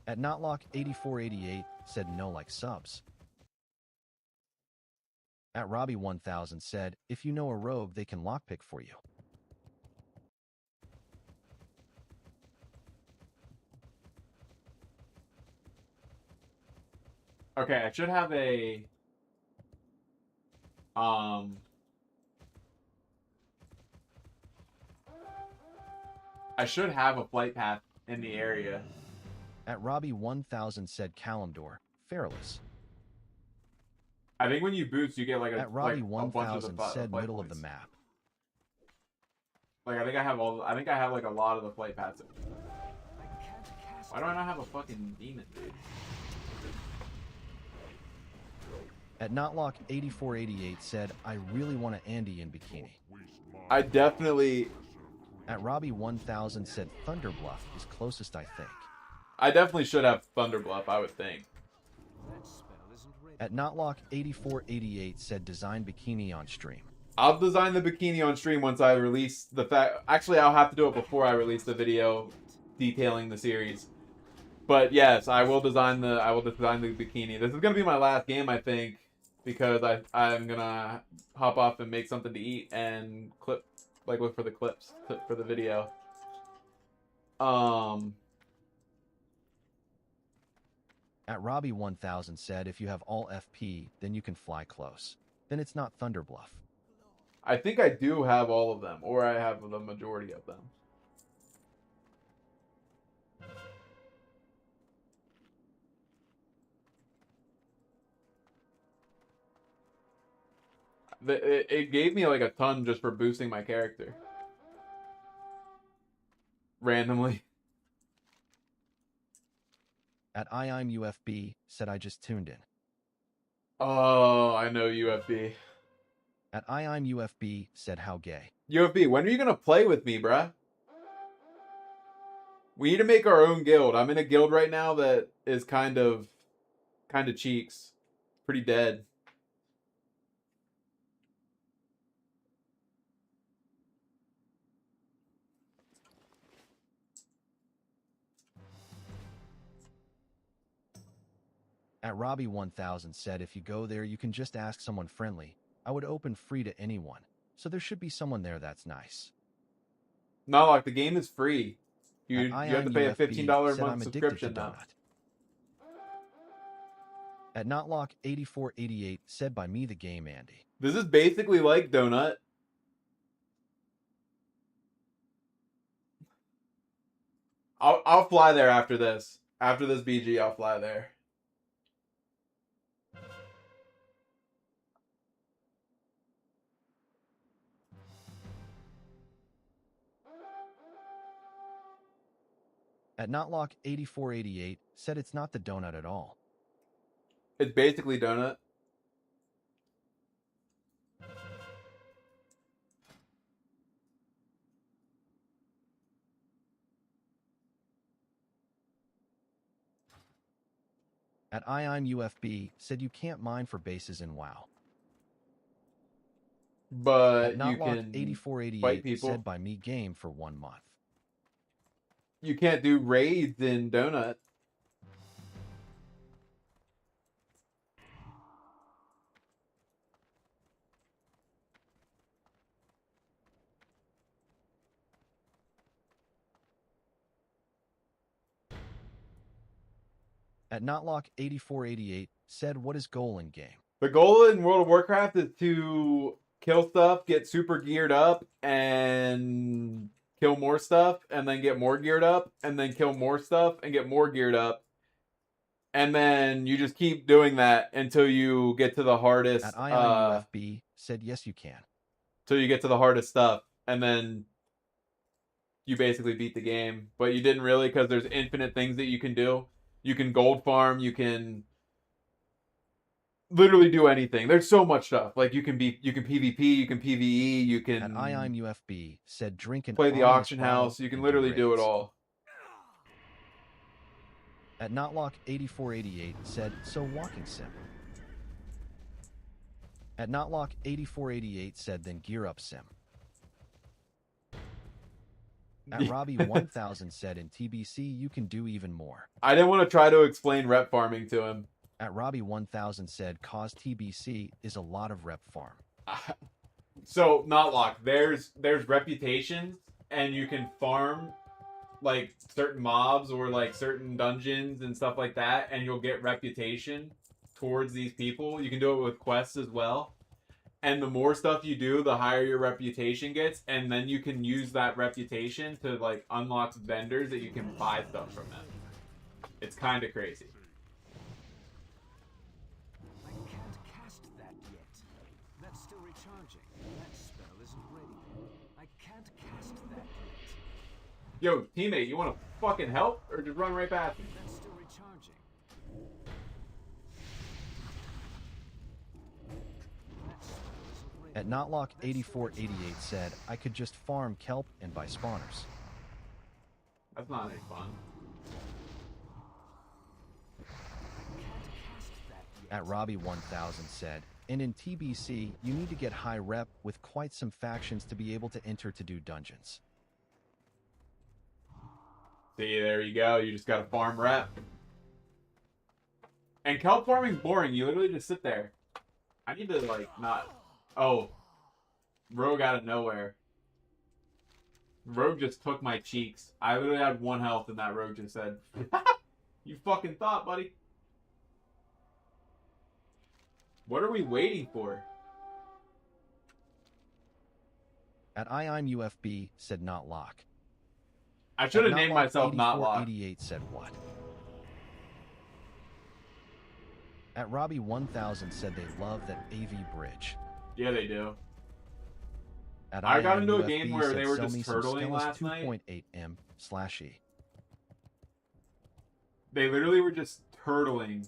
At Notlock8488 said no like subs. At Robbie1000 said, if you know a rogue, they can lockpick for you. Okay, I should have a... I should have a flight path in the area. At Robbie1000 said Kalimdor, Fairless. I think when you boost, you get like a At bunch Robbie1000 of said flight middle points. of the map. Like, I think I have like a lot of the flight paths. I can't cast Why do I not have a fucking demon, dude? At Notlock8488 said, I really want an Andy in bikini. I definitely At Robbie1000 said Thunderbluff is closest I think. should have Thunderbluff, I would think. that spell isn't ready. At Notlock8488 said design bikini on stream. I'll design the bikini on stream once I release the fact. Actually, I'll have to do it before I release the video detailing the series. But yes, I will design the bikini. This is gonna be my last game, I think, because I'm gonna hop off and make something to eat and look for the clips for the video. At Robbie 1000 said, if you have all FP, then you can fly close. Then it's not Thunder Bluff. I think I do have all of them, or I have the majority of them. It gave me like a ton just for boosting my character. Randomly. At I'm UFB said, I just tuned in. Oh, I know UFB. At I'm UFB said, how gay. UFB, when are you gonna play with me, bruh? We need to make our own guild. I'm in a guild right now that is kind of cheeks. Pretty dead. At Robbie 1000 said, if you go there, you can just ask someone friendly. I would open free to anyone. So there should be someone there that's nice. No, like the game is free. You At have to pay a $15 a said, I'm month addicted subscription to now. donut. At Notlock8488 said, by me the game Andy. This is basically like Donut. I'll fly there after this. After this BG, I'll fly there. At Notlock8488 said, it's not the donut at all. It's basically Donut. At UFB said, you can't mine for bases in WoW. But At you can fight Notlock8488 people. said, by me game for 1 month. You can't do raids in Donut. At Notlock8488 said, what is goal in game? The goal in World of Warcraft is to kill stuff, get super geared up, and kill more stuff, and then get more geared up, and then kill more stuff, and get more geared up. And then you just keep doing that until you get to the hardest. At UFB said, yes, you can. Till you get to the hardest stuff, and then you basically beat the game. But you didn't really, because there's infinite things that you can do. You can gold farm, you can literally do anything. There's so much stuff. Like you can PvP, you can PvE, you can At UFB said, drink and play the auction house. You can literally do it all. At Notlock8488 said, so walking sim. At Notlock8488 said, then gear up sim. At Robbie 1000 said, in TBC you can do even more. I didn't want to try to explain rep farming to him. At Robbie 1000 said, cause TBC is a lot of rep farm. So Notlock, there's reputations, and you can farm like certain mobs or like certain dungeons and stuff like that, and you'll get reputation towards these people. You can do it with quests as well. And the more stuff you do, the higher your reputation gets, and then you can use that reputation to like unlock vendors that you can buy stuff from them. It's kind of crazy. I can't cast that yet. That's still recharging. That spell isn't ready. I can't cast that yet. Yo, teammate, you want to fucking help or just run right past me? That's still recharging. That spell isn't ready. At Notlock8488 said, I could just farm kelp and buy spawners. That's not any fun. At Robbie 1000 said, and in TBC, you need to get high rep with quite some factions to be able to enter to do dungeons. See, there you go. You just got a farm rep. And kelp farming's boring. You literally just sit there. I need to, like, not... Oh. Rogue out of nowhere. Rogue just took my cheeks. I literally had 1 health and that rogue just said, you fucking thought, buddy. What are we waiting for? At I'm UFB said not lock. I should have At named Notlock myself Not Lock. 8488 said what? At Robbie 1000 said they love that AV bridge. Yeah, they do. At I got into a IMUFB game where said, they were "Sell just me some turtling Skelos last night." 2.8M/E. They literally were just turtling.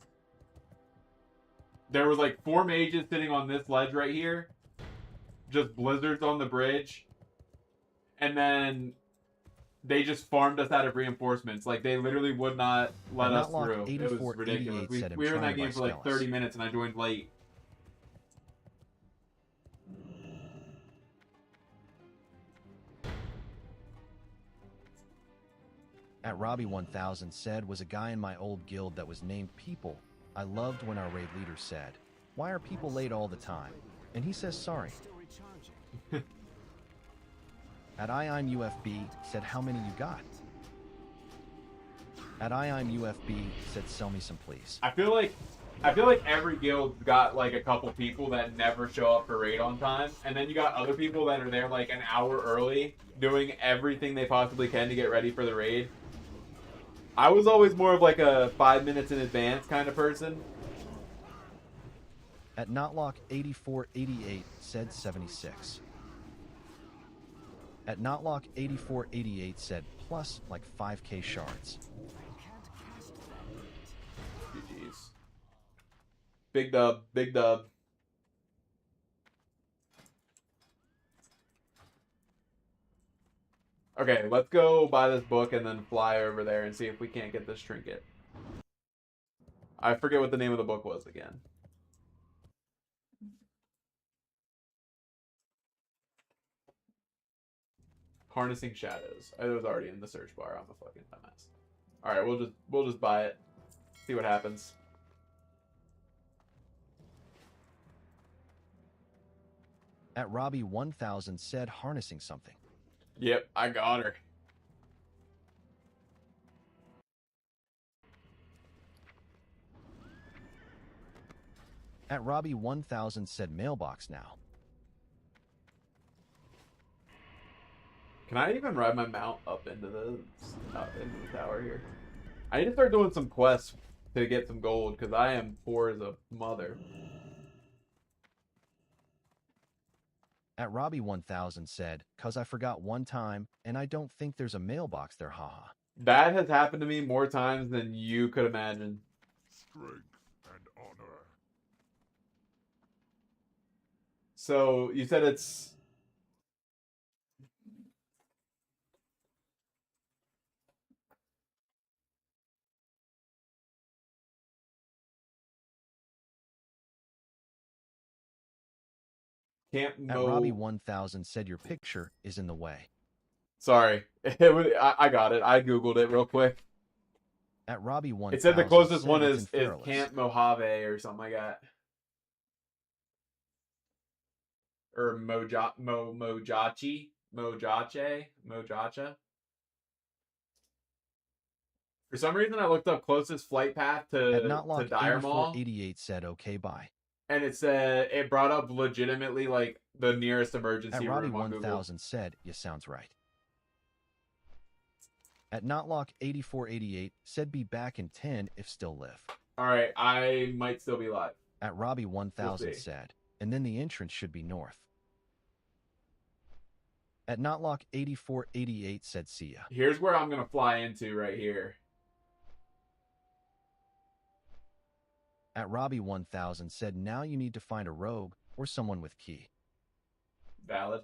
There was like 4 mages sitting on this ledge right here. Just blizzards on the bridge. And then they just farmed us out of reinforcements. Like, they literally would not let us Notlock through. It was 8488 ridiculous. said, "I'm We were in that trying to game buy for like Skelos." 30 minutes and I joined late. At Robbie 1000 said was a guy in my old guild that was named People. I loved when our raid leader said, "Why are people late all the time?" And he says sorry. Still recharging. At I'm UFB said, "How many you got?" At I'm UFB said, "Sell me some please." I feel like every guild's got like a couple people that never show up for raid on time, and then you got other people that are there like an hour early, doing everything they possibly can to get ready for the raid. I was always more of like a 5 minutes in advance kind of person. At Notlock 8488 said 76. At Notlock 8488 said plus like 5k shards. GG's. Big dub, big dub. Okay, let's go buy this book and then fly over there and see if we can't get this trinket. I forget what the name of the book was again. Harnessing Shadows. It was already in the search bar. I'm a fucking dumbass. All right, we'll just buy it. See what happens. At Robbie 1000 said harnessing something. Yep, I got her. At Robbie 1000 said mailbox now. Can I even ride my mount up into the tower here? I need to start doing some quests to get some gold because I am poor as a mother. At Robbie 1000 said, "'Cause I forgot one time, and I don't think there's a mailbox there, haha." That has happened to me more times than you could imagine. Strength and honor. So you said it's... Camp At Mo... Robbie 1000 said your picture is in the way. Sorry. I got it. I Googled it real quick. At Robbie 1000 It said the closest said one it's is in Fairless. Camp Mojave or something like that. Or Mojache? Mojacha? For some reason, I looked up closest flight path At to Notlock Dire Mall, 8488 said okay bye. and it said it brought up legitimately like the nearest emergency At room Robbie on Google. 1000 said, "You sounds right." At Notlock 8488 said be back in 10 if still live. All right, I might still be live. At Robbie 1000 We'll see. said, and then the entrance should be north. At Notlock 8488 said see ya. Here's where I'm gonna fly into right here. At Robbie 1000 said now you need to find a rogue or someone with key. Valid.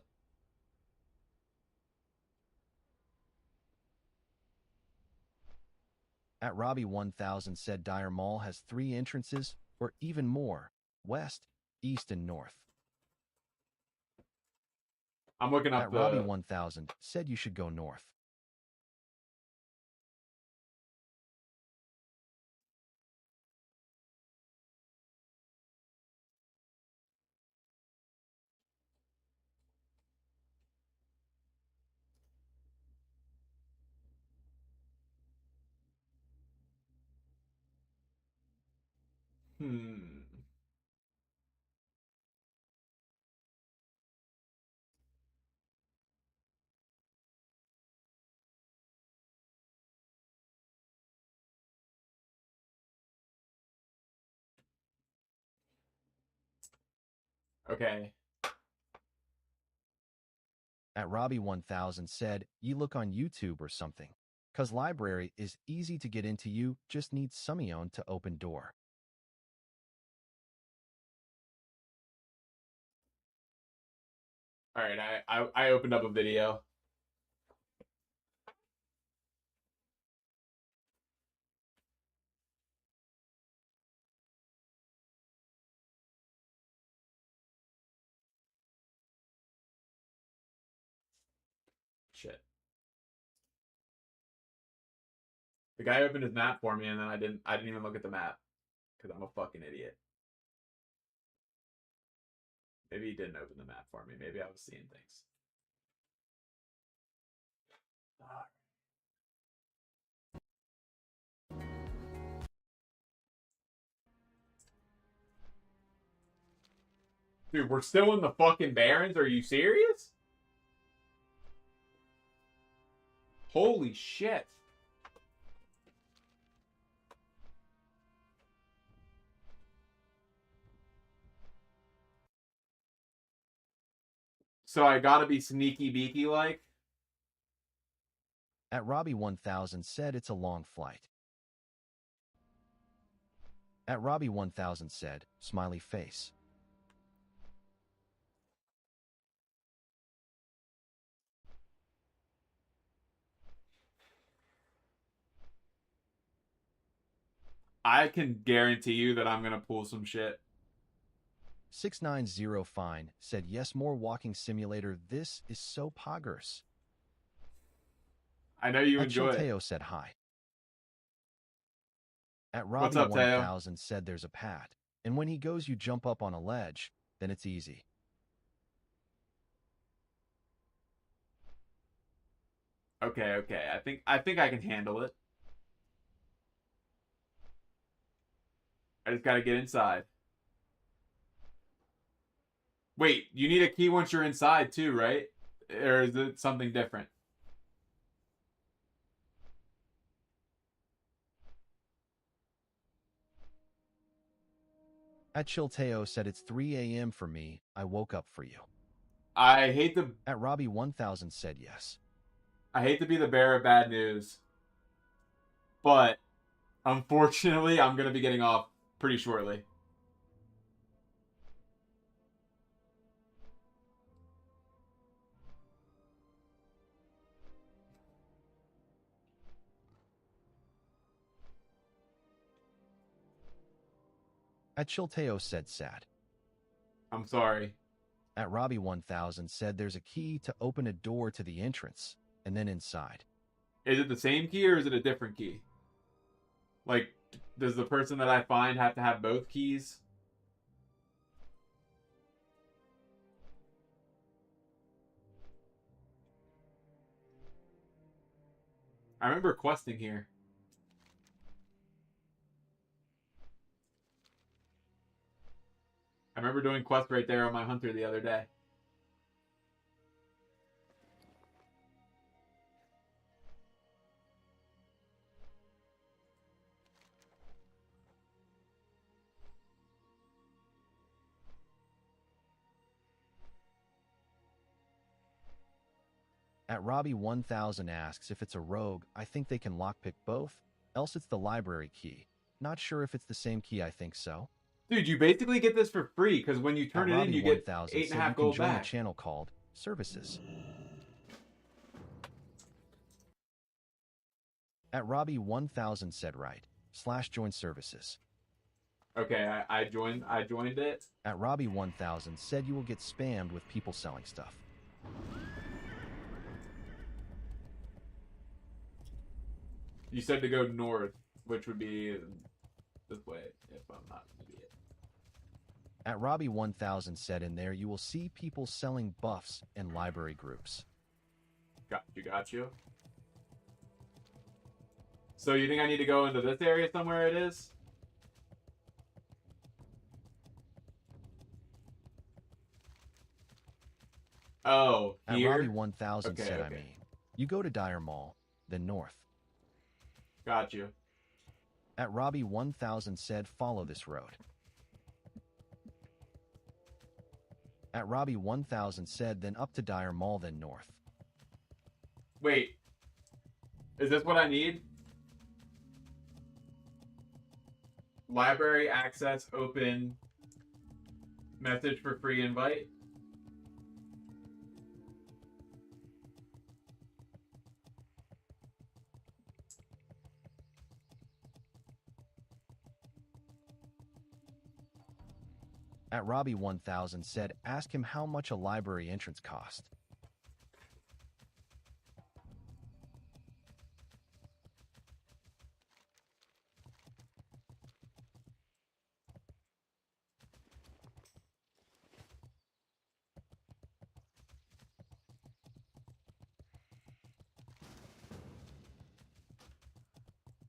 At Robbie 1000 said Dire Mall has 3 entrances or even more, west, east, and north. I'm looking up At Robbie the... 1000 said you should go north. Hmm. Okay. At Robbie1000 said, you look on YouTube or something. Cause library is easy to get into, you just need Sumion to open door. All right. I opened up a video. Shit. The guy opened his map for me, and then I didn't even look at the map because I'm a fucking idiot. Maybe he didn't open the map for me. Maybe I was seeing things. Dude, we're still in the fucking Barrens? Are you serious? Holy shit. So I gotta be sneaky beaky like? At Robbie1000 said it's a long flight. At Robbie1000 said, smiley face. I can guarantee you that I'm gonna pull some shit. 690 Fine said, yes, more walking simulator. This is so poggers. I know you At enjoy it. Chilteo said hi. At What's up, Teo? Robbie1000 said there's a pad. And when he goes, you jump up on a ledge. Then it's easy. Okay. I think I can handle it. I just gotta get inside. Wait, you need a key once you're inside too, right? Or is it something different? At Chilteo said it's 3 a.m. for me. I woke up for you. I hate to At Robbie1000 said yes. be the bearer of bad news, but unfortunately, I'm gonna be getting off pretty shortly. At Chilteo said sad. I'm sorry. At Robbie1000 said there's a key to open a door to the entrance, and then inside. Is it the same key or is it a different key? Like, does the person that I find have to have both keys? I remember questing here. I remember doing quest right there on my hunter the other day. At Robbie1000 asks if it's a rogue. I think they can lockpick both, else it's the library key. Not sure if it's the same key. I think so. Dude, you basically get this for free because when you turn At it in, you get Robbie1000 8.5 said you can gold join back. a channel called Services. At Robbie1000 said right / join services. Okay, I joined it. At Robbie1000 said you will get spammed with people selling stuff. You said to go north, which would be this way, if I'm not an idiot. At Robbie1000 said in there you will see people selling buffs in library groups. Got you. So you think I need to go into this area somewhere it is? Oh, At here? Robbie 1000 Okay, said, I okay. mean. You go to Dyer Mall, then north. Got you. At Robbie 1000 said, follow this road. At Robbie 1000 said, then up to Dyer Mall, then north. Wait. Is this what I need? Library access open. Message for free invite. At Robbie 1000 said, ask him how much a library entrance cost.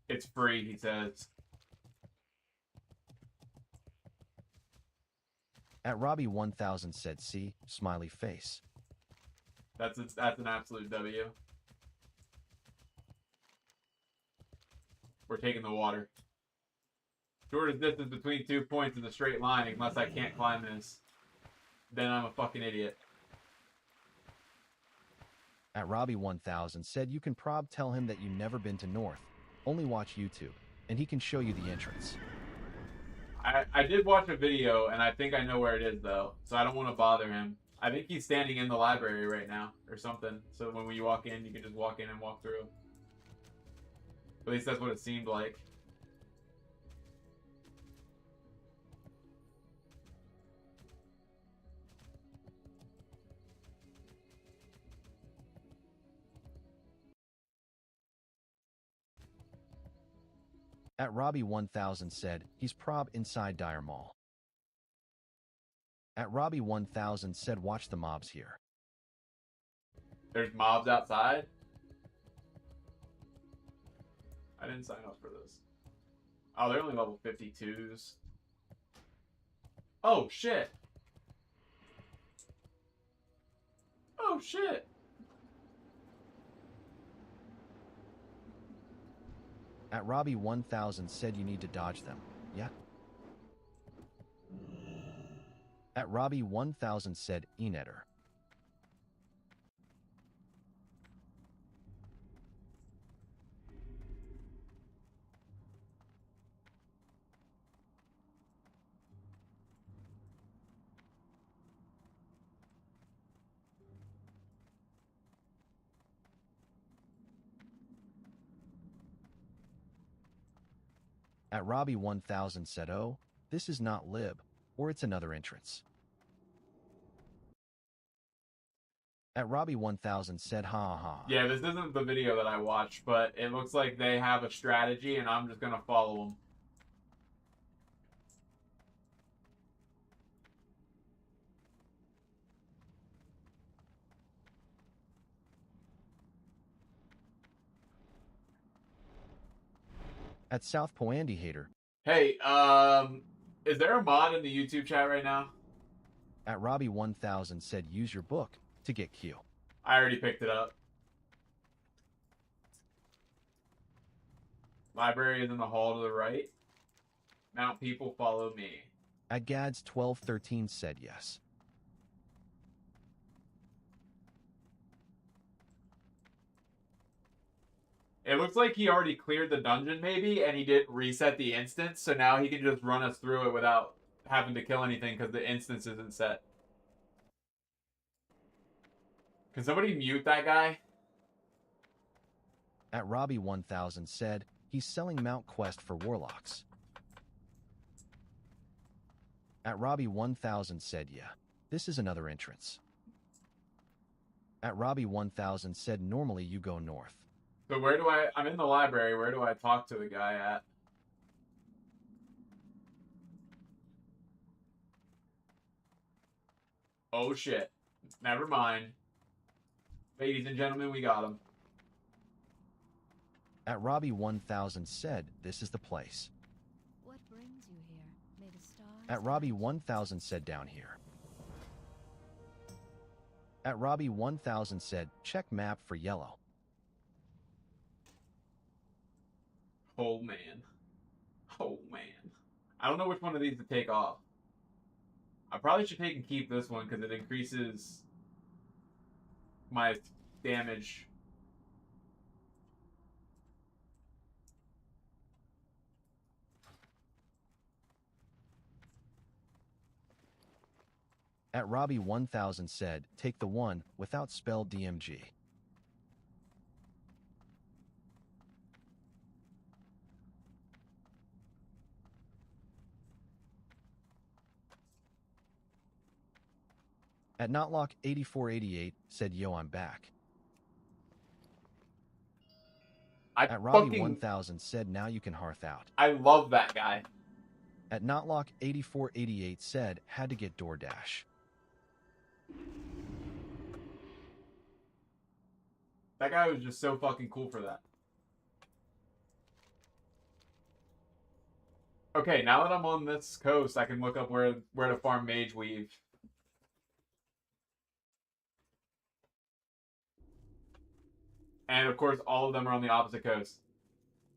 It's free, he says. At Robbie 1000 said, see, smiley face. That's an absolute W. We're taking the water. Shortest distance between 2 points is a straight line unless I can't climb this. Then I'm a fucking idiot. At Robbie 1000 said, you can tell him that you never been to north. Only watch YouTube, and he can show you the entrance. I did watch a video, and I think I know where it is, though. So I don't want to bother him. I think he's standing in the library right now, or something. So when we walk in, you can just walk in and walk through. At least that's what it seemed like. At Robbie 1000 said, he's prob inside Dyer Mall. At Robbie 1000 said, watch the mobs here. There's mobs outside? I didn't sign up for this. Oh, they're only level 52s. Oh, shit. Oh, shit. At Robbie 1000 said, you need to dodge them. Yeah. At Robbie 1000 said, Enetter. At Robbie 1000 said, oh, this is not lib, or it's another entrance. At Robbie 1000 said, ha ha ha. Yeah, this isn't the video that I watched, but it looks like they have a strategy, and I'm just gonna follow them. At South Poandy Hater. Hey, is there a mod in the YouTube chat right now? At Robbie 1000 said, use your book to get Q. I already picked it up. Library is in the hall to the right. Mount people, follow me. At Gads 1213 said yes. It looks like he already cleared the dungeon, maybe, and he didn't reset the instance, so now he can just run us through it without having to kill anything because the instance isn't set. Can somebody mute that guy? At Robbie 1000 said, he's selling Mount Quest for Warlocks. At Robbie 1000 said, yeah, this is another entrance. At Robbie 1000 said, normally you go north. So where do I'm in the library, where do I talk to the guy at? Oh shit. Never mind. Ladies and gentlemen, we got him. At Robbie 1000 said, this is the place. What brings you here? May the stars At Robbie 1000 said, down here. At Robbie 1000 said, check map for yellow. Oh man. Oh man. I don't know which one of these to take off. I probably should take and keep this one because it increases my damage. At Robbie 1000 said, take the one without spell DMG. At Notlock 8488 said, yo, I'm back. At Robbie 1000 said, now you can hearth out. I love that guy. At Notlock 8488 said, had to get DoorDash. That guy was just so fucking cool for that. Okay, now that I'm on this coast, I can look up where to farm Mage Weave. And of course, all of them are on the opposite coast.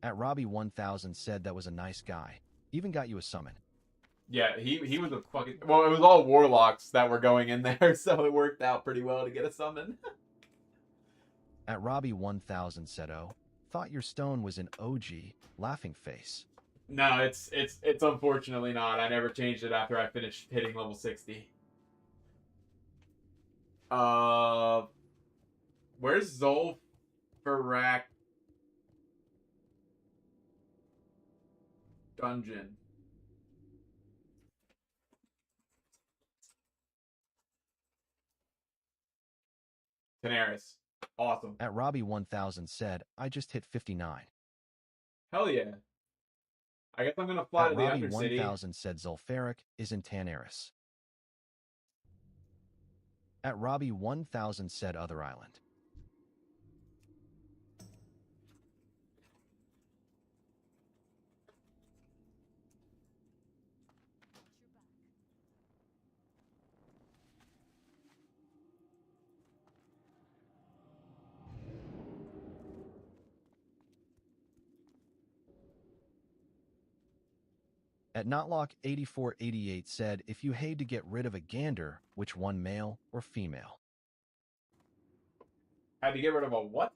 At Robbie 1000 said that was a nice guy. Even got you a summon. Yeah, he was a fucking... Well, it was all warlocks that were going in there, so it worked out pretty well to get a summon. At Robbie 1000 said, oh, thought your stone was an OG laughing face. No, it's unfortunately not. I never changed it after I finished hitting level 60. Where's Zolfarak dungeon? Daenerys. Awesome. At Robbie 1000 said, I just hit 59. Hell yeah. I guess I'm going to fly At to the Robbie Undercity. 1000 said Zulfaric is in Daenerys. At Robbie 1000 said Other Island. At Notlock 8488 said, if you had to get rid of a gander, which one, male or female? Had to get rid of a what?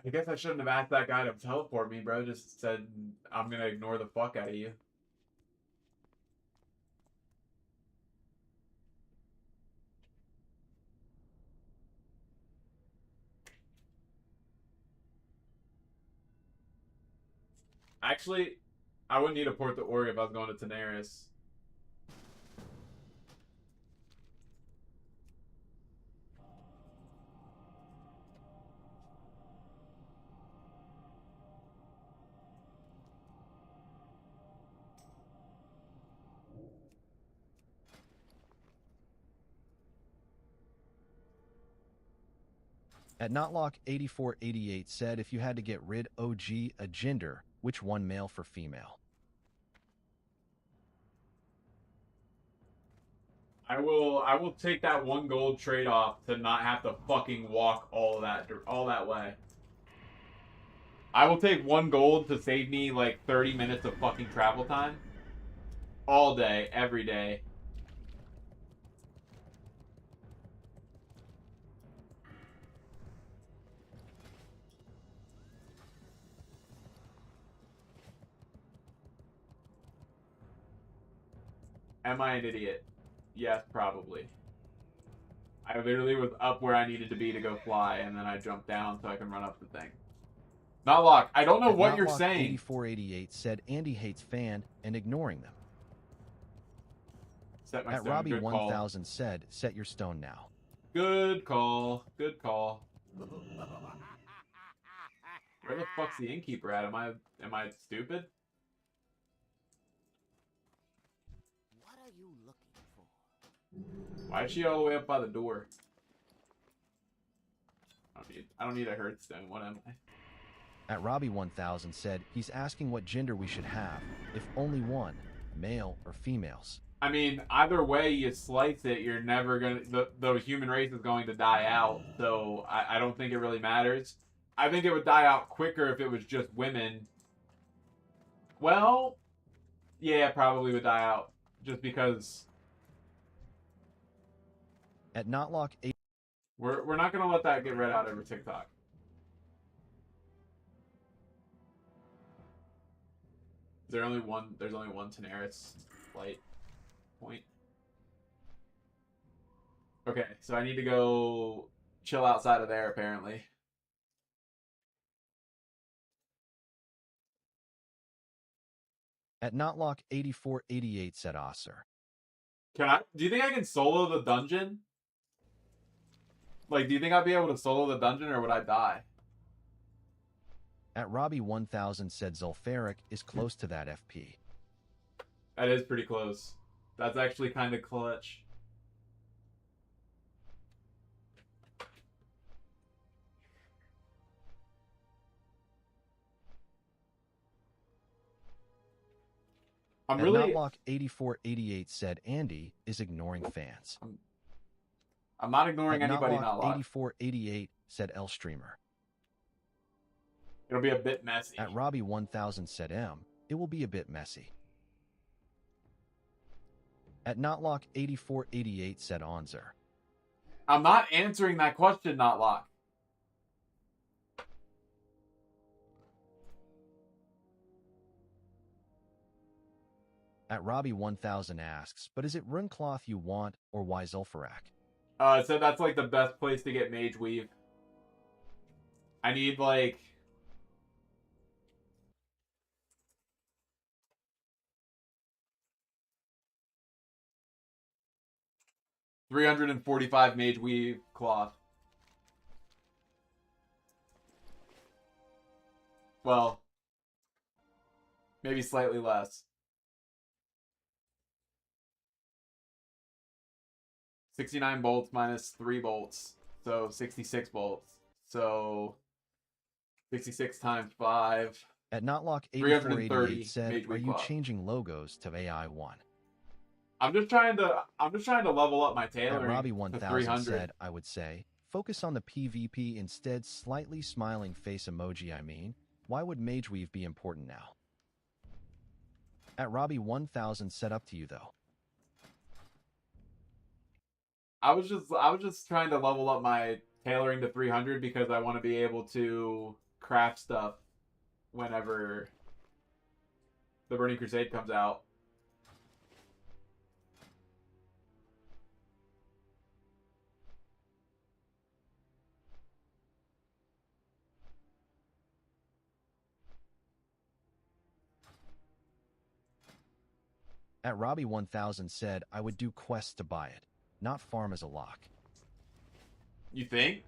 I guess I shouldn't have asked that guy to teleport me, bro. Just said, I'm going to ignore the fuck out of you. Actually, I wouldn't need to port the org if I was going to Daenerys. At Notlock 8488 said, if you had to get rid OG a gender, which one, male for female? I will take that 1 gold trade off to not have to fucking walk all that way. I will take 1 gold to save me like 30 minutes of fucking travel time. All day, every day. Am I an idiot? Yes, probably. I literally was up where I needed to be to go fly, and then I jumped down so I can run up the thing. Not locked. I don't know what you're saying. 8488 said Andy hates fan and ignoring them. Set my At stone. Robbie Good 1000 said, set your stone now. Good call. Good call. Where the fuck's the innkeeper at? Am I stupid? What are you looking for? Why is she all the way up by the door? I don't need a Hearthstone. What am I? At Robbie 1000 said, he's asking what gender we should have, if only one, male or females. I mean, either way you slice it, you're never gonna the human race is going to die out. So I don't think it really matters. I think it would die out quicker if it was just women. Well, yeah, probably would die out just because At Notlock 8. we're not gonna let that get read out over TikTok. There's only one Daenerys flight point. Okay, so I need to go chill outside of there apparently. At Notlock 8488 said Osser. Do you think I can solo the dungeon? Like, do you think I'd be able to solo the dungeon or would I die? At Robbie 1000 said Zulfaric is close to that FP. That is pretty close. That's actually kind of clutch. I'm At really Notlock 8488 said Andy is ignoring fans. I'm not ignoring At anybody, Notlock not locked. 8488 said L Streamer. It'll be a bit messy. At Robbie 1000 said M, it will be a bit messy. At Notlock 8488 said Onzer. I'm not answering that question, not lock. At Robbie 1000 asks, but is it Runecloth you want or why Zulfaric? So that's like the best place to get Mage Weave. I need like $345 Mage Weave cloth. Well, maybe slightly less. 69 bolts minus 3 bolts. So 66 bolts. So 66 times 5. At Notlock 330 8488 said, Mage are Weave you cloth. changing logos to AI1? I'm just trying to level up my At tailoring Robbie to 1000 300. said, I would say, focus on the PvP instead slightly smiling face emoji I mean. Why would Mageweave be important now? At Robbie 1000 said up to you though. I was just trying to level up my tailoring to 300 because I want to be able to craft stuff whenever the Burning Crusade comes out. At Robbie 1000 said, I would do quests to buy it, not farm as a lock. You think?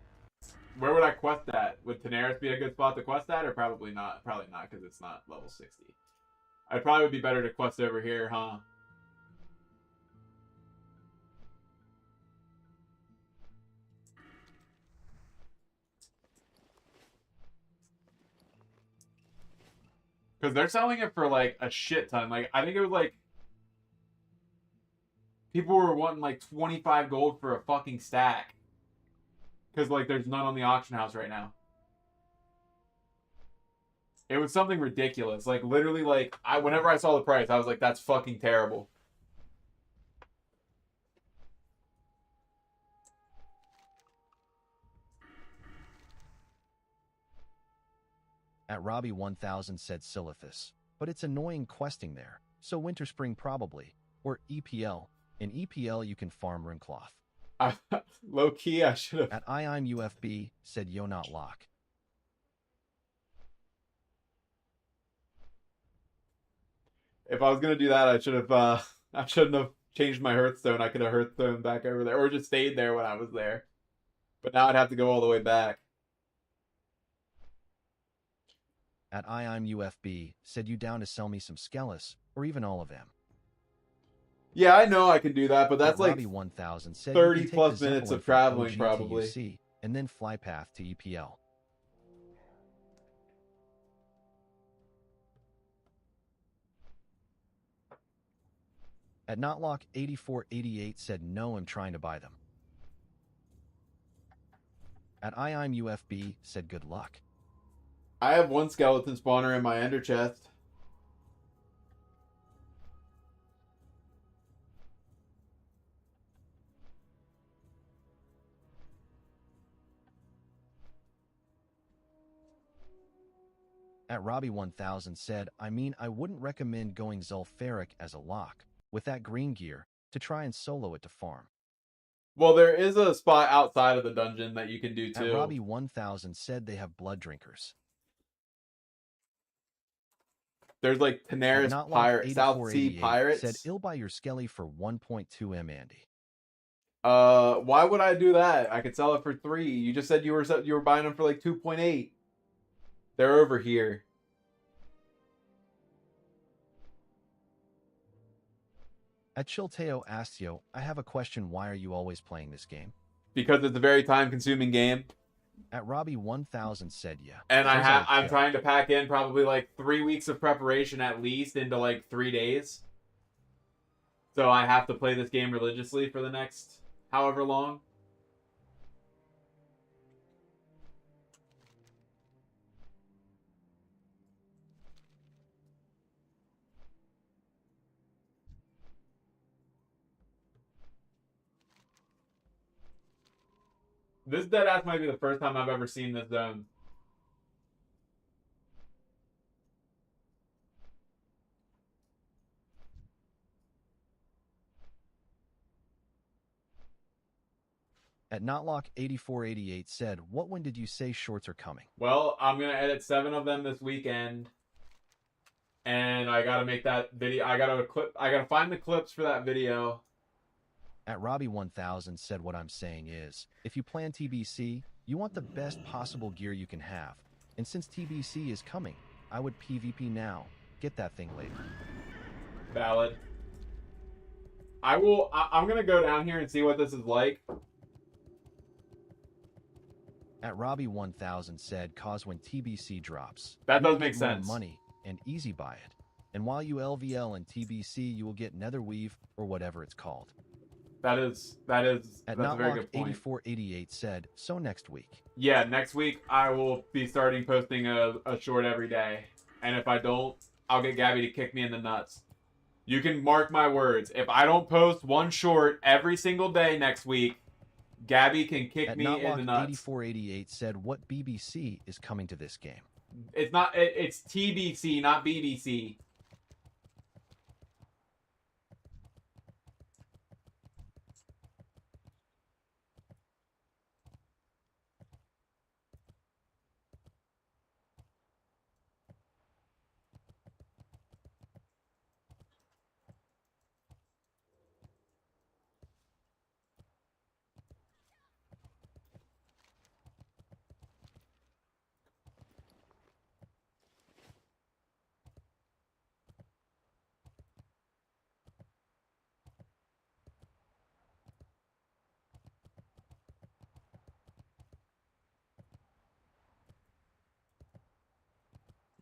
Where would I quest at? Would Daenerys be a good spot to quest at, or probably not? Probably not, because it's not level 60. I'd probably be better to quest over here, huh? Because they're selling it for like a shit ton. Like, I think it was like people were wanting like 25 gold for a fucking stack. Because like there's none on the auction house right now. It was something ridiculous. Like literally, like whenever I saw the price, I was like, that's fucking terrible. At Robbie 1000 said Silithus, but it's annoying questing there, so Winter Spring probably, or EPL. In EPL you can farm Runecloth. Low key, I should have. At I'm UFB said Yo not lock. If I was gonna do that, I should have. I shouldn't have changed my Hearthstone. I could have Hearthstone back over there, or just stayed there when I was there. But now I'd have to go all the way back. At I'm UFB said you down to sell me some Skellis, or even all of them. Yeah, I know I can do that, but that's At like Robbie 1000 said 30 you can take plus the minutes Zeppelin of from traveling, OG probably. to UC, and then fly path to EPL. At Notlock8488 said no, I'm trying to buy them. At IIMUFB said good luck. I have one skeleton spawner in my ender chest. At Robbie1000 said, I mean, I wouldn't recommend going Zulfaric as a lock with that green gear to try and solo it to farm. Well, there is a spot outside of the dungeon that you can do too. At Robbie1000 said they have blood drinkers. There's like Tenaris Pirate, South Sea Pirates. Said, "I'll buy your Skelly for 1.2M, Andy." Why would I do that? I could sell it for 3. You just said you were buying them for like 2.8. They're over here. At Chilteo Astio, I have a question. Why are you always playing this game? Because it's a very time-consuming game. At Robbie1000 said, yeah. And I'm trying to pack in probably like 3 weeks of preparation at least into like 3 days. So I have to play this game religiously for the next however long. This deadass might be the first time I've ever seen this zone. At Notlock8488 said, what when did you say shorts are coming? Well, I'm going to edit 7 of them this weekend. And I got to make that video. I got to find the clips for that video. At Robbie1000 said, what I'm saying is, if you plan TBC, you want the best possible gear you can have. And since TBC is coming, I would PvP now. Get that thing later. Valid. I'm going to go down here and see what this is like. At Robbie1000 said, cause when TBC drops. That does make sense. Money and easy buy it. And while you LVL and TBC, you will get Netherweave or whatever it's called. That's a very good point. 8488 said, so next week. Yeah, next week I will be starting posting a short every day. And if I don't, I'll get Gabby to kick me in the nuts. You can mark my words. If I don't post one short every single day next week, Gabby can kick me in the nuts. 8488 said, what BBC is coming to this game? It's TBC, not BBC.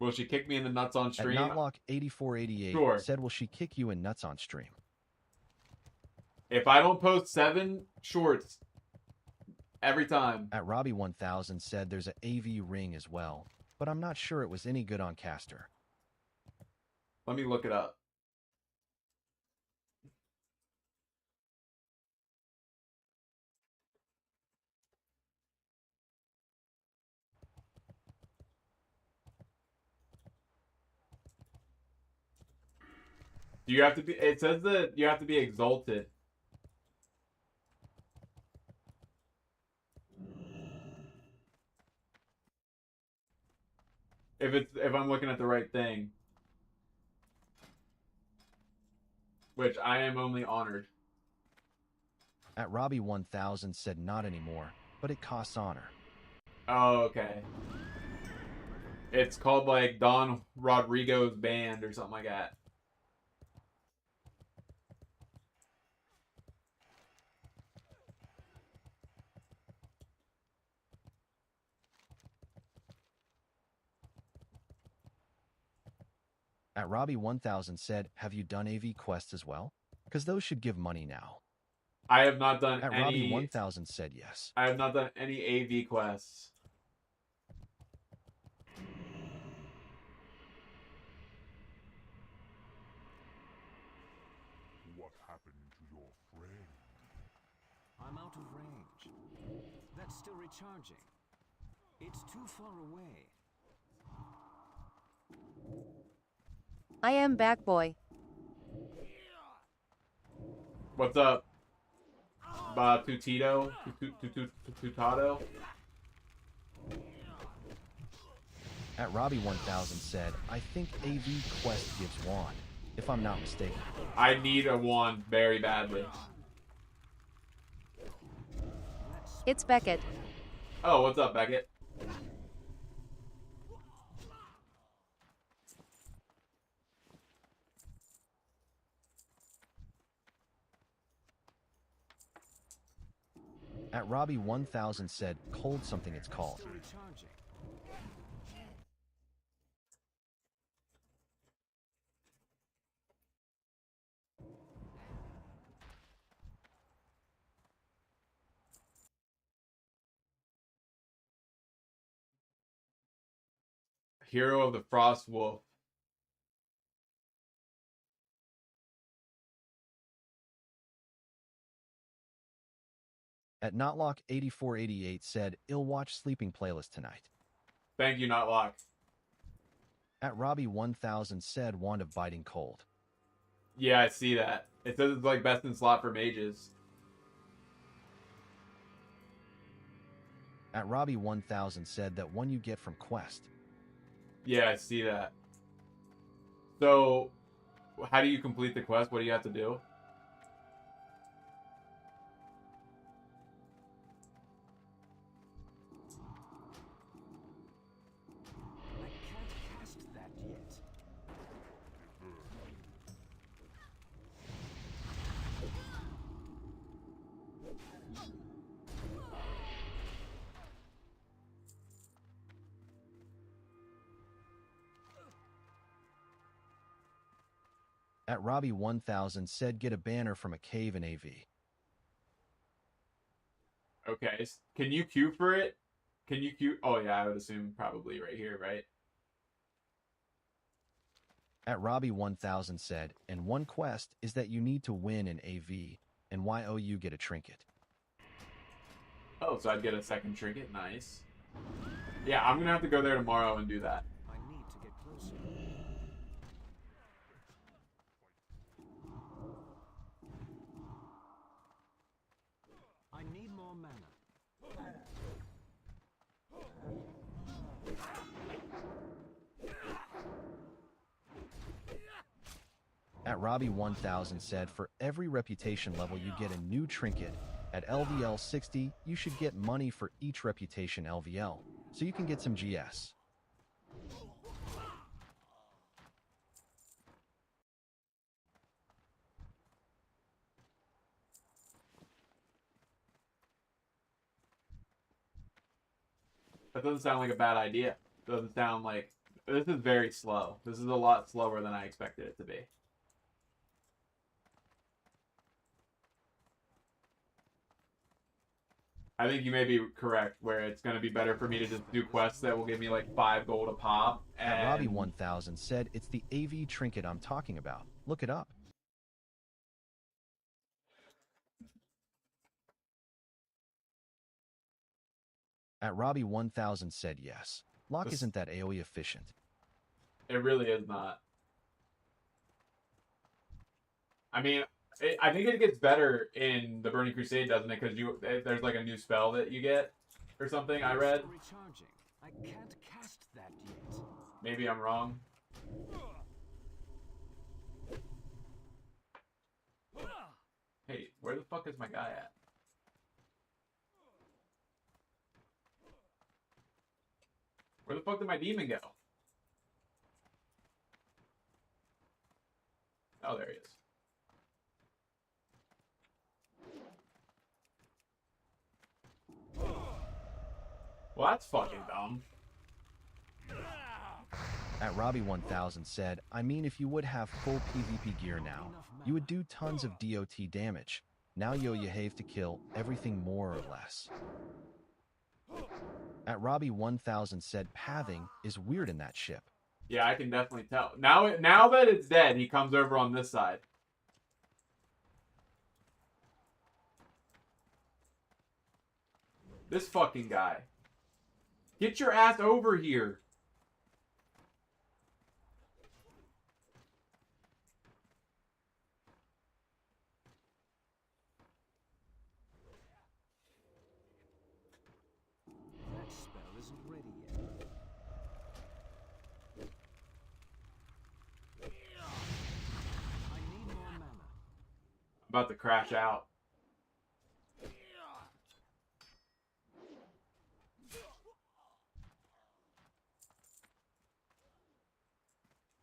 Will she kick me in the nuts on stream? At Notlock8488 Sure. said, will she kick you in nuts on stream? If I don't post 7 shorts every time. At Robbie1000 said, there's an AV ring as well, but I'm not sure it was any good on caster. Let me look it up. You have to be. It says that you have to be exalted. If I'm looking at the right thing, which I am only honored. At Robbie1000 said, not anymore, but it costs honor. Oh, okay. It's called like Don Rodrigo's band or something like that. At Robbie1000 said, have you done AV quests as well? because those should give money now. I have not done At any. Robbie 1000 said yes. I have not done any AV quests. What happened to your friend? I'm out of range. That's still recharging. It's too far away. I am back, boy. What's up? Tutito? Tutado? At Robbie 1000 said, I think AV Quest gives wand, if I'm not mistaken. I need a wand very badly. It's Beckett. Oh, what's up, Beckett? At Robbie 1000 said, cold something it's called. Still recharging. Hero of the Frost Wolf. At Notlock8488 said, I'll watch sleeping playlist tonight. Thank you, Notlock. At Robbie 1000 said, wand of biting cold. Yeah, I see that. It says it's like best in slot for mages. At Robbie 1000 said that one you get from Quest. Yeah, I see that. So, how do you complete the quest? What do you have to do? I can't cast that yet. At Robbie 1000 said, get a banner from a cave in AV. Okay, can you queue for it? Can you queue? Oh yeah, I would assume probably right here, right? At Robbie 1000 said, and one quest is that you need to win in AV, and YOU get a trinket. Oh, so I'd get a second trinket. Nice. Yeah, I'm gonna have to go there tomorrow and do that. I need to get closer. I need more mana. At Robbie 1000 said, for every reputation level you get a new trinket. At LVL 60, you should get money for each reputation LVL, so you can get some GS. That doesn't sound like a bad idea. Doesn't sound like... This is very slow. This is a lot slower than I expected it to be. I think you may be correct, where it's going to be better for me to just do quests that will give me like 5 gold a pop. And... At Robbie 1000 said, it's the AV trinket I'm talking about. Look it up. At Robbie 1000 said yes. Lock isn't that AoE efficient. It really is not. I mean, I think it gets better in the Burning Crusade, doesn't it? Because there's like a new spell that you get or something. I read. Still recharging. I can't cast that yet. Maybe I'm wrong. Hey, where the fuck is my guy at? Where the fuck did my demon go? Oh, there he is. Well, that's fucking dumb. At Robbie1000 said, I mean if you would have full PvP gear now, you would do tons of DOT damage. Now you have to kill everything more or less. At Robbie1000 said, pathing is weird in that ship. Yeah, I can definitely tell. Now that it's dead, he comes over on this side. This fucking guy. Get your ass over here. That spell isn't ready yet. I need more mana. I'm about to crash out.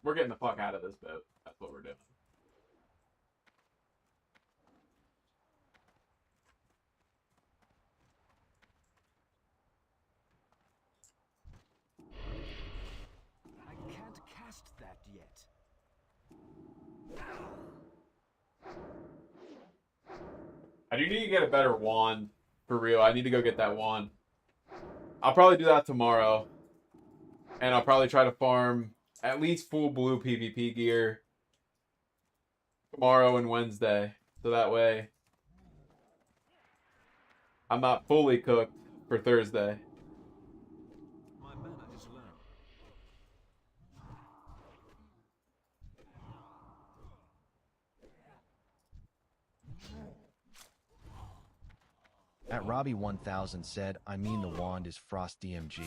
We're getting the fuck out of this boat. That's what we're doing. I can't cast that yet. I do need to get a better wand. For real. I need to go get that wand. I'll probably do that tomorrow. And I'll probably try to farm at least full blue PvP gear tomorrow and Wednesday. So that way I'm not fully cooked for Thursday. My mana is low. At Robbie1000 said, I mean the wand is Frost DMG,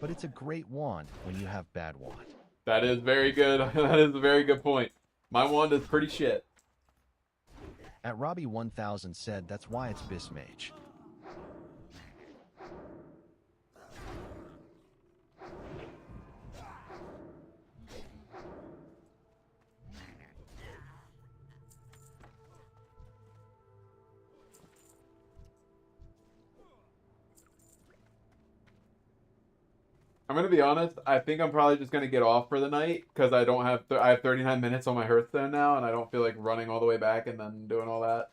but it's a great wand when you have bad wand. That is very good. That is a very good point. My wand is pretty shit. At Robbie1000 said, that's why it's Bismage. I'm gonna be honest. I think I'm probably just gonna get off for the night because I don't have. I have 39 minutes on my Hearthstone now, and I don't feel like running all the way back and then doing all that.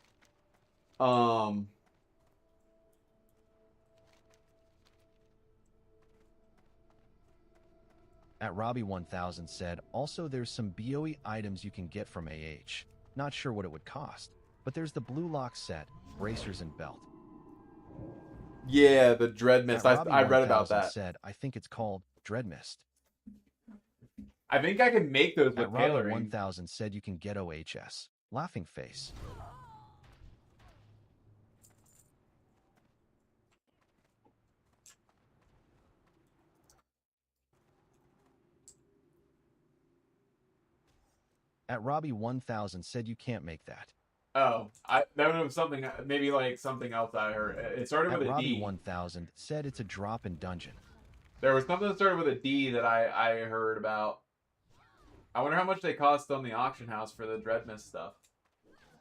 At Robbie1000 said, also there's some BOE items you can get from AH. Not sure what it would cost, but there's the Blue Lock set, bracers and belt. Yeah, the Dread Mist. At I read about Robbie1000 that. said, I think it's called Dread Mist. I think I can make those with At tailoring. Robbie1000 said you can get OHS. Laughing face. At Robbie1000 said you can't make that. Oh, that was something. Maybe like something else I heard. It started At with a D. Robbie1000 said it's a drop in dungeon. There was something that started with a D that I heard about. I wonder how much they cost on the auction house for the Dread Mist stuff.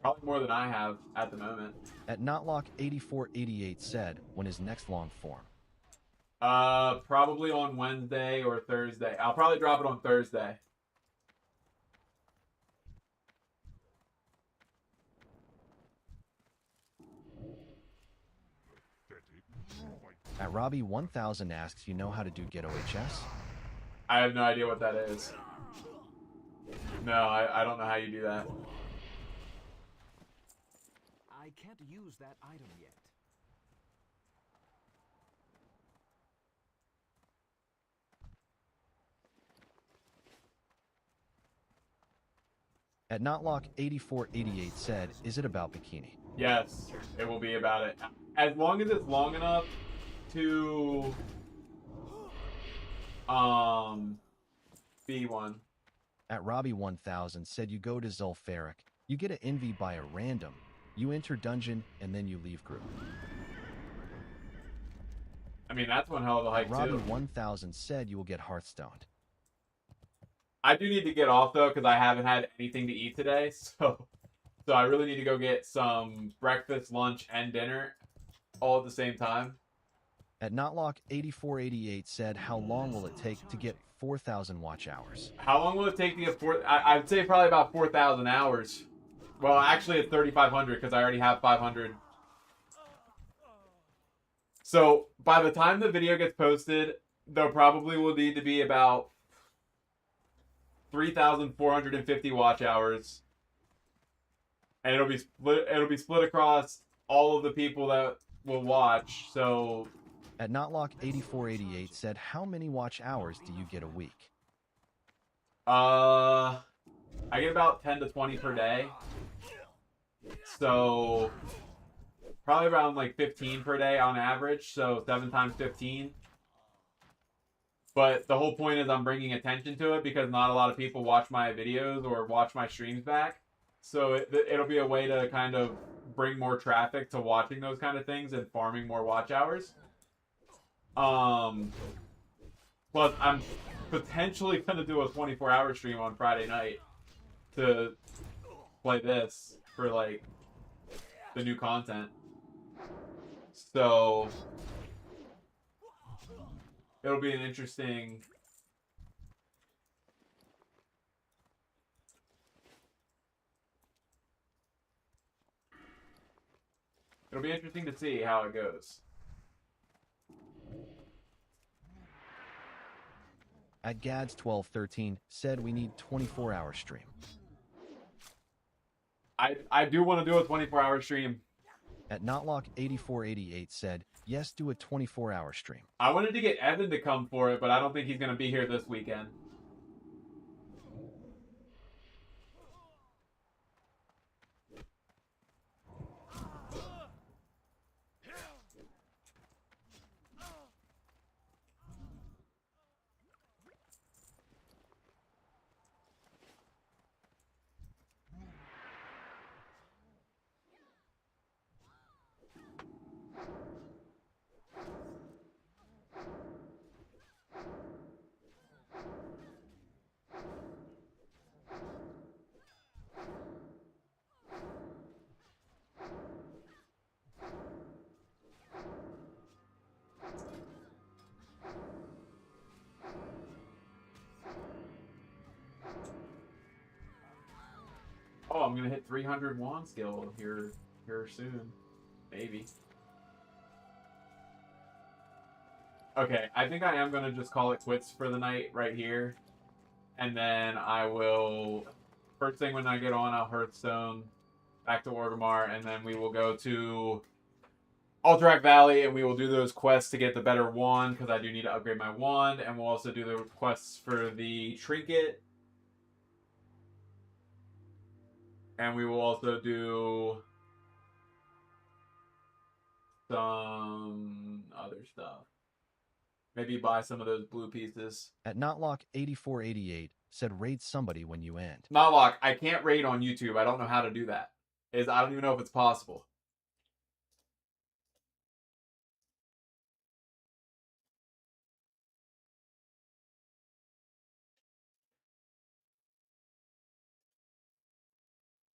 Probably more than I have at the moment. At Notlock8488 said, when is next long form? Probably on Wednesday or Thursday. I'll probably drop it on Thursday. At Robbie1000 asks, you know how to do get OHS? I have no idea what that is. No, I don't know how you do that. I can't use that item yet. At Notlock8488 said, is it about bikini? Yes, it will be about it. As long as it's long enough to be one. At Robbie1000 said you go to Zulfaric, you get an envy by a random, you enter dungeon, and then you leave group. I mean, that's one hell of a hike At too. Robbie1000 said you will get Hearthstoned. I do need to get off though because I haven't had anything to eat today, so I really need to go get some breakfast, lunch, and dinner all at the same time. At Notlock8488 said, how long will it take to get 4,000 watch hours? How long will it take to get I'd say probably about 4,000 hours. Well, actually it's 3,500 because I already have 500. So by the time the video gets posted, there probably will need to be about 3,450 watch hours, and it'll be split across all of the people that will watch. So At Notlock8488 said, how many watch hours do you get a week? I get about 10 to 20 per day. So probably around like 15 per day on average. So 7 times 15. But the whole point is I'm bringing attention to it because not a lot of people watch my videos or watch my streams back. So it'll be a way to kind of bring more traffic to watching those kind of things and farming more watch hours. Plus, I'm potentially going to do a 24-hour stream on Friday night to play this for, like, the new content. So it'll be an interesting... It'll be interesting to see how it goes. At Gads1213 said, we need 24-hour stream. I do want to do a 24-hour stream. At Notlock8488 said, yes, do a 24-hour stream. I wanted to get Evan to come for it, but I don't think he's going to be here this weekend. Oh, I'm gonna hit 300 wand skill here soon, maybe. Okay, I think I am gonna just call it quits for the night right here, and then I will first thing when I get on, I'll Hearthstone back to Orgrimmar, and then we will go to Alterac Valley, and we will do those quests to get the better wand because I do need to upgrade my wand, and we'll also do the quests for the trinket. And we will also do some other stuff. Maybe buy some of those blue pieces. At Notlock8488 said, raid somebody when you end. Notlock, I can't raid on YouTube. I don't know how to do that. I don't even know if it's possible.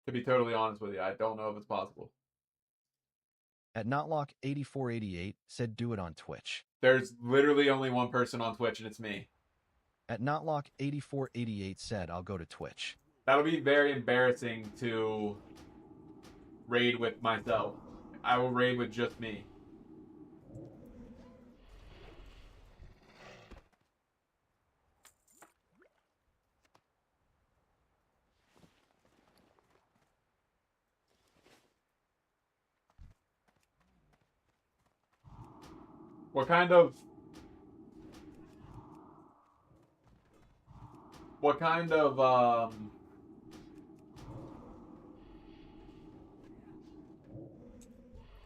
To be totally honest with you, I don't know if it's possible. At Notlock8488 said, do it on Twitch. There's literally only one person on Twitch, and it's me. At Notlock8488 said, I'll go to Twitch. That'll be very embarrassing to raid with myself. I will raid with just me. What kind of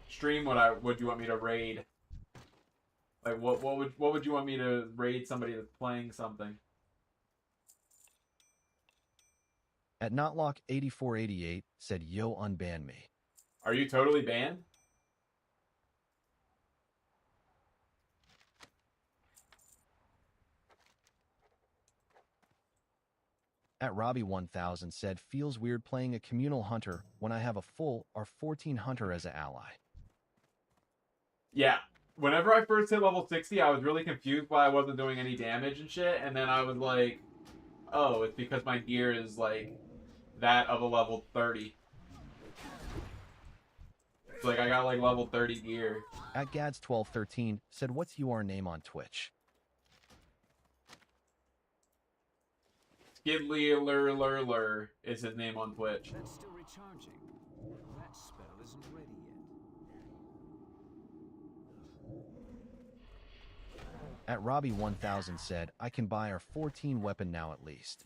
stream would you want me to raid? Like what would you want me to raid somebody that's playing something? At Notlock8488 said, yo, unban me. Are you totally banned? At Robbie1000 said, feels weird playing a communal hunter when I have a full or 14 hunter as an ally. Yeah, whenever I first hit level 60, I was really confused why I wasn't doing any damage and shit, and then I was like, oh, it's because my gear is like that of a level 30. It's like I got like level 30 gear. At Gads1213 said, what's your name on Twitch? Skidly Lur Lur Lur is his name on Twitch. That's still recharging. That spell isn't ready yet. At Robbie1000 said, I can buy our 14 weapon now at least.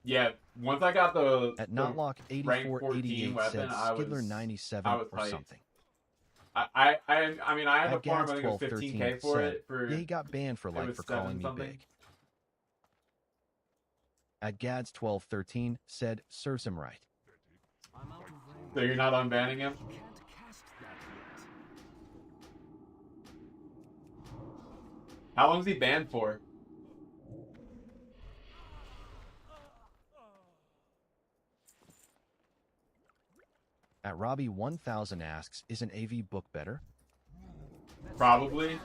Yeah, once I got the At the rank 14 Notlock8488 said, weapon, I was Skidler97 or hyped. something. I mean I had to At farm I think it was Gads1213 15k for said, it for yeah, he got banned for it life was for calling 7 me something. big. At Gads1213 said, serves him right. I'm out of range. So you're not unbanning him? I can't cast that yet. How long is he banned for? At Robbie1000 asks, is an AV book better? Probably.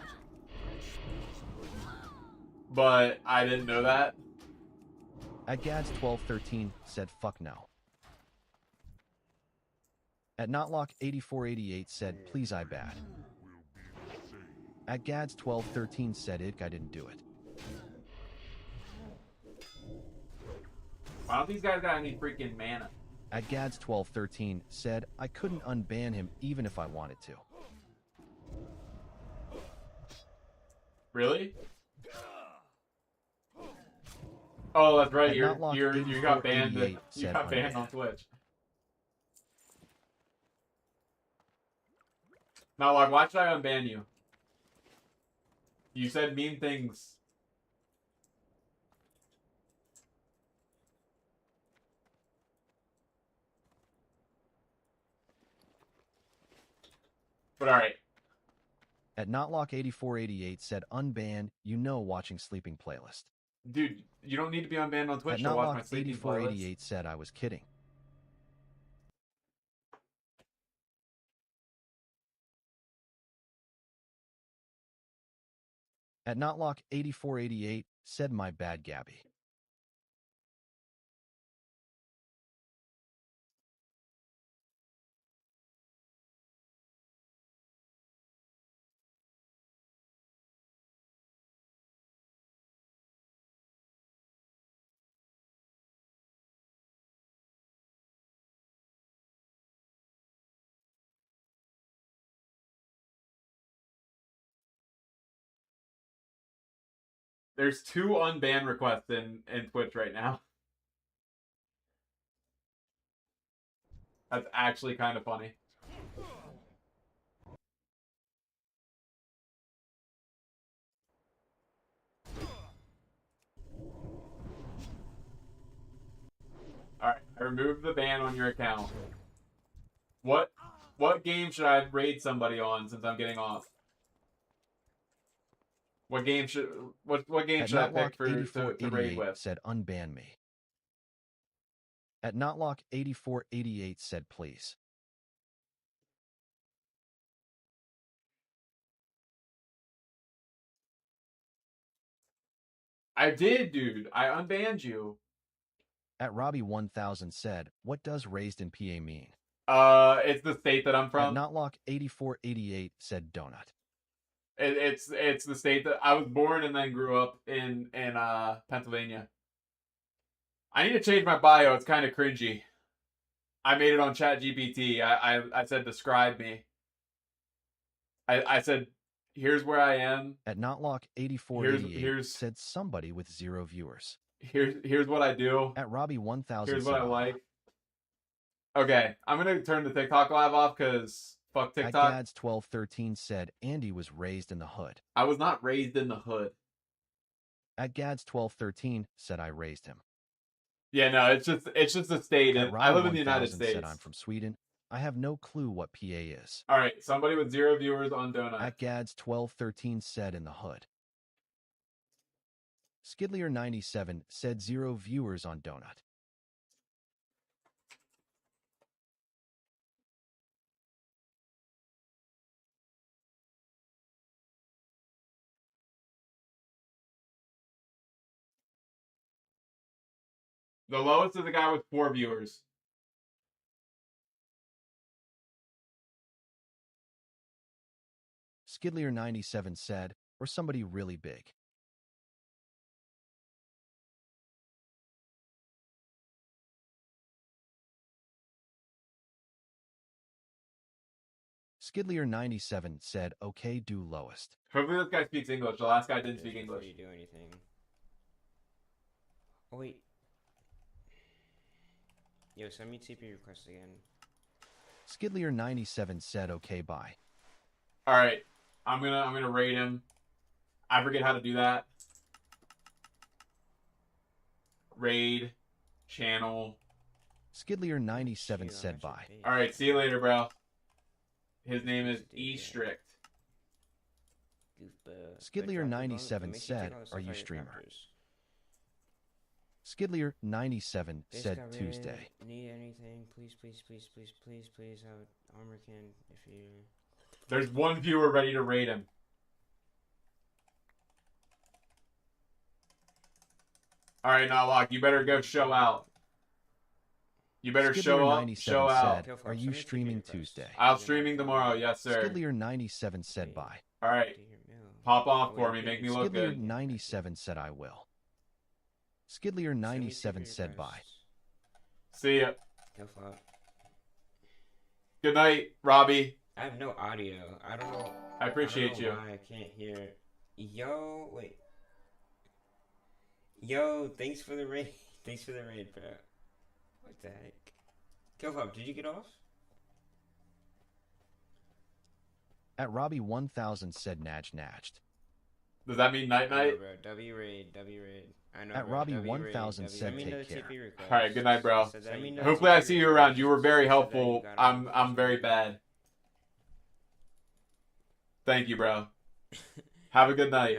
But I didn't know that. At Gads1213 said, fuck no. At Notlock8488 said, please I bad. At Gads1213 said, I didn't do it. Why don't these guys got any freaking mana? At Gads1213 said, I couldn't unban him even if I wanted to. Really? Oh, that's right. At You got banned. 8488 You said got banned on unbanned. Twitch. Now, like, why should I unban you? You said mean things. But alright. At Notlock8488 said, unbanned, you know watching sleeping playlist. Dude, you don't need to be unbanned on At Twitch to watch my sleeping playlist. Notlock8488 said, I was kidding. At Notlock8488 said, my bad, Gabby. There's 2 unban requests in Twitch right now. That's actually kind of funny. Alright, I removed the ban on your account. What game should I raid somebody on since I'm getting off? What game should I pick to raid with? Said unban me. At Notlock8488 said please. I did, dude. I unbanned you. At Robbie1000 said, what does raised in PA mean? It's the state that I'm from. At Notlock8488 said donut. It's the state that I was born and then grew up in Pennsylvania. I need to change my bio. It's kind of cringy. I made it on ChatGPT. I said describe me. I said here's where I am. At Notlock8488 Here's said somebody with 0 viewers. Here's what I do. At Robbie1000 Here's said what I like. Okay, I'm gonna turn the TikTok live off because fuck TikTok. At Gads1213 said Andy was raised in the hood. I was not raised in the hood. At Gads1213 said I raised him. Yeah, no, it's just a state. At I live in the United Robbie1000 States. said I'm from Sweden. I have no clue what PA is. All right, somebody with 0 viewers on Donut. At Gads1213 said in the hood. Skidlier97 said 0 viewers on Donut. The lowest is the guy with 4 viewers. Skidlier97 said, or somebody really big. Skidlier97 said, okay, do lowest. Hopefully this guy speaks English. The last guy didn't speak Before English. you do anything. Oh wait. Yo, send me TP request again. Skidlier97 said, okay, bye. All right, I'm gonna raid him. I forget how to do that. Raid, channel. Skidlier97 said, bye. All right, see you later, bro. His name is E Strict. Skidlier97 said, are you streamer? Skidlier97 said Tuesday. Need anything? Please, please, please, please, please, please have armor can if you. There's one viewer ready to raid him. All right, Notlock, you better go show out. You better show up, show out. Said, are you streaming Tuesday? I'm streaming tomorrow, yes, sir. Skidlier97 said, bye. All right, pop off for me, make me look good. Skidlier97 said, I will. Skidlier97 said, bye. See ya. Go fuck. Good night, Robbie. I have no audio. I don't know. I appreciate you. Why I can't hear. Yo, wait. Yo, thanks for the raid. Thanks for the raid, bro. What the heck? Killfop, did you get off? At Robbie1000 said, Natched. Does that mean night night? Bro, W raid. I know. At Robbie1000 said, take care. All right, good night, bro. Let me know Hopefully, I TP see you request. around. You were very So that you helpful. got I'm very bad. Thank you, bro. Have a good night.